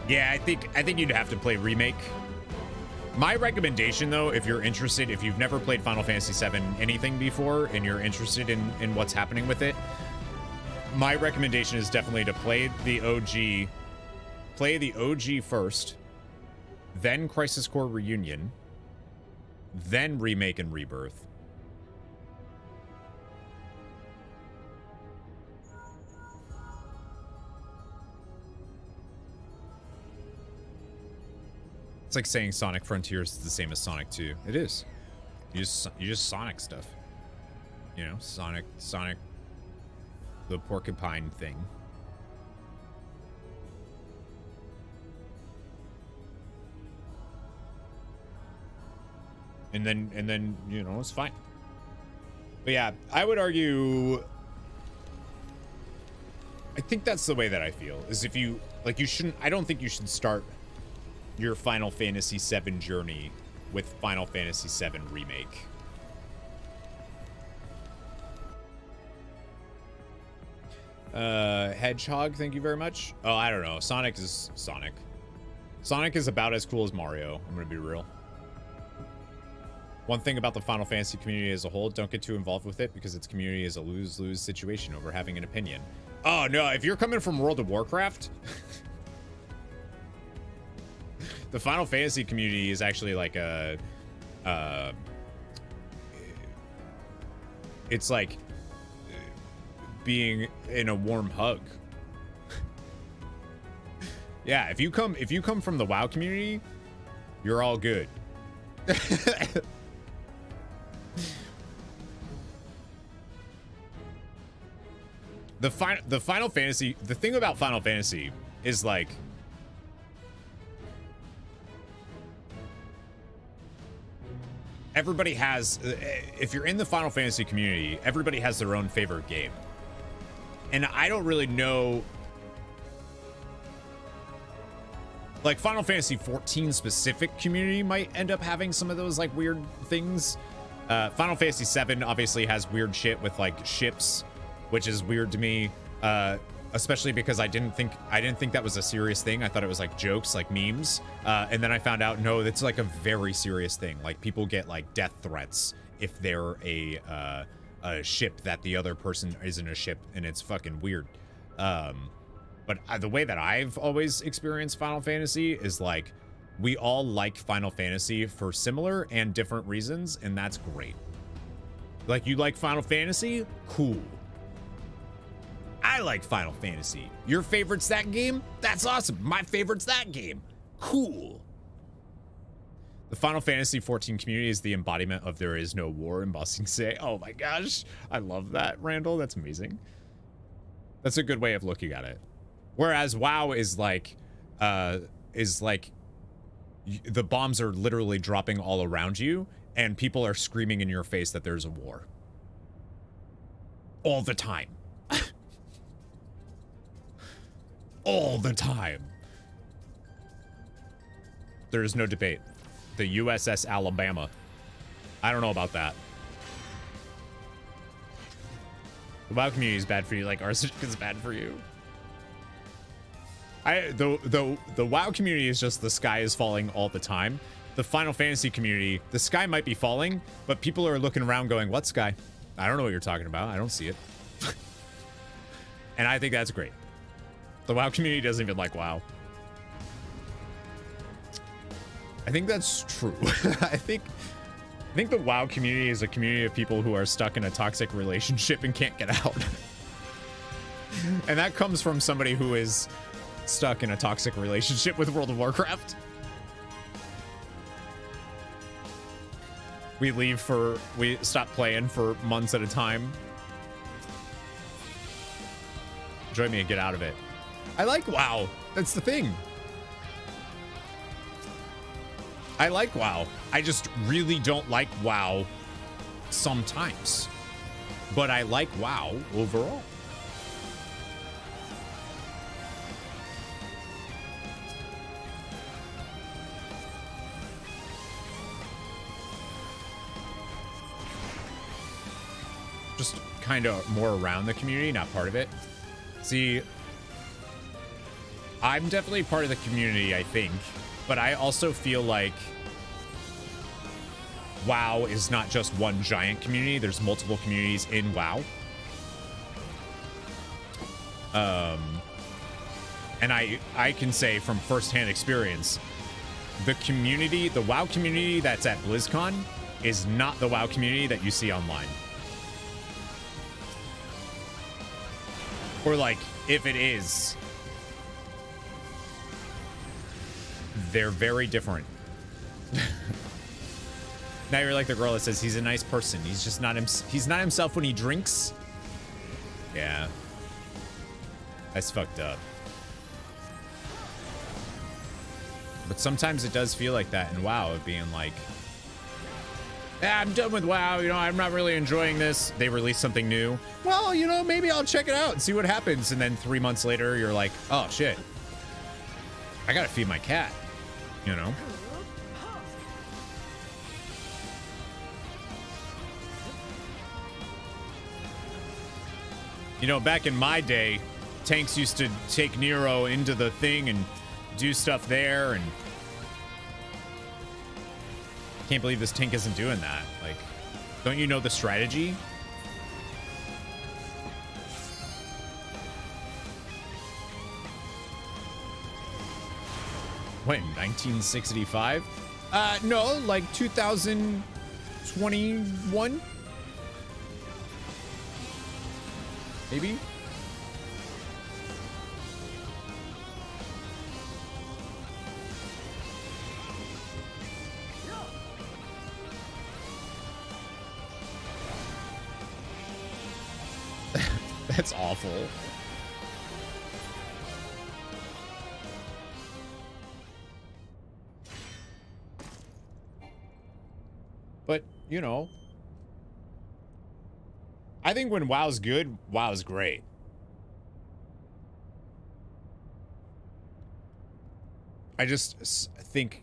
Yeah, I think you'd have to play Remake. My recommendation, though, if you're interested, if you've never played Final Fantasy VII anything before and you're interested in what's happening with it, my recommendation is definitely to play the OG. Play the OG first, then Crisis Core Reunion, then Remake and Rebirth. It's like saying Sonic Frontiers is the same as Sonic 2. It is. You just Sonic stuff. You know, Sonic the porcupine thing. And then, you know, it's fine. But yeah, I would argue, I think that's the way that I feel, is if you, like, I don't think you should start your Final Fantasy VII journey with Final Fantasy VII Remake. Hedgehog, thank you very much. Oh, I don't know. Sonic is Sonic. Sonic is about as cool as Mario. I'm gonna be real. One thing about the Final Fantasy community as a whole, don't get too involved with it because its community is a lose-lose situation over having an opinion. Oh, no, if you're coming from World of Warcraft, the Final Fantasy community is actually like it's like being in a warm hug. Yeah, if you come from the WoW community, you're all good. The Final Fantasy, the thing about Final Fantasy is like, everybody has, if you're in the Final Fantasy community, everybody has their own favorite game. And I don't really know, like Final Fantasy XIV specific community might end up having some of those like weird things. Final Fantasy VII obviously has weird shit with like ships, which is weird to me, especially because I didn't think that was a serious thing. I thought it was like jokes, like memes, and then I found out no, that's like a very serious thing. Like people get like death threats if they're a ship that the other person isn't a ship, and it's fucking weird. But the way that I've always experienced Final Fantasy is like we all like Final Fantasy for similar and different reasons, and that's great. Like you like Final Fantasy? Cool. I like Final Fantasy. Your favorite's that game? That's awesome. My favorite's that game. Cool. The Final Fantasy XIV community is the embodiment of there is no war in Bossing Say. Oh my gosh. I love that, Randall. That's amazing. That's a good way of looking at it. Whereas WoW is like the bombs are literally dropping all around you and people are screaming in your face that there's a war. All the time. All the time. There is no debate. The USS Alabama. I don't know about that. The WoW community is bad for you, like Arsenic is bad for you. The WoW community is just the sky is falling all the time. The Final Fantasy community, the sky might be falling, but people are looking around going, what sky? I don't know what you're talking about. I don't see it. And I think that's great. The WoW community doesn't even like WoW. I think that's true. I think the WoW community is a community of people who are stuck in a toxic relationship and can't get out. And that comes from somebody who is stuck in a toxic relationship with World of Warcraft. We stop playing for months at a time. Join me and get out of it. I like WoW. That's the thing. I like WoW. I just really don't like WoW sometimes. But I like WoW overall. Just kind of more around the community, not part of it. See, I'm definitely part of the community, I think. But I also feel like WoW is not just one giant community. There's multiple communities in WoW. And I can say from firsthand experience, the community, the WoW community that's at BlizzCon is not the WoW community that you see online. Or like, if it is, they're very different. Now you're like the girl that says he's a nice person. He's just not he's not himself when he drinks. Yeah. That's fucked up. But sometimes it does feel like that in WoW, of being like, yeah, I'm done with WoW, you know, I'm not really enjoying this. They release something new. Well, you know, maybe I'll check it out and see what happens. And then 3 months later, you're like, oh shit, I gotta feed my cat, you know? You know, back in my day, tanks used to take Nero into the thing and do stuff there, and can't believe this tank isn't doing that. Like, don't you know the strategy? When, 1965? No, like 2021? Maybe? That's awful. But, you know, I think when WoW's good, WoW's great. I just think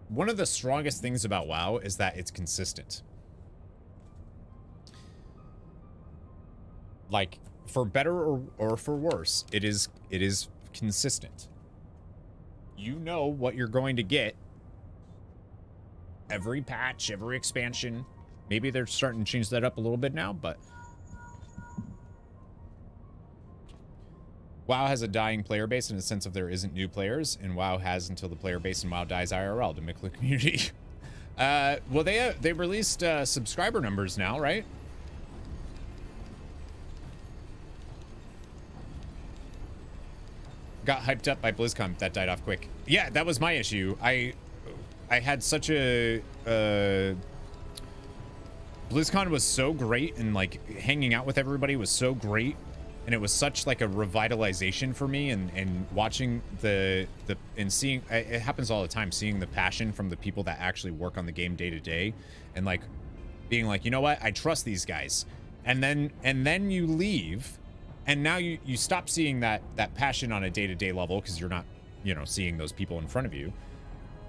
one of the strongest things about WoW is that it's consistent. Like, for better or for worse, it is consistent. You know what you're going to get every patch, every expansion. Maybe they're starting to change that up a little bit now, but WoW has a dying player base in the sense of there isn't new players, and WoW has until the player base in WoW dies IRL to make the community. Well, they released subscriber numbers now, right? Got hyped up by BlizzCon. That died off quick. Yeah, that was my issue. I had such a BlizzCon was so great, and like hanging out with everybody was so great, and it was such like a revitalization for me, and watching and seeing it happens all the time, seeing the passion from the people that actually work on the game day to day, and like being like, you know what, I trust these guys, and then you leave, and now you stop seeing that passion on a day-to-day level because you're not, you know, seeing those people in front of you,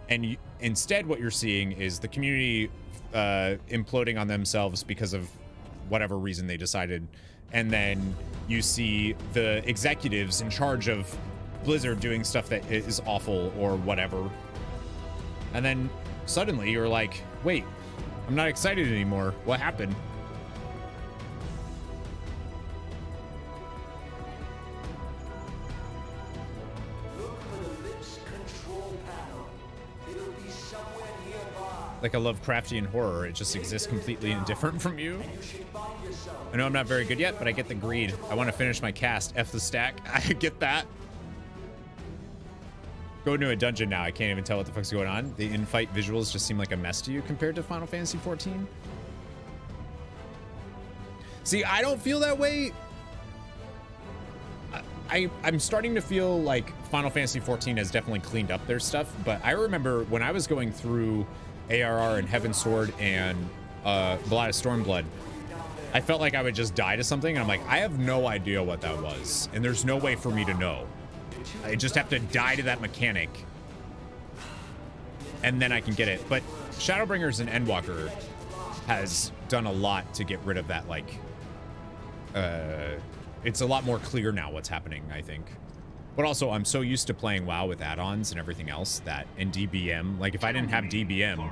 and instead what you're seeing is the community imploding on themselves because of whatever reason they decided, and then you see the executives in charge of Blizzard doing stuff that is awful or whatever, and then suddenly you're like, wait, I'm not excited anymore. What happened? Like a Lovecraftian horror, it just exists completely indifferent from you. I know I'm not very good yet, but I get the greed. I want to finish my cast. F the stack. I get that. Go into a dungeon now. I can't even tell what the fuck's going on. The in-fight visuals just seem like a mess to you compared to Final Fantasy XIV. See, I don't feel that way. I'm starting to feel like Final Fantasy XIV has definitely cleaned up their stuff, but I remember when I was going through ARR and Heaven's Sword and Blood of Stormblood, I felt like I would just die to something, and I'm like, I have no idea what that was, and there's no way for me to know. I just have to die to that mechanic, and then I can get it. But Shadowbringers and Endwalker has done a lot to get rid of that, like, it's a lot more clear now what's happening, I think. But also, I'm so used to playing WoW with add-ons and everything else that in DBM, like if I didn't have DBM,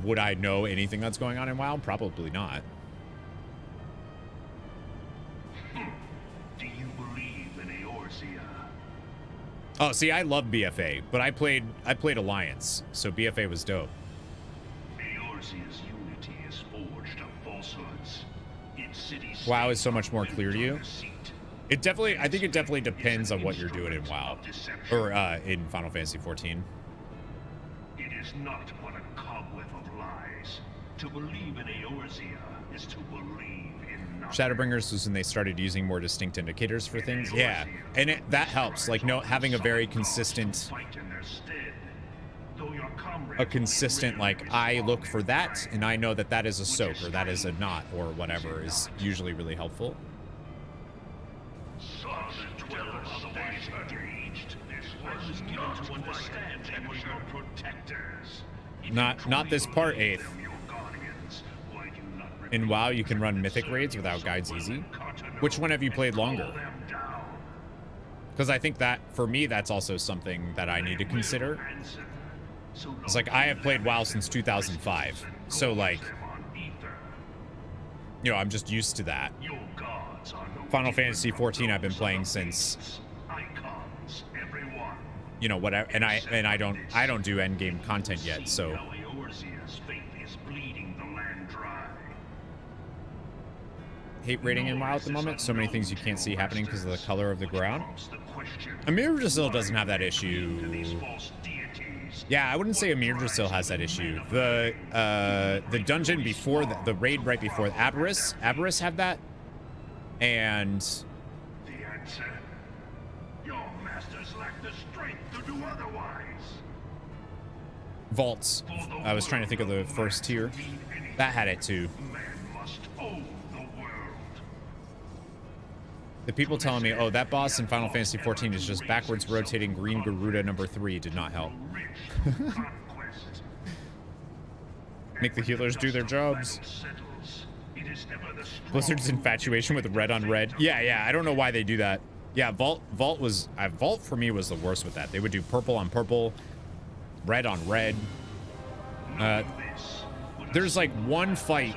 would I know anything that's going on in WoW? Probably not. Do you believe in Eorzea? Oh, see, I love BFA, but I played Alliance, so BFA was dope. Eorzea's unity is forged of falsehoods. Its city WoW is so much more clear to you. It definitely, I think it definitely depends on what you're doing in WoW, or in Final Fantasy XIV. It is not but a cobweb of lies. To believe in Eorzea is to believe in nothing. Shadowbringers was when they started using more distinct indicators for things. Yeah, and that helps. Like, having a very consistent, like, I look for that, and I know that that is a soak, or that is a knot, or whatever, is usually really helpful. Not this part, 8th. In WoW, you can run mythic raids without guides easy. Which one have you played longer? Because I think that, for me, that's also something that I need to consider. It's like, I have played WoW since 2005. So, like, you know, I'm just used to that. Final Fantasy XIV I've been playing since, you know, whatever, and I don't do end game content yet, so hate raiding in WoW at the moment. So many things you can't see happening because of the color of the ground. Yggdrasil doesn't have that issue. Yeah, I wouldn't say Yggdrasil has that issue. The dungeon before the raid right before Aberrus had that, and the answer, your masters lack the strength to do otherwise. Vaults. I was trying to think of the first tier. That had it too. Man must own the world. The people telling me, oh, that boss in Final Fantasy XIV is just backwards rotating green Garuda number 3 did not help. Make the healers do their jobs. Blizzard's infatuation with red on red. Yeah, I don't know why they do that. Yeah, Vault for me was the worst with that. They would do purple on purple, red on red. There's like one fight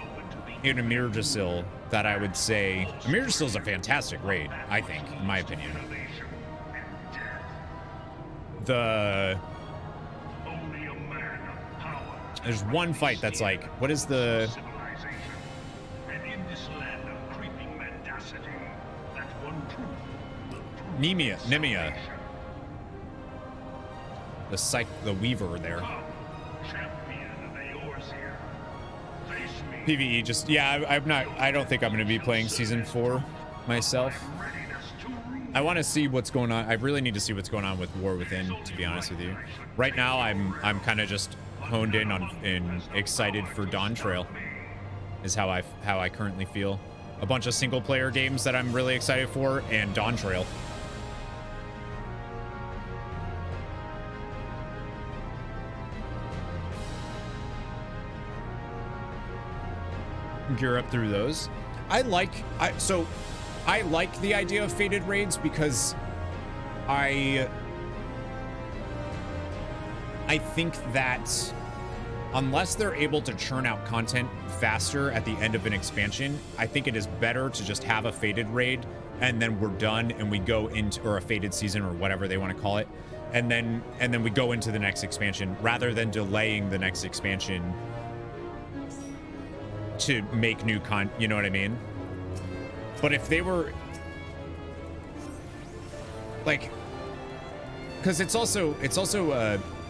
in Yggdrasil that I would say, Yggdrasil is a fantastic raid, I think, in my opinion. There's one fight that's like, what is the... Nemea. the Weaver there. Come, champion of Eorzea. Face me. PvE just, yeah, I don't think I'm going to be playing Season 4 myself. Readiness to rule. I want to see what's going on. I really need to see what's going on with War Within, to be honest with you. Right now, I'm kind of just honed in on and excited for Dawntrail, is how I currently feel. A bunch of single player games that I'm really excited for, and Dawntrail. Gear up through those. I like the idea of fated raids because I think that unless they're able to churn out content faster at the end of an expansion, I think it is better to just have a fated raid and then we're done and we go into, or a fated season or whatever they want to call it, and then we go into the next expansion rather than delaying the next expansion to make new you know what I mean? But if they were like, because it's also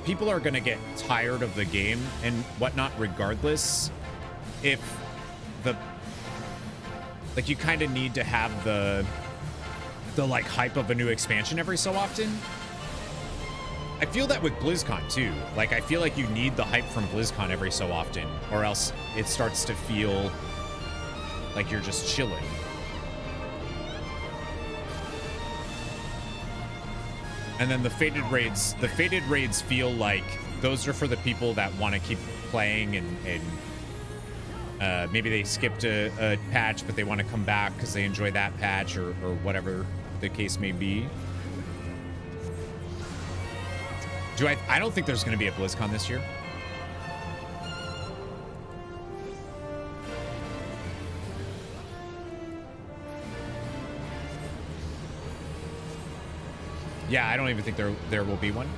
people are gonna get tired of the game and whatnot regardless. If you kind of need to have the like hype of a new expansion every so often. I feel that with BlizzCon too. Like I feel like you need the hype from BlizzCon every so often, or else it starts to feel like you're just chilling. And then the fated raids feel like those are for the people that want to keep playing and maybe they skipped a patch, but they want to come back because they enjoy that patch or whatever the case may be. I don't think there's going to be a BlizzCon this year. Yeah, I don't even think there will be one.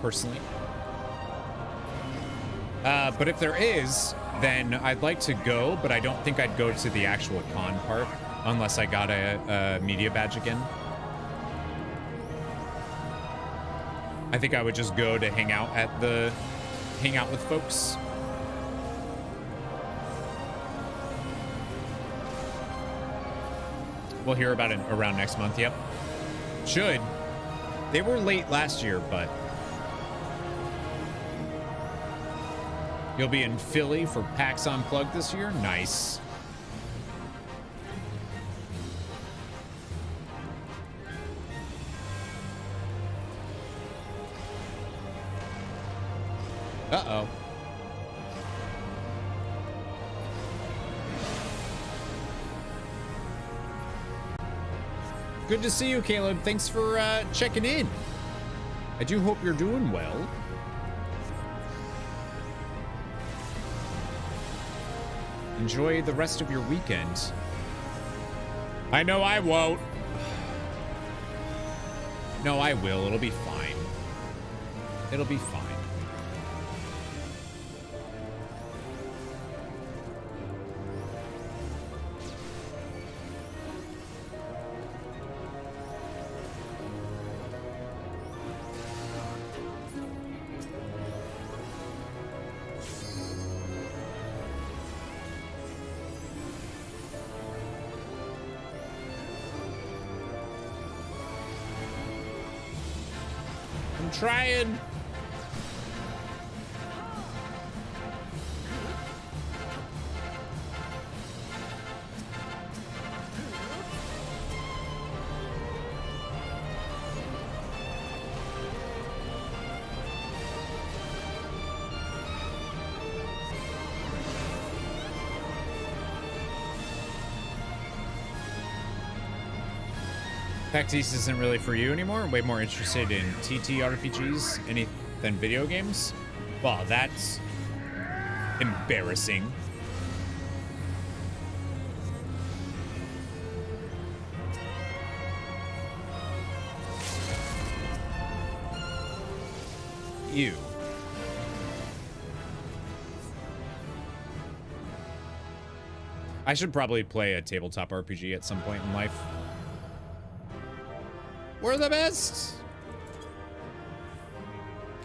Personally. But if there is, then I'd like to go, but I don't think I'd go to the actual con part unless I got a media badge again. I think I would just go to hang out with folks. We'll hear about it around next month. Yep. Should. They were late last year, but you'll be in Philly for PAX Unplugged this year. Nice. Uh-oh. Good to see you, Caleb. Thanks for checking in. I do hope you're doing well. Enjoy the rest of your weekend. I know I won't. No, I will. It'll be fine. It'll be fine. Trying. PAX East isn't really for you anymore. Way more interested in TTRPGs than video games. Well, that's embarrassing. You. I should probably play a tabletop RPG at some point in life. We're the best.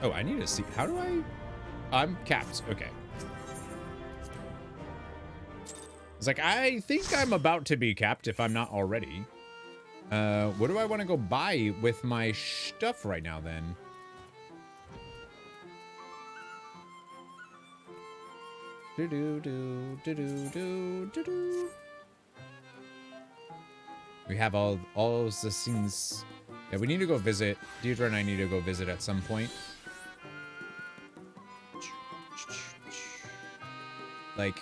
Oh, I need to see. How do I? I'm capped. Okay. It's like, I think I'm about to be capped if I'm not already. What do I want to go buy with my stuff right now then? We have all the things. Yeah, we need to go visit. Deidre and I need to go visit at some point. Like,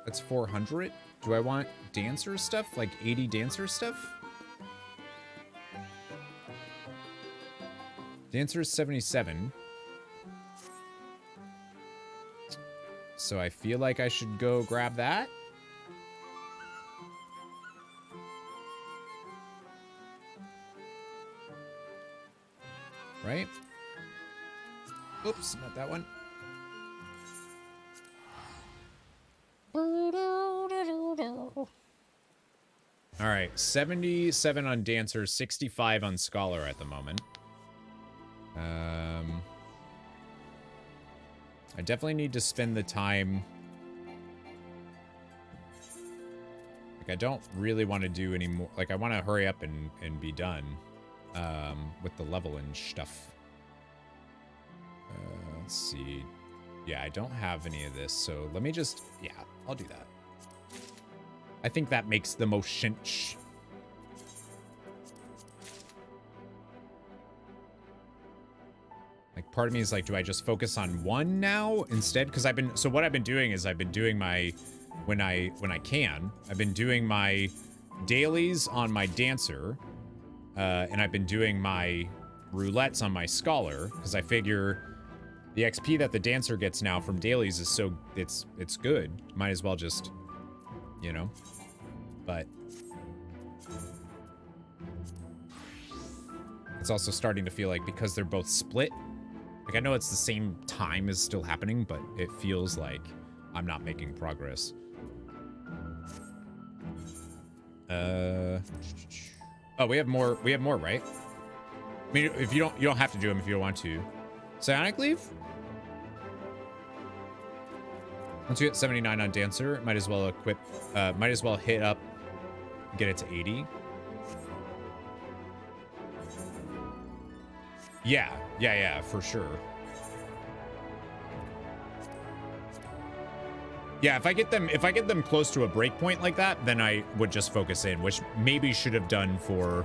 that's 400. Do I want dancer stuff? Like 80 dancer stuff? Dancer is 77. So I feel like I should go grab that. Right? Oops, not that one. All right, 77 on Dancer, 65 on Scholar at the moment. I definitely need to spend the time. Like, I don't really want to do any more. Like, I want to hurry up and be done with the leveling stuff. Let's see. Yeah, I don't have any of this, so let me just... Yeah, I'll do that. I think that makes the most sense. Like, part of me is like, do I just focus on one now instead? Because so what I've been doing is I've been doing my, when I can, I've been doing my dailies on my Dancer, and I've been doing my roulettes on my Scholar, because I figure the XP that the Dancer gets now from dailies is so, it's good. Might as well just, you know, but it's also starting to feel like, because they're both split, like, I know it's the same time is still happening, but it feels like I'm not making progress. Oh, we have more, right? I mean, if you don't have to do them if you don't want to. Psionic Leave? Once you get 79 on Dancer, might as well equip, might as well hit up, get it to 80. Yeah, for sure. Yeah, if I get them close to a breakpoint like that, then I would just focus in, which maybe should have done for,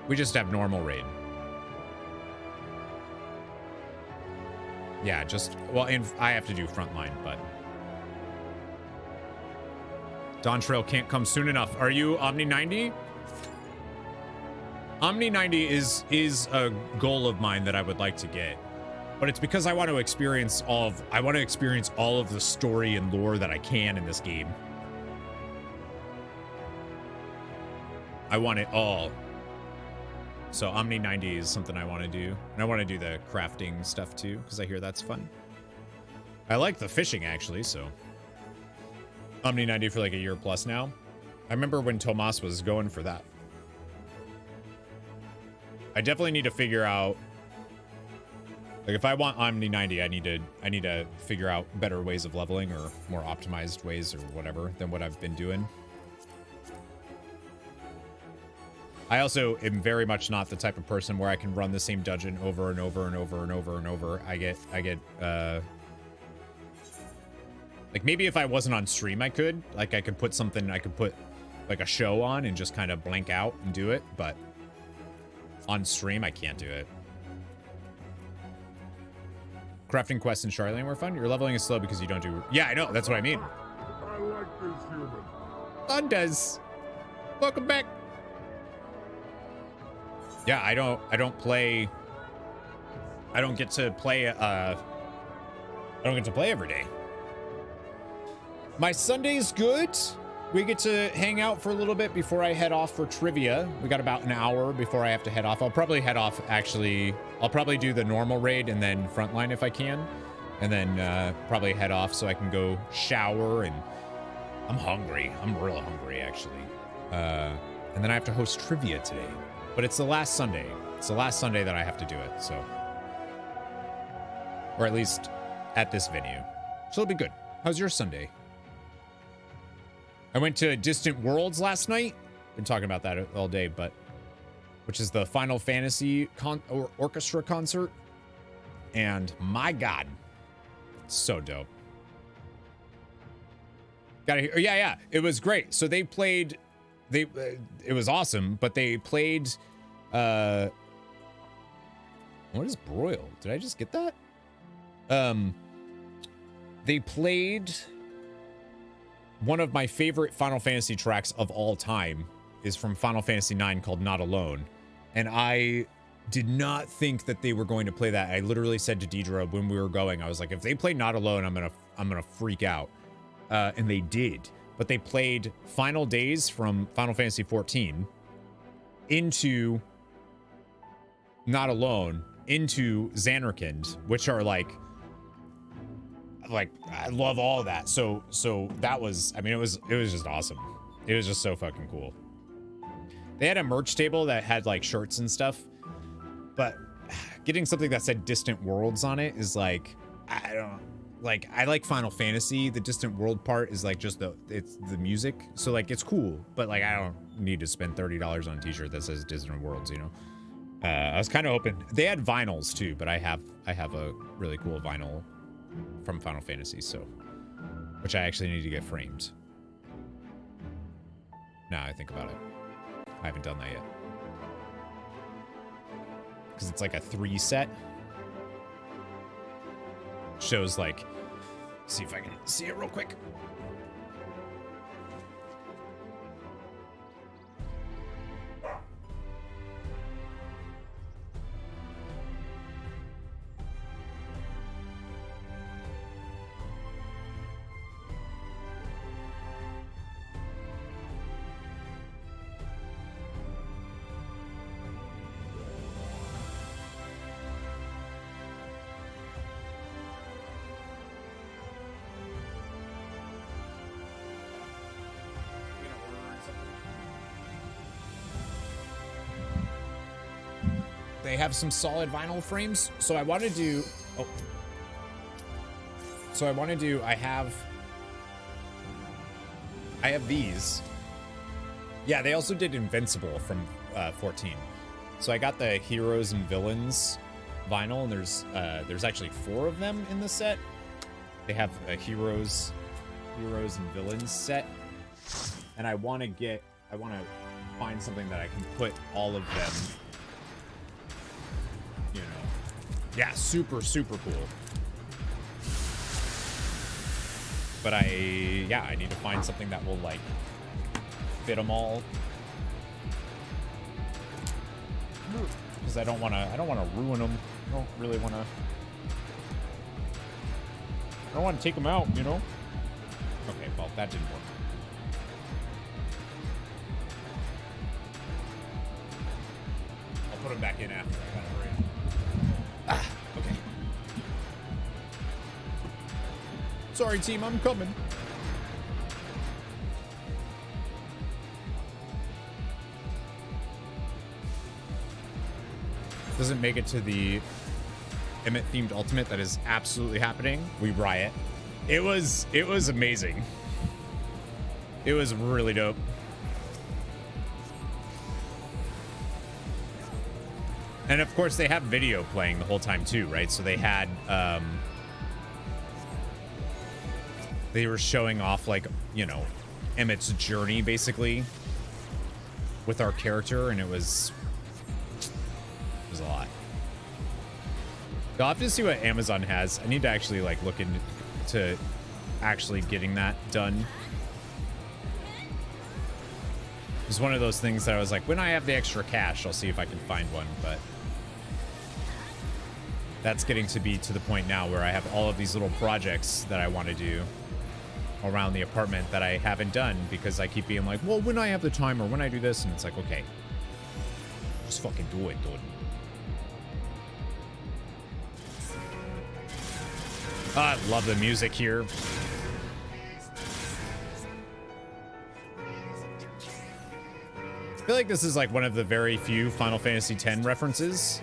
we just have normal raid. Yeah, just, well, and I have to do frontline, but Dawntrail can't come soon enough. Are you Omni 90? Omni 90 is a goal of mine that I would like to get, but it's because I want to experience all of the story and lore that I can in this game. I want it all. So Omni 90 is something I want to do. And I want to do the crafting stuff too, because I hear that's fun. I like the fishing actually, so. Omni 90 for like a year plus now. I remember when Tomas was going for that. I definitely need to figure out, like, if I want Omni 90, I need to figure out better ways of leveling, or more optimized ways or whatever than what I've been doing. I also am very much not the type of person where I can run the same dungeon over and over and over and over and over. I get like, maybe if I wasn't on stream, I could put like a show on and just kind of blank out and do it, but on stream, I can't do it. Crafting quests in Charlene were fun. Your leveling is slow because you don't do... Yeah, I know. That's what I mean. I like this human. Fun does. Welcome back. Yeah, I don't get to play every day. My Sunday's good. We get to hang out for a little bit before I head off for trivia. We got about an hour before I have to head off. I'll probably head off, actually. I'll probably do the normal raid and then frontline if I can. And then probably head off so I can go shower. And I'm hungry. I'm real hungry, actually. And then I have to host trivia today. But it's the last Sunday. It's the last Sunday that I have to do it, so. Or at least at this venue. So it'll be good. How's your Sunday? I went to Distant Worlds last night. Been talking about that all day, but which is the Final Fantasy orchestra concert. And my God, so dope. Gotta hear. Yeah. It was great. So they played. It was awesome, but they played. What is broil? Did I just get that? They played one of my favorite Final Fantasy tracks of all time is from Final Fantasy IX called Not Alone. And I did not think that they were going to play that. I literally said to Deidre when we were going, I was like, if they play Not Alone, I'm gonna freak out. And they did. But they played Final Days from Final Fantasy XIV into Not Alone into Xanarkand, which are like I love all of that. So that was, I mean, it was just awesome. It was just so fucking cool. They had a merch table that had like shirts and stuff, but getting something that said Distant Worlds on it is like, I like Final Fantasy. The Distant World part is like just it's the music. So like it's cool, but like I don't need to spend $30 on a t-shirt that says Distant Worlds, you know? I was kind of hoping they had vinyls too, but I have a really cool vinyl from Final Fantasy, so which I actually need to get framed. Now I think about it, I haven't done that yet because it's like a 3 set. Shows like, see if I can see it real quick. They have some solid vinyl frames, so I want to do. Oh, so I want to do. I have these. Yeah, they also did Invincible from 14. So I got the Heroes and Villains vinyl, and there's actually 4 of them in the set. They have a Heroes and Villains set, and I want to find something that I can put all of them. You know, yeah, super cool. But I need to find something that will like fit them all, because I don't want to ruin them. I don't really want to. I don't want to take them out, you know. Okay, well that didn't work. I'll put them back in after. I gotta hurry. Okay. Sorry, team, I'm coming. Doesn't make it to the Emmett themed ultimate that is absolutely happening. We riot. It was amazing. It was really dope. And of course they have video playing the whole time too, right? So they had they were showing off like, you know, Emmett's journey basically with our character, and it was a lot. I'll have to see what Amazon has. I need to actually like look into actually getting that done. It's one of those things that I was like, when I have the extra cash, I'll see if I can find one, but that's getting to be to the point now where I have all of these little projects that I want to do around the apartment that I haven't done because I keep being like, well, when I have the time or when I do this, and it's like, okay, just fucking do it, dude. I love the music here. I feel like this is like one of the very few Final Fantasy X references.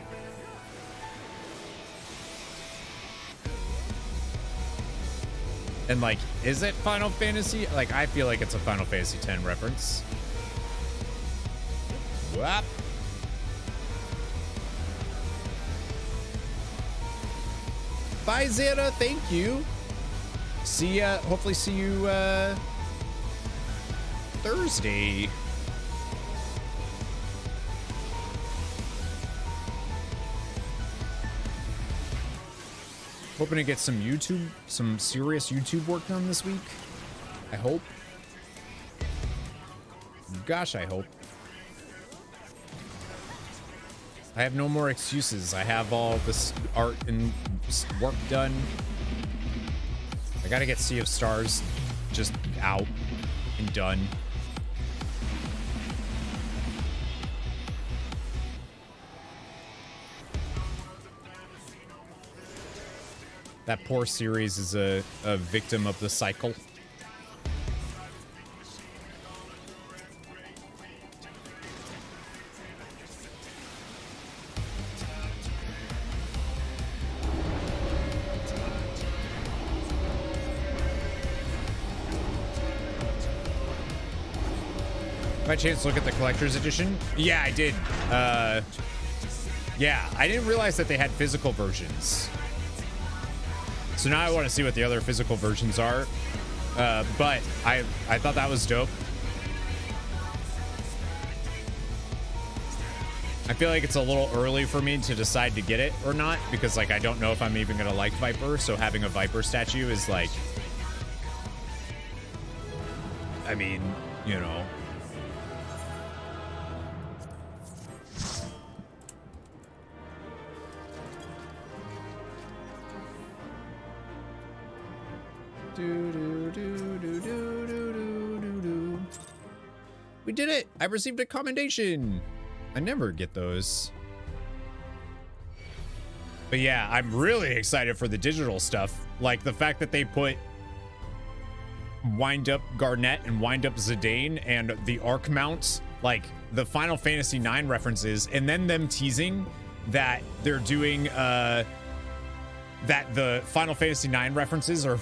And like, is it Final Fantasy? Like, I feel like it's a Final Fantasy X reference. Whap. Bye, Zeta. Thank you. See ya. Hopefully see you Thursday. Hoping to get some serious YouTube work done this week. I hope. Gosh, I hope. I have no more excuses. I have all this art and work done. I gotta get Sea of Stars just out and done. That poor series is a victim of the cycle. By chance, look at the collector's edition? Yeah, I did. Yeah, I didn't realize that they had physical versions. So now I want to see what the other physical versions are. But I thought that was dope. I feel like it's a little early for me to decide to get it or not, because like I don't know if I'm even gonna like Viper, so having a Viper statue is like, I mean, you know. We did it! I received a commendation! I never get those. But yeah, I'm really excited for the digital stuff. Like the fact that they put Wind Up Garnet and Wind Up Zidane and the Arc mounts, like the Final Fantasy IX references, and then them teasing that they're doing that the Final Fantasy IX references are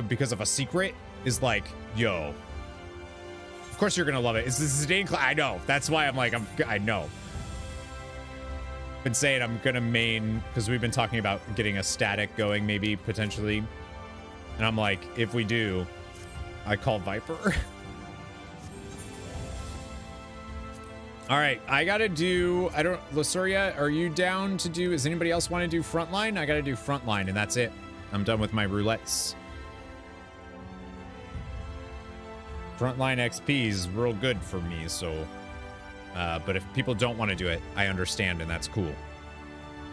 because of a secret is like, yo. Of course you're gonna love it. It's the Zidane class. I know. That's why I'm like, I know. Been saying I'm gonna main, because we've been talking about getting a static going, maybe, potentially. And I'm like, if we do, I call Viper. All right, I gotta do, Lusuria, are you down to do, does anybody else want to do Frontline? I gotta do Frontline, and that's it. I'm done with my roulettes. Frontline XP is real good for me, so, but if people don't want to do it, I understand, and that's cool.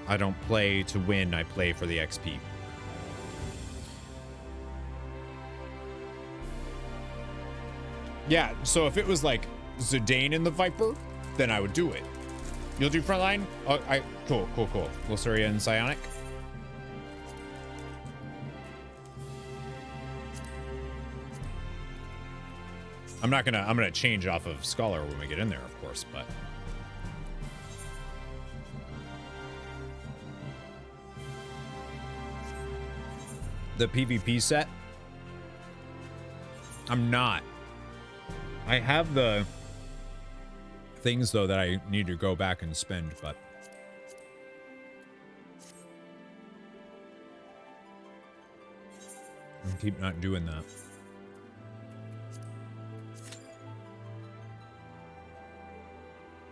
I don't play to win, I play for the XP. Yeah, so if it was like Zidane and the Viper, then I would do it. You'll do Frontline? Oh, cool. Lusuria and Psionic. I'm gonna change off of Scholar when we get in there, of course, but. The PvP set? I'm not. I have the things, though, that I need to go back and spend, but. I keep not doing that.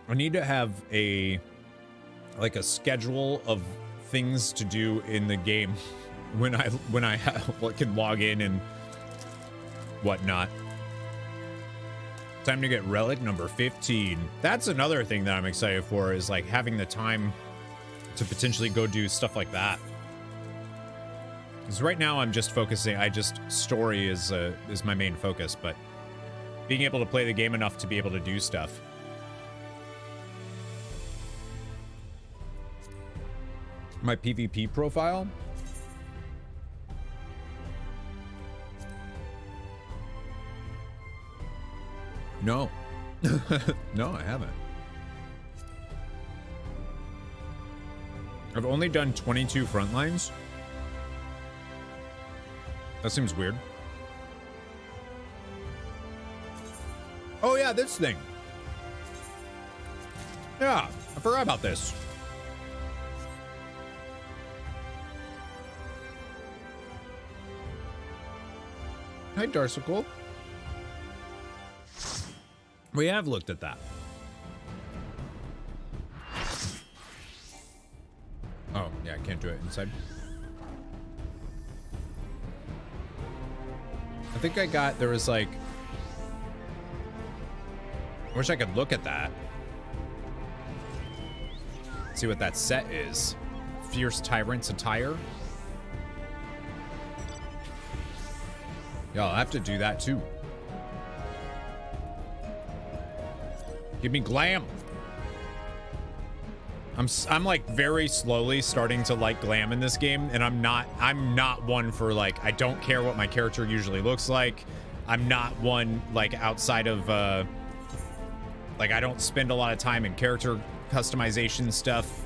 I need to have a schedule of things to do in the game when I can log in and whatnot. Time to get relic number 15. That's another thing that I'm excited for, is like having the time to potentially go do stuff like that. Because right now I'm just focusing, story is my main focus, but being able to play the game enough to be able to do stuff. My PvP profile? No. No, I haven't. I've only done 22 front lines. That seems weird. Oh yeah, this thing. Yeah, I forgot about this. Hi, Darsicle. We have looked at that. Oh, yeah, I can't do it inside. I think I got, there was like, I wish I could look at that. See what that set is. Fierce Tyrant's attire. Yeah, I'll have to do that too. Give me glam. I'm like very slowly starting to like glam in this game, and I'm not one for like, I don't care what my character usually looks like. I'm not one like outside of like I don't spend a lot of time in character customization stuff.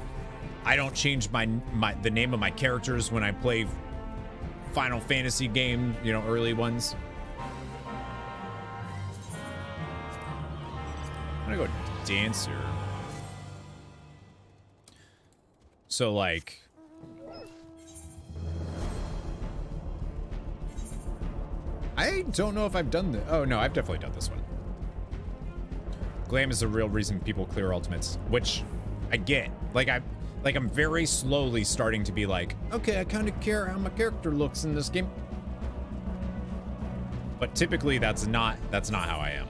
I don't change the name of my characters when I play Final Fantasy game, you know, early ones. I'm gonna go dancer. So like, I don't know if I've done this. Oh no, I've definitely done this one. Glam is the real reason people clear ultimates, which I get. I'm very slowly starting to be like, okay, I kind of care how my character looks in this game. But typically that's not how I am.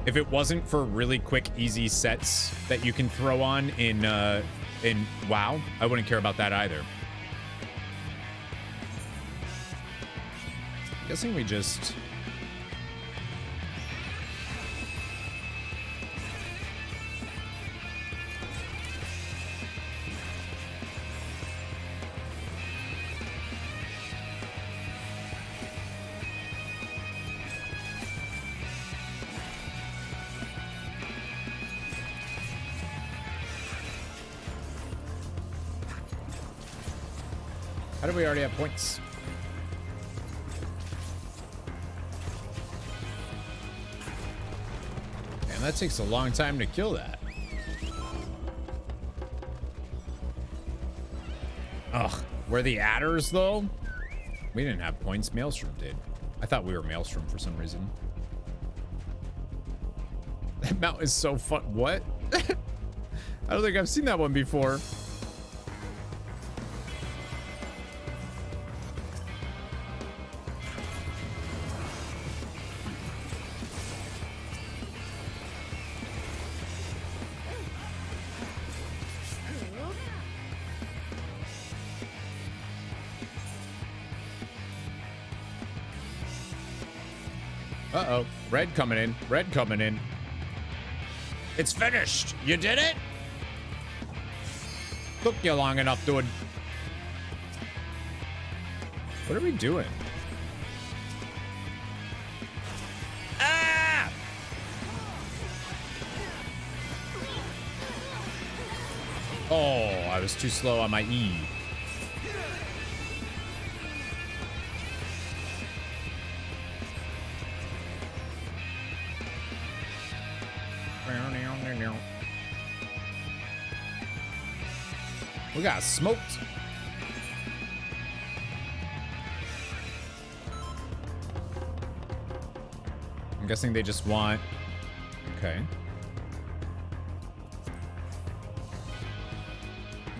If it wasn't for really quick, easy sets that you can throw on in WoW, I wouldn't care about that either. Guessing we just... How do we already have points? Man, that takes a long time to kill that. Ugh, we're the adders though? We didn't have points, Maelstrom did. I thought we were Maelstrom for some reason. That mount is so fun. What? I don't think I've seen that one before. Uh-oh. Red coming in. Red coming in. It's finished. You did it? Took you long enough, dude. What are we doing? Ah! Oh, I was too slow on my E. We got smoked. I'm guessing they just want... Okay.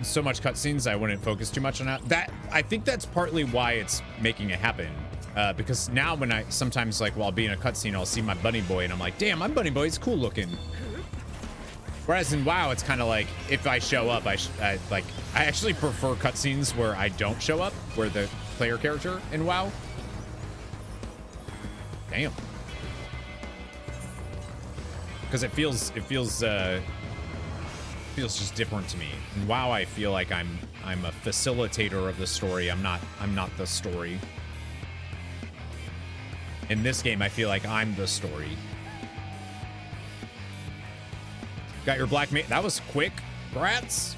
So much cutscenes, I wouldn't focus too much on that. I think that's partly why it's making it happen. Because now when I sometimes, like, while I'll be in a cutscene, I'll see my bunny boy and I'm like, damn, my bunny boy is cool looking. Whereas in WoW, it's kind of like, if I show up, I actually prefer cutscenes where I don't show up, where the player character in WoW. Damn. Because it feels just different to me. In WoW, I feel like I'm a facilitator of the story. I'm not the story. In this game, I feel like I'm the story. Got your black mate. That was quick. Brats.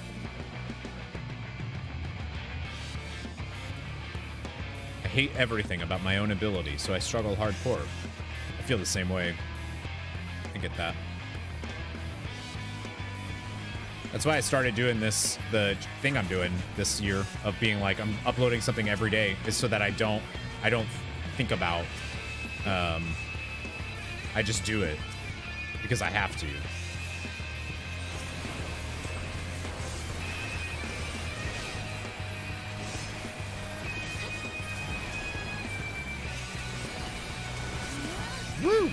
I hate everything about my own ability, so I struggle hardcore. I feel the same way. I get that. That's why I started doing this, the thing I'm doing this year of being like, I'm uploading something every day, is so that I don't think about, I just do it because I have to. Woo!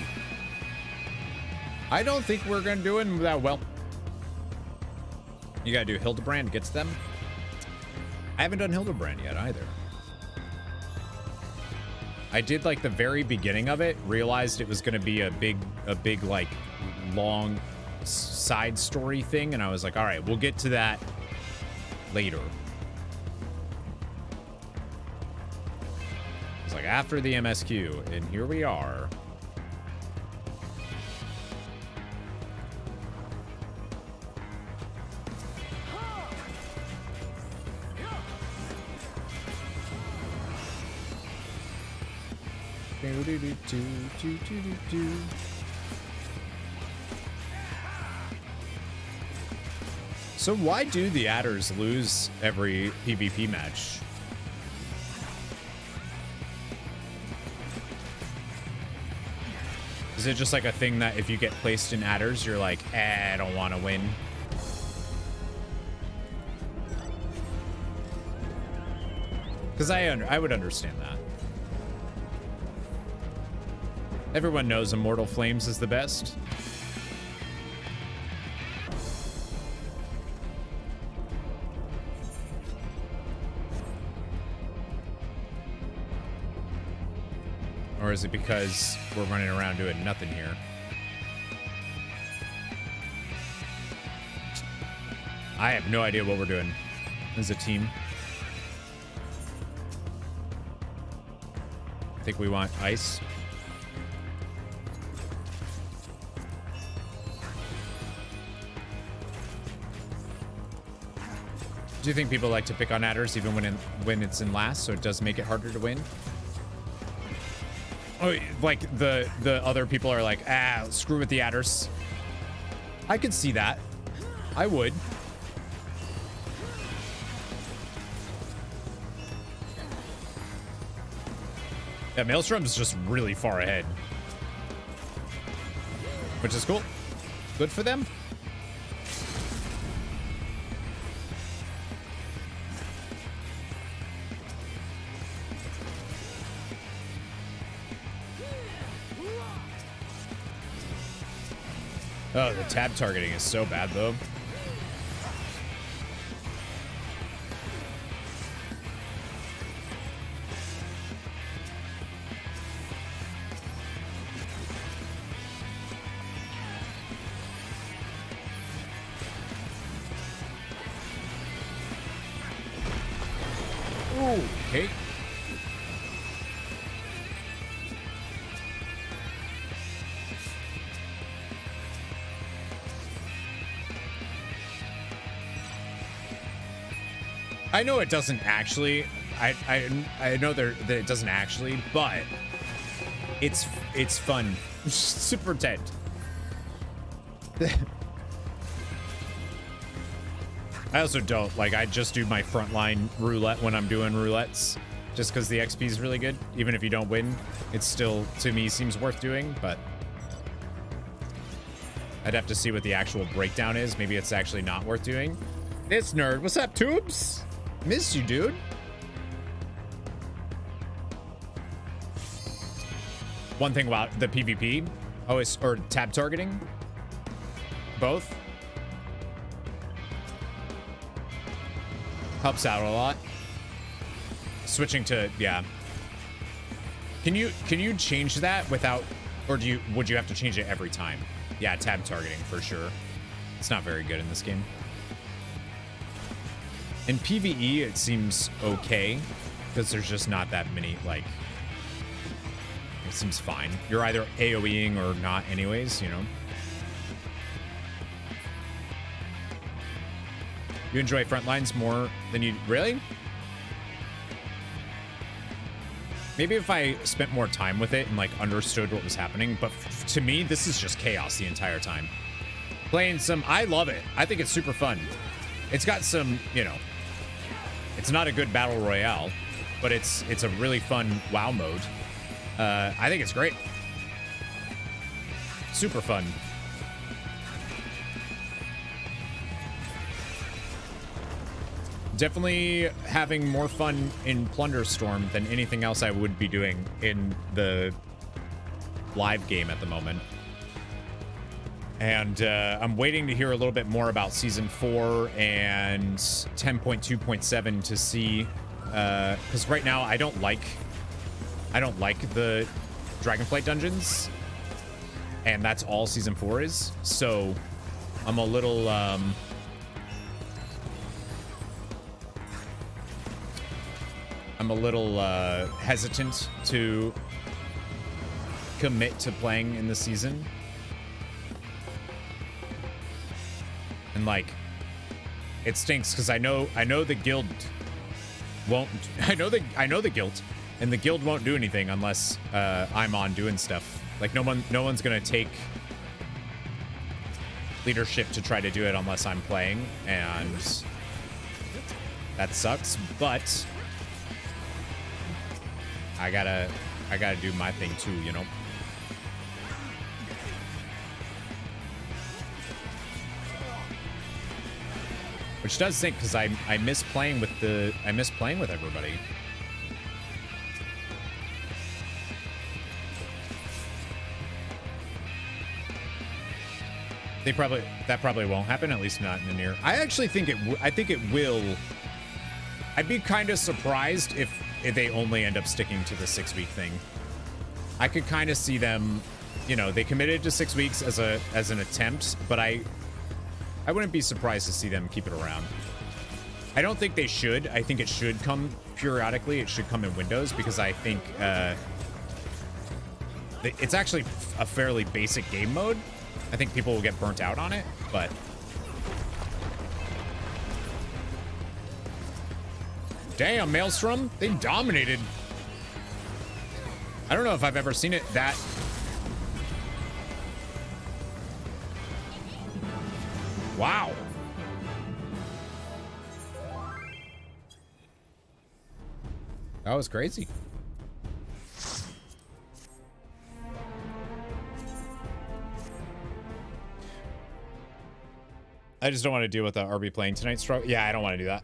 I don't think we're gonna do it that well. You gotta do Hildebrand gets them. I haven't done Hildebrand yet either. I did like the very beginning of it, realized it was gonna be a big like long side story thing, and I was like, all right, we'll get to that later. It's like after the MSQ, and here we are. So why do the adders lose every PvP match? Is it just like a thing that if you get placed in adders, you're like, I don't want to win? Because I would understand that. Everyone knows Immortal Flames is the best. Or is it because we're running around doing nothing here? I have no idea what we're doing as a team. I think we want ice. Do you think people like to pick on adders even when it's in last, so it does make it harder to win? Oh, like the other people are like, screw with the adders. I could see that. I would. Yeah, Maelstrom's just really far ahead, which is cool. Good for them. Oh, the tab targeting is so bad, though. Ooh, okay. I know it doesn't actually. I know that it doesn't actually, but it's fun. Super tent. I also don't like. I just do my frontline roulette when I'm doing roulettes, just because the XP is really good. Even if you don't win, it still to me seems worth doing. But I'd have to see what the actual breakdown is. Maybe it's actually not worth doing. This nerd, what's up, Tubes? Miss you, dude. One thing about the PvP, or tab targeting, both helps out a lot. Switching to, yeah. Can you change that without, or would you have to change it every time? Yeah, tab targeting for sure. It's not very good in this game. In PvE, it seems okay, because there's just not that many, like, it seems fine. You're either AoEing or not anyways, you know? You enjoy Frontlines more than you... Really? Maybe if I spent more time with it and, like, understood what was happening. But to me, this is just chaos the entire time. Playing some... I love it. I think it's super fun. It's got some, you know... It's not a good battle royale, but it's a really fun WoW mode. I think it's great. Super fun. Definitely having more fun in Plunderstorm than anything else I would be doing in the live game at the moment. And I'm waiting to hear a little bit more about Season 4 and 10.2.7 to see, because right now I don't like the Dragonflight dungeons, and that's all Season 4 is. So I'm a little hesitant to commit to playing in the season. And like, it stinks because I know the guild won't. I know the guild, and the guild won't do anything unless I'm on doing stuff. Like no one's gonna take leadership to try to do it unless I'm playing, and that sucks. But I gotta do my thing too, you know. Which does stink because I miss playing with everybody. That probably won't happen, at least not in the near. I actually think it will. I'd be kind of surprised if they only end up sticking to the 6-week thing. I could kind of see them, you know, they committed to 6 weeks as an attempt, but I wouldn't be surprised to see them keep it around. I don't think they should. I think it should come periodically. It should come in windows because I think it's actually a fairly basic game mode. I think people will get burnt out on it, but damn, Maelstrom, they dominated. I don't know if I've ever seen it that. Wow. That was crazy. I just don't want to deal with the RB playing tonight struggle. Yeah, I don't want to do that.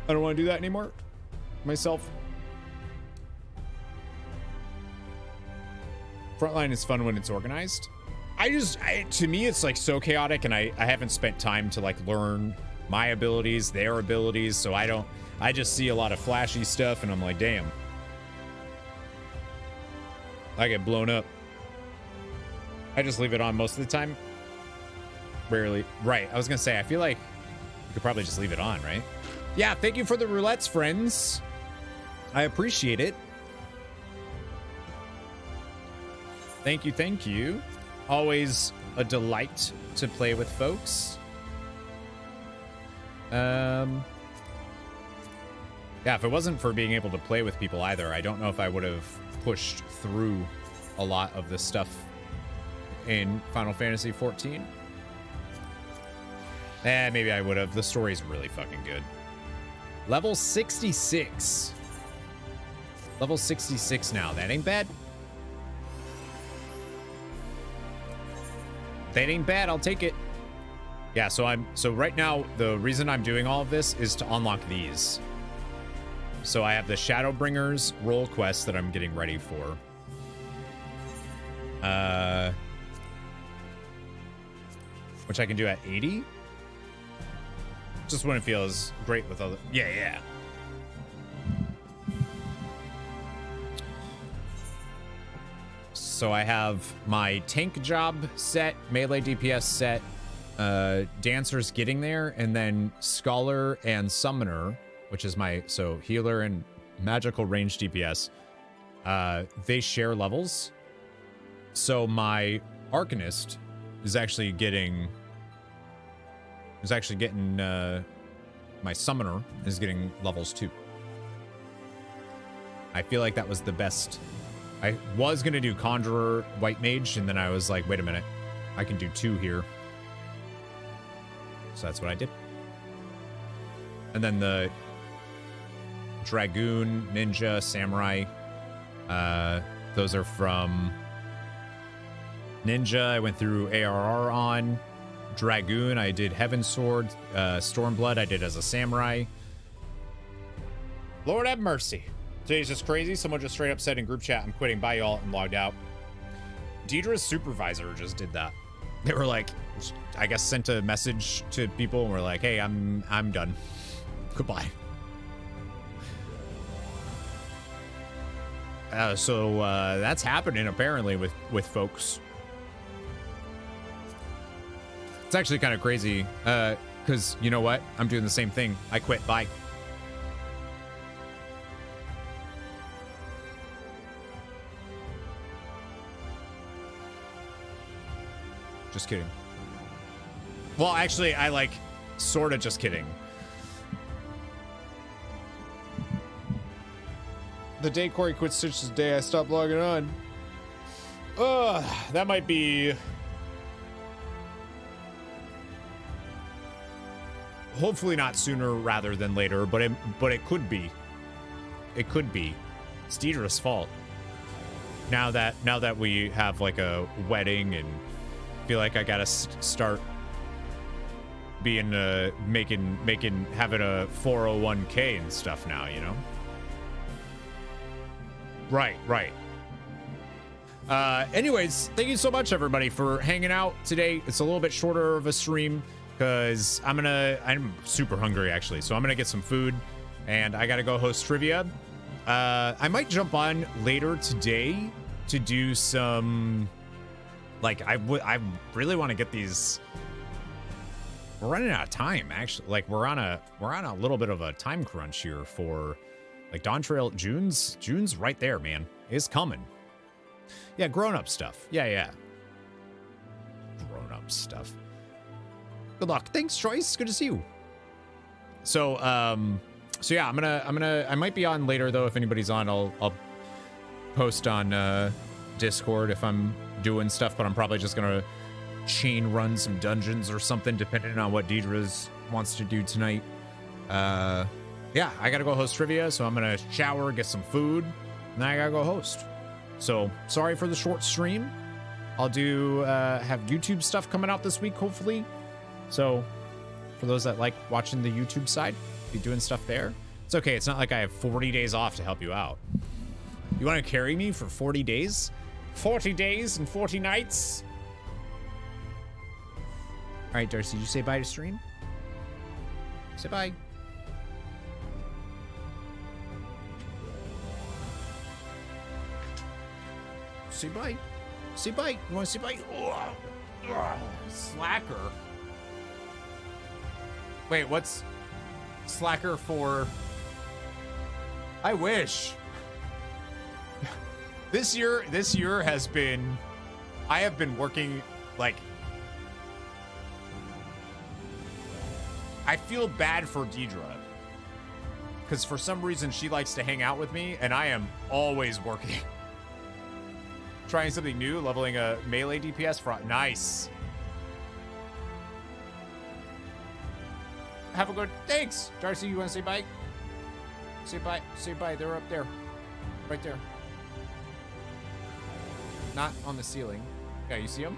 I don't want to do that anymore. Myself. Frontline is fun when it's organized. To me, it's like so chaotic, and I haven't spent time to like learn my abilities, their abilities, so I just see a lot of flashy stuff, and I'm like, damn. I get blown up. I just leave it on most of the time. Rarely. Right, I was gonna say, I feel like you could probably just leave it on, right? Yeah, thank you for the roulettes, friends. I appreciate it. Thank you, thank you. Always a delight to play with folks. Yeah, if it wasn't for being able to play with people either, I don't know if I would have pushed through a lot of the stuff in Final Fantasy XIV. Maybe I would have. The story's really fucking good. Level 66. Level 66 now. That ain't bad. That ain't bad. I'll take it. Yeah, so right now, the reason I'm doing all of this is to unlock these. So I have the Shadowbringers role quest that I'm getting ready for. Which I can do at 80. Just wouldn't feel as great with other. Yeah. So I have my tank job set, melee DPS set, dancers getting there, and then scholar and summoner, which is my healer and magical range DPS. They share levels. So my arcanist is actually getting my summoner is getting levels 2. I feel like that was the best. I was going to do Conjurer, White Mage, and then I was like, wait a minute. I can do 2 here. So that's what I did. And then the Dragoon, Ninja, Samurai. Those are from Ninja. I went through ARR on. Dragoon, I did Heaven Sword. Stormblood, I did as a Samurai. Lord have mercy. Today's just crazy. Someone just straight up said in group chat, I'm quitting. Bye, y'all, and logged out. Deidre's supervisor just did that. They were like, I guess sent a message to people and were like, hey, I'm done. Goodbye. So that's happening apparently with folks. It's actually kind of crazy because you know what? I'm doing the same thing. I quit. Bye. Just kidding. Well, actually, I like sort of just kidding. The day Corey quit Stitch is the day I stopped logging on. That might be... Hopefully not sooner rather than later, but it could be. It could be. It's Deidre's fault. Now that we have like a wedding and feel like I gotta start being having a 401k and stuff now, you know? Right. Anyways, thank you so much everybody for hanging out today. It's a little bit shorter of a stream because I'm super hungry actually, so I'm gonna get some food and I gotta go host trivia. I might jump on later today to do some, like, I really want to get these. We're running out of time actually. Like we're on a little bit of a time crunch here for like Dawntrail. June's right there, man. It's coming. Yeah, grown-up stuff. Yeah. Grown-up stuff. Good luck. Thanks, Choice. Good to see you. So yeah, I might be on later though. If anybody's on, I'll post on Discord if I'm doing stuff, but I'm probably just gonna chain run some dungeons or something depending on what Deidre's wants to do tonight. Yeah, I gotta go host trivia, so I'm gonna shower, get some food, and then I gotta go host. So sorry for the short stream. I'll do have YouTube stuff coming out this week, hopefully. So for those that like watching the YouTube side, be doing stuff there. It's okay. It's not like I have 40 days off to help you out. You want to carry me for 40 days? 40 days and 40 nights? All right, Darcy, did you say bye to stream? Say bye. Say bye. Say bye. You want to say bye? Slacker. Wait, what's slacker for? I wish. This year has been, I have been working like, I feel bad for Deidre because for some reason she likes to hang out with me and I am always working. Trying something new, leveling a melee DPS for nice. Have a good, thanks. Darcy, you want to say bye? Say bye, say bye. They're up there, right there. Not on the ceiling. Yeah, you see them?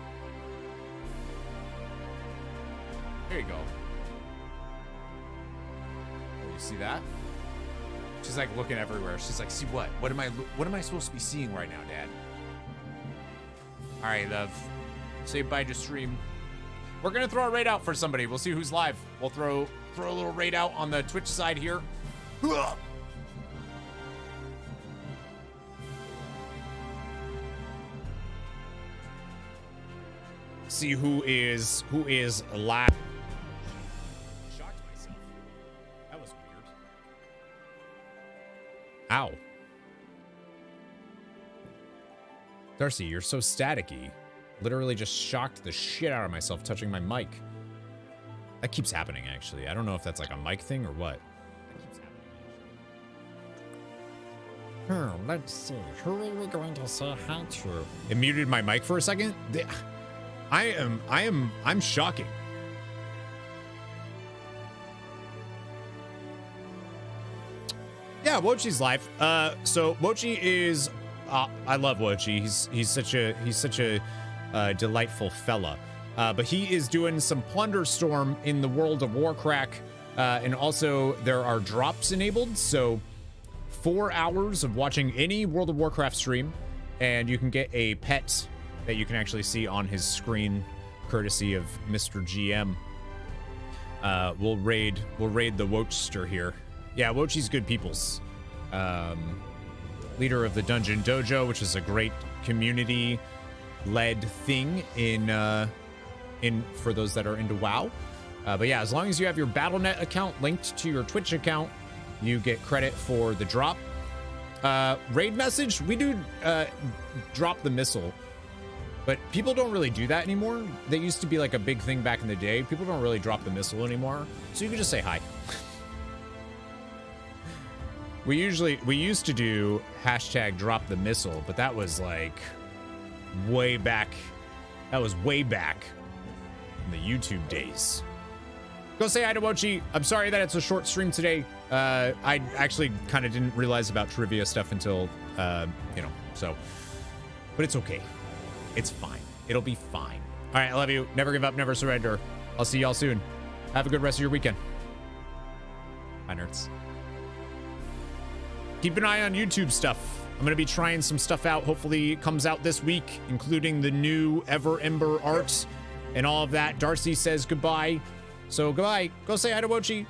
There you go. Oh, you see that? She's like looking everywhere. She's like, see what? What am I supposed to be seeing right now, Dad? All right, love. Say bye to stream. We're gonna throw a raid out for somebody. We'll see who's live. We'll throw a little raid out on the Twitch side here. See who is live. Shocked myself. That was weird. Ow. Darcy, you're so staticky. Literally just shocked the shit out of myself touching my mic. That keeps happening, actually. I don't know if that's like a mic thing or what. Let's see. Who are we going to say hi to? It muted my mic for a second. I'm shocking. Yeah, Wochi's live. So Wochi is, I love Wochi. He's such a delightful fella. But he is doing some plunder storm in the World of Warcraft, and also there are drops enabled. So 4 hours of watching any World of Warcraft stream, and you can get a pet that you can actually see on his screen, courtesy of Mr. GM. We'll raid the Wochster here. Yeah, Wochi's good peoples. Leader of the Dungeon Dojo, which is a great community-led thing in for those that are into WoW. But yeah, as long as you have your Battle.net account linked to your Twitch account, you get credit for the drop. Raid message, we do drop the missile, but people don't really do that anymore. They used to be like a big thing back in the day. People don't really drop the missile anymore, so you can just say hi. We used to do hashtag drop the missile, but that was like way back. That was way back in the YouTube days. Go say hi to Wochi. I'm sorry that it's a short stream today. I actually kind of didn't realize about trivia stuff until, so, but it's okay. It's fine. It'll be fine. All right, I love you. Never give up, never surrender. I'll see y'all soon. Have a good rest of your weekend. Bye, nerds. Keep an eye on YouTube stuff. I'm going to be trying some stuff out. Hopefully it comes out this week, including the new Ever Ember art and all of that. Darcy says goodbye. So goodbye. Go say hi to Wochi.